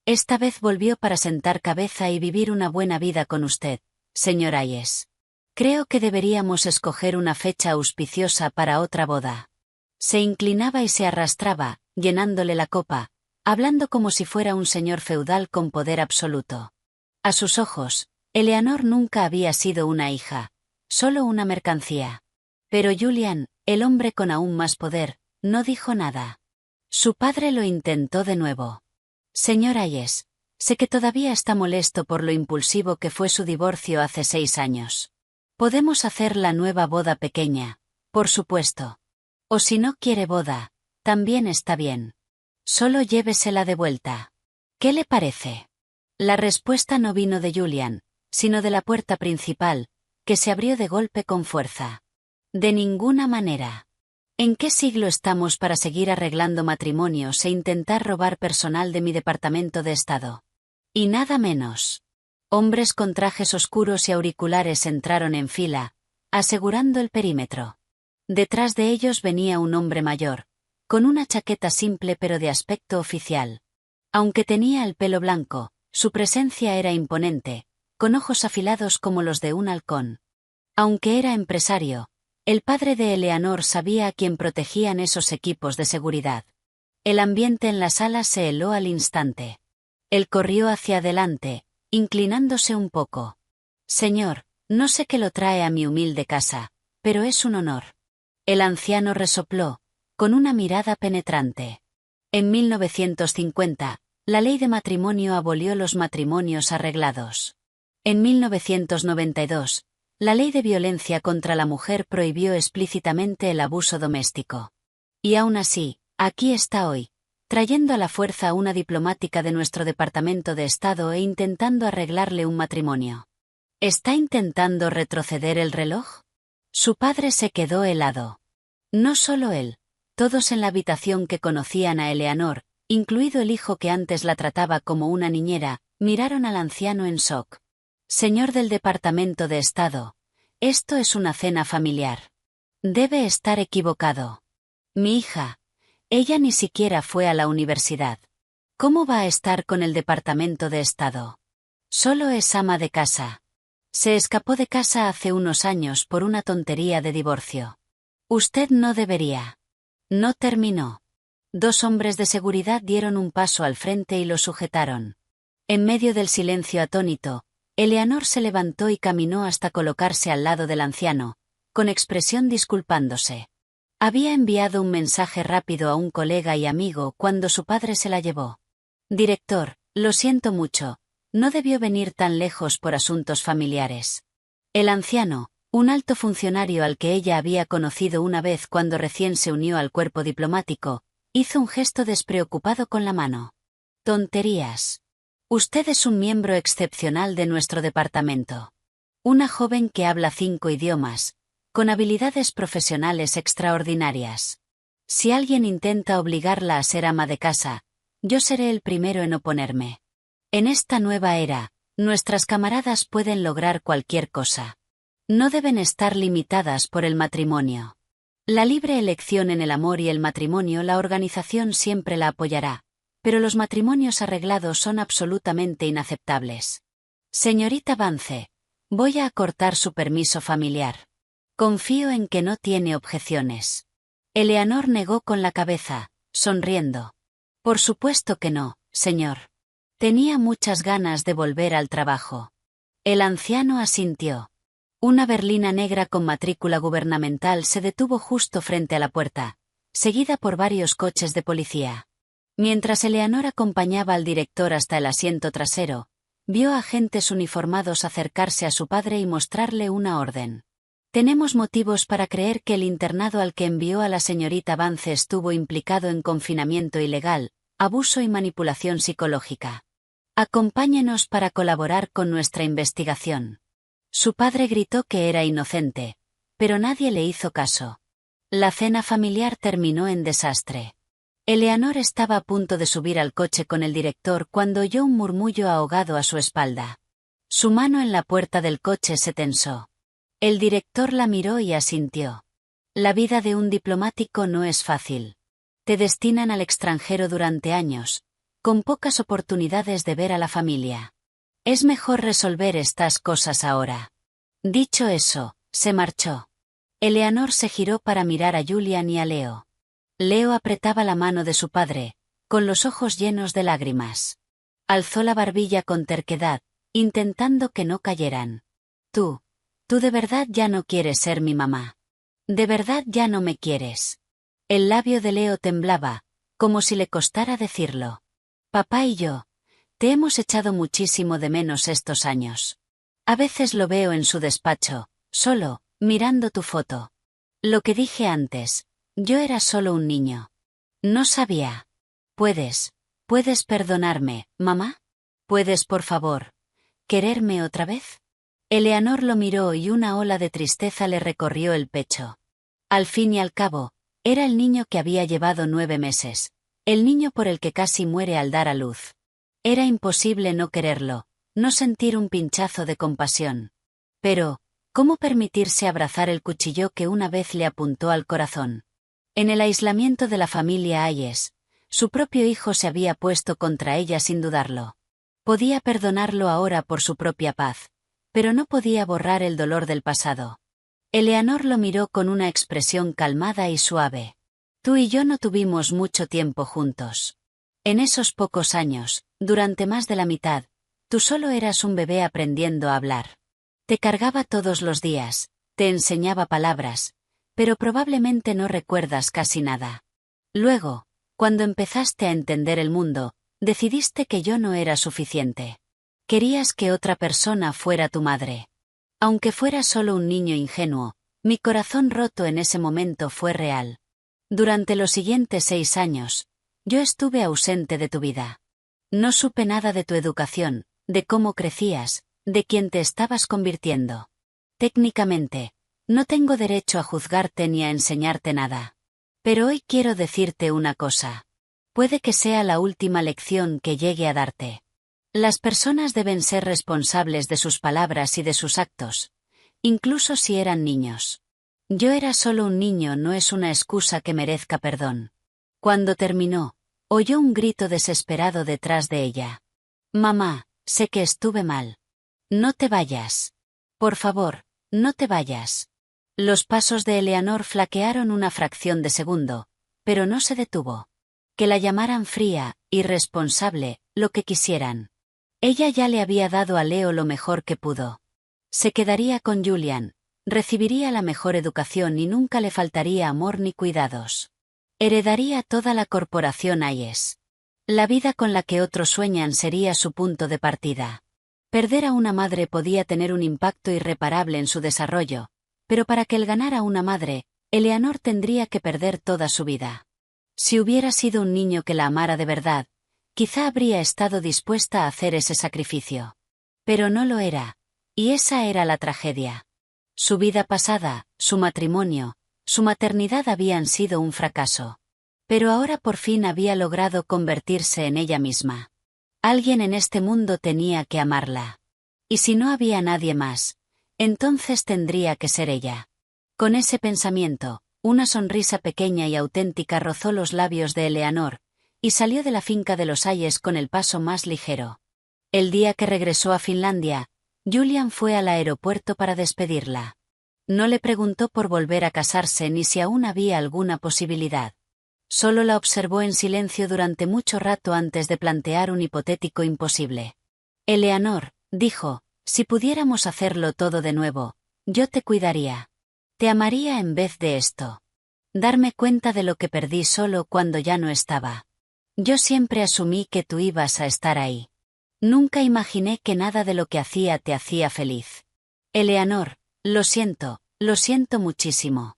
Esta vez volvió para sentar cabeza y vivir una buena vida con usted, señor Hayes. Creo que deberíamos escoger una fecha auspiciosa para otra boda. Se inclinaba y se arrastraba, llenándole la copa, hablando como si fuera un señor feudal con poder absoluto. A sus ojos, Eleanor nunca había sido una hija, solo una mercancía. Pero Julian, el hombre con aún más poder, no dijo nada. Su padre lo intentó de nuevo. Señor Hayes, sé que todavía está molesto por lo impulsivo que fue su divorcio hace 6 años. Podemos hacer la nueva boda pequeña, por supuesto. O si no quiere boda, también está bien. Solo llévesela de vuelta. ¿Qué le parece? La respuesta no vino de Julian, sino de la puerta principal, que se abrió de golpe con fuerza. De ninguna manera. ¿En qué siglo estamos para seguir arreglando matrimonios e intentar robar personal de mi departamento de Estado? Y nada menos. Hombres con trajes oscuros y auriculares entraron en fila, asegurando el perímetro. Detrás de ellos venía un hombre mayor, con una chaqueta simple pero de aspecto oficial. Aunque tenía el pelo blanco, su presencia era imponente, con ojos afilados como los de un halcón. Aunque era empresario, el padre de Eleanor sabía a quién protegían esos equipos de seguridad. El ambiente en la sala se heló al instante. Él corrió hacia adelante, inclinándose un poco. Señor, no sé qué lo trae a mi humilde casa, pero es un honor. El anciano resopló, con una mirada penetrante. En 1950, la ley de matrimonio abolió los matrimonios arreglados. En 1992, la ley de violencia contra la mujer prohibió explícitamente el abuso doméstico. Y aún así, aquí está hoy, trayendo a la fuerza a una diplomática de nuestro Departamento de Estado e intentando arreglarle un matrimonio. ¿Está intentando retroceder el reloj? Su padre se quedó helado. No solo él, todos en la habitación que conocían a Eleanor, incluido el hijo que antes la trataba como una niñera, miraron al anciano en shock. Señor del Departamento de Estado, esto es una cena familiar. Debe estar equivocado. Mi hija, ella ni siquiera fue a la universidad. ¿Cómo va a estar con el Departamento de Estado? Solo es ama de casa. Se escapó de casa hace unos años por una tontería de divorcio. Usted no debería. No terminó. 2 hombres de seguridad dieron un paso al frente y lo sujetaron. En medio del silencio atónito, Eleanor se levantó y caminó hasta colocarse al lado del anciano, con expresión disculpándose. Había enviado un mensaje rápido a un colega y amigo cuando su padre se la llevó. Director, lo siento mucho, no debió venir tan lejos por asuntos familiares. El anciano, un alto funcionario al que ella había conocido una vez cuando recién se unió al cuerpo diplomático, hizo un gesto despreocupado con la mano. Tonterías. Usted es un miembro excepcional de nuestro departamento. Una joven que habla 5 idiomas, con habilidades profesionales extraordinarias. Si alguien intenta obligarla a ser ama de casa, yo seré el primero en oponerme. En esta nueva era, nuestras camaradas pueden lograr cualquier cosa. No deben estar limitadas por el matrimonio. La libre elección en el amor y el matrimonio, la organización siempre la apoyará. Pero los matrimonios arreglados son absolutamente inaceptables. Señorita Vance, voy a acortar su permiso familiar. Confío en que no tiene objeciones. Eleanor negó con la cabeza, sonriendo. Por supuesto que no, señor. Tenía muchas ganas de volver al trabajo. El anciano asintió. Una berlina negra con matrícula gubernamental se detuvo justo frente a la puerta, seguida por varios coches de policía. Mientras Eleanor acompañaba al director hasta el asiento trasero, vio a agentes uniformados acercarse a su padre y mostrarle una orden. Tenemos motivos para creer que el internado al que envió a la señorita Vance estuvo implicado en confinamiento ilegal, abuso y manipulación psicológica. Acompáñenos para colaborar con nuestra investigación. Su padre gritó que era inocente, pero nadie le hizo caso. La cena familiar terminó en desastre. Eleanor estaba a punto de subir al coche con el director cuando oyó un murmullo ahogado a su espalda. Su mano en la puerta del coche se tensó. El director la miró y asintió. La vida de un diplomático no es fácil. Te destinan al extranjero durante años, con pocas oportunidades de ver a la familia. Es mejor resolver estas cosas ahora. Dicho eso, se marchó. Eleanor se giró para mirar a Julian y a Leo. Leo apretaba la mano de su padre, con los ojos llenos de lágrimas. Alzó la barbilla con terquedad, intentando que no cayeran. Tú de verdad ya no quieres ser mi mamá. De verdad ya no me quieres. El labio de Leo temblaba, como si le costara decirlo. Papá y yo, te hemos echado muchísimo de menos estos años. A veces lo veo en su despacho, solo, mirando tu foto. Lo que dije antes, yo era solo un niño. No sabía. ¿Puedes perdonarme, mamá? ¿Puedes, por favor, quererme otra vez? Eleanor lo miró y una ola de tristeza le recorrió el pecho. Al fin y al cabo, era el niño que había llevado 9 meses, el niño por el que casi muere al dar a luz. Era imposible no quererlo, no sentir un pinchazo de compasión. Pero, ¿cómo permitirse abrazar el cuchillo que una vez le apuntó al corazón? En el aislamiento de la familia Hayes, su propio hijo se había puesto contra ella sin dudarlo. Podía perdonarlo ahora por su propia paz, pero no podía borrar el dolor del pasado. Eleanor lo miró con una expresión calmada y suave. Tú y yo no tuvimos mucho tiempo juntos. En esos pocos años, durante más de la mitad, tú solo eras un bebé aprendiendo a hablar. Te cargaba todos los días, te enseñaba palabras, pero probablemente no recuerdas casi nada. Luego, cuando empezaste a entender el mundo, decidiste que yo no era suficiente. Querías que otra persona fuera tu madre. Aunque fuera solo un niño ingenuo, mi corazón roto en ese momento fue real. Durante los siguientes 6 años, yo estuve ausente de tu vida. No supe nada de tu educación, de cómo crecías, de quién te estabas convirtiendo. Técnicamente, no tengo derecho a juzgarte ni a enseñarte nada. Pero hoy quiero decirte una cosa. Puede que sea la última lección que llegue a darte. Las personas deben ser responsables de sus palabras y de sus actos, incluso si eran niños. Yo era solo un niño no es una excusa que merezca perdón. Cuando terminó, oyó un grito desesperado detrás de ella. Mamá, sé que estuve mal. No te vayas. Por favor, no te vayas. Los pasos de Eleanor flaquearon una fracción de segundo, pero no se detuvo. Que la llamaran fría, irresponsable, lo que quisieran. Ella ya le había dado a Leo lo mejor que pudo. Se quedaría con Julian, recibiría la mejor educación y nunca le faltaría amor ni cuidados. Heredaría toda la corporación Hayes. La vida con la que otros sueñan sería su punto de partida. Perder a una madre podía tener un impacto irreparable en su desarrollo, pero para que él ganara una madre, Eleanor tendría que perder toda su vida. Si hubiera sido un niño que la amara de verdad, quizá habría estado dispuesta a hacer ese sacrificio. Pero no lo era, y esa era la tragedia. Su vida pasada, su matrimonio, su maternidad habían sido un fracaso. Pero ahora por fin había logrado convertirse en ella misma. Alguien en este mundo tenía que amarla. Y si no había nadie más, entonces tendría que ser ella. Con ese pensamiento, una sonrisa pequeña y auténtica rozó los labios de Eleanor, y salió de la finca de los Hayes con el paso más ligero. El día que regresó a Finlandia, Julian fue al aeropuerto para despedirla. No le preguntó por volver a casarse ni si aún había alguna posibilidad. Solo la observó en silencio durante mucho rato antes de plantear un hipotético imposible. Eleanor, dijo, si pudiéramos hacerlo todo de nuevo, yo te cuidaría. Te amaría en vez de esto. Darme cuenta de lo que perdí solo cuando ya no estaba. Yo siempre asumí que tú ibas a estar ahí. Nunca imaginé que nada de lo que hacía te hacía feliz. Eleanor, lo siento muchísimo.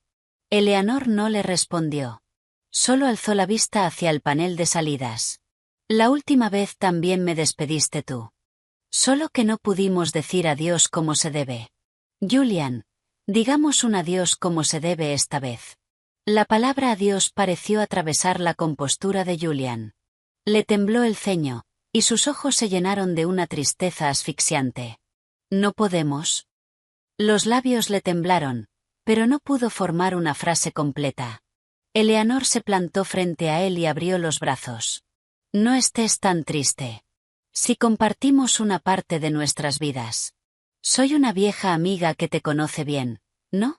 Eleanor no le respondió. Solo alzó la vista hacia el panel de salidas. La última vez también me despediste tú. Solo que no pudimos decir adiós como se debe. Julian, digamos un adiós como se debe esta vez. La palabra adiós pareció atravesar la compostura de Julian. Le tembló el ceño, y sus ojos se llenaron de una tristeza asfixiante. ¿No podemos? Los labios le temblaron, pero no pudo formar una frase completa. Eleanor se plantó frente a él y abrió los brazos. No estés tan triste. Si compartimos una parte de nuestras vidas. Soy una vieja amiga que te conoce bien, ¿no?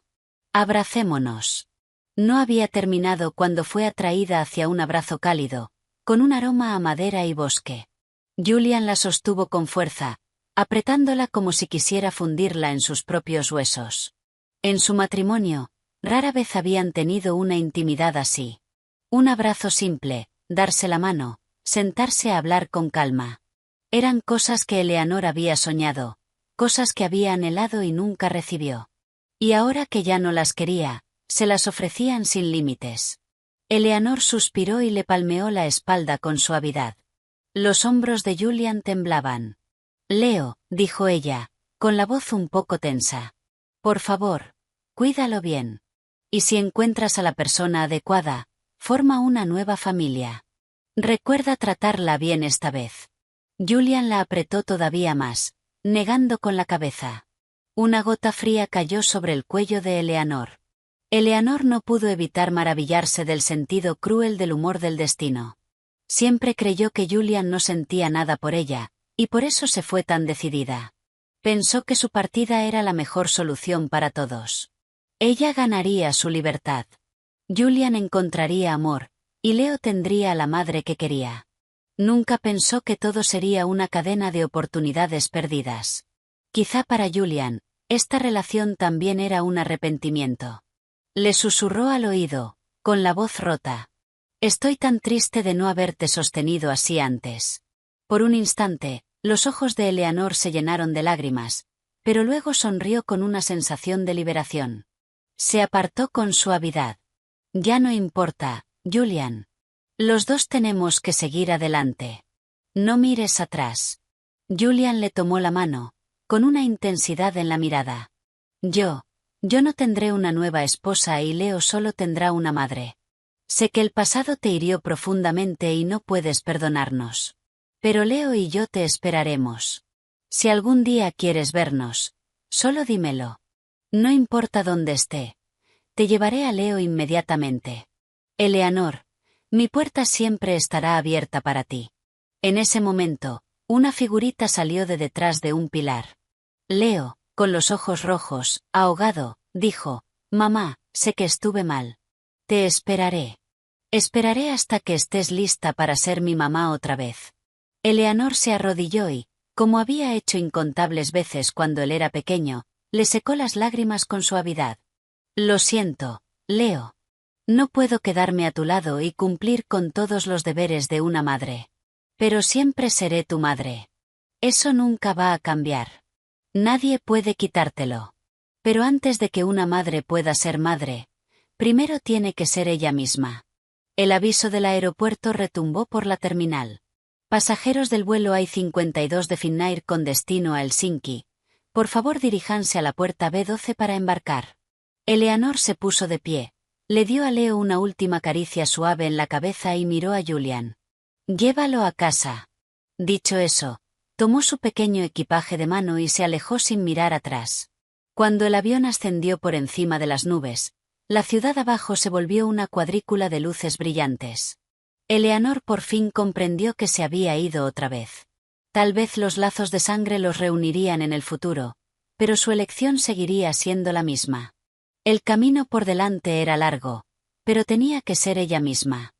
Abracémonos. No había terminado cuando fue atraída hacia un abrazo cálido, con un aroma a madera y bosque. Julian la sostuvo con fuerza, apretándola como si quisiera fundirla en sus propios huesos. En su matrimonio, rara vez habían tenido una intimidad así. Un abrazo simple, darse la mano, sentarse a hablar con calma. Eran cosas que Eleanor había soñado, cosas que había anhelado y nunca recibió. Y ahora que ya no las quería, se las ofrecían sin límites. Eleanor suspiró y le palmeó la espalda con suavidad. Los hombros de Julian temblaban. Leo, dijo ella, con la voz un poco tensa. Por favor, cuídalo bien. Y si encuentras a la persona adecuada, forma una nueva familia. Recuerda tratarla bien esta vez. Julian la apretó todavía más, negando con la cabeza. Una gota fría cayó sobre el cuello de Eleanor. Eleanor no pudo evitar maravillarse del sentido cruel del humor del destino. Siempre creyó que Julian no sentía nada por ella, y por eso se fue tan decidida. Pensó que su partida era la mejor solución para todos. Ella ganaría su libertad. Julian encontraría amor, y Leo tendría a la madre que quería. Nunca pensó que todo sería una cadena de oportunidades perdidas. Quizá para Julian, esta relación también era un arrepentimiento. Le susurró al oído, con la voz rota. Estoy tan triste de no haberte sostenido así antes. Por un instante, los ojos de Eleanor se llenaron de lágrimas, pero luego sonrió con una sensación de liberación. Se apartó con suavidad. Ya no importa, Julian. Los dos tenemos que seguir adelante. No mires atrás. Julian le tomó la mano, con una intensidad en la mirada. Yo no tendré una nueva esposa y Leo solo tendrá una madre. Sé que el pasado te hirió profundamente y no puedes perdonarnos. Pero Leo y yo te esperaremos. Si algún día quieres vernos, solo dímelo. No importa dónde esté. Te llevaré a Leo inmediatamente. Eleanor, mi puerta siempre estará abierta para ti. En ese momento, una figurita salió de detrás de un pilar. Leo, con los ojos rojos, ahogado, dijo, «Mamá, sé que estuve mal. Te esperaré. Esperaré hasta que estés lista para ser mi mamá otra vez». Eleanor se arrodilló y, como había hecho incontables veces cuando él era pequeño, le secó las lágrimas con suavidad. «Lo siento, Leo. No puedo quedarme a tu lado y cumplir con todos los deberes de una madre. Pero siempre seré tu madre. Eso nunca va a cambiar. Nadie puede quitártelo. Pero antes de que una madre pueda ser madre, primero tiene que ser ella misma». El aviso del aeropuerto retumbó por la terminal. Pasajeros del vuelo I-52 de Finnair con destino a Helsinki. Por favor diríjanse a la puerta B12 para embarcar. Eleanor se puso de pie. Le dio a Leo una última caricia suave en la cabeza y miró a Julian. «Llévalo a casa». Dicho eso, tomó su pequeño equipaje de mano y se alejó sin mirar atrás. Cuando el avión ascendió por encima de las nubes, la ciudad abajo se volvió una cuadrícula de luces brillantes. Eleanor por fin comprendió que se había ido otra vez. Tal vez los lazos de sangre los reunirían en el futuro, pero su elección seguiría siendo la misma. El camino por delante era largo, pero tenía que ser ella misma.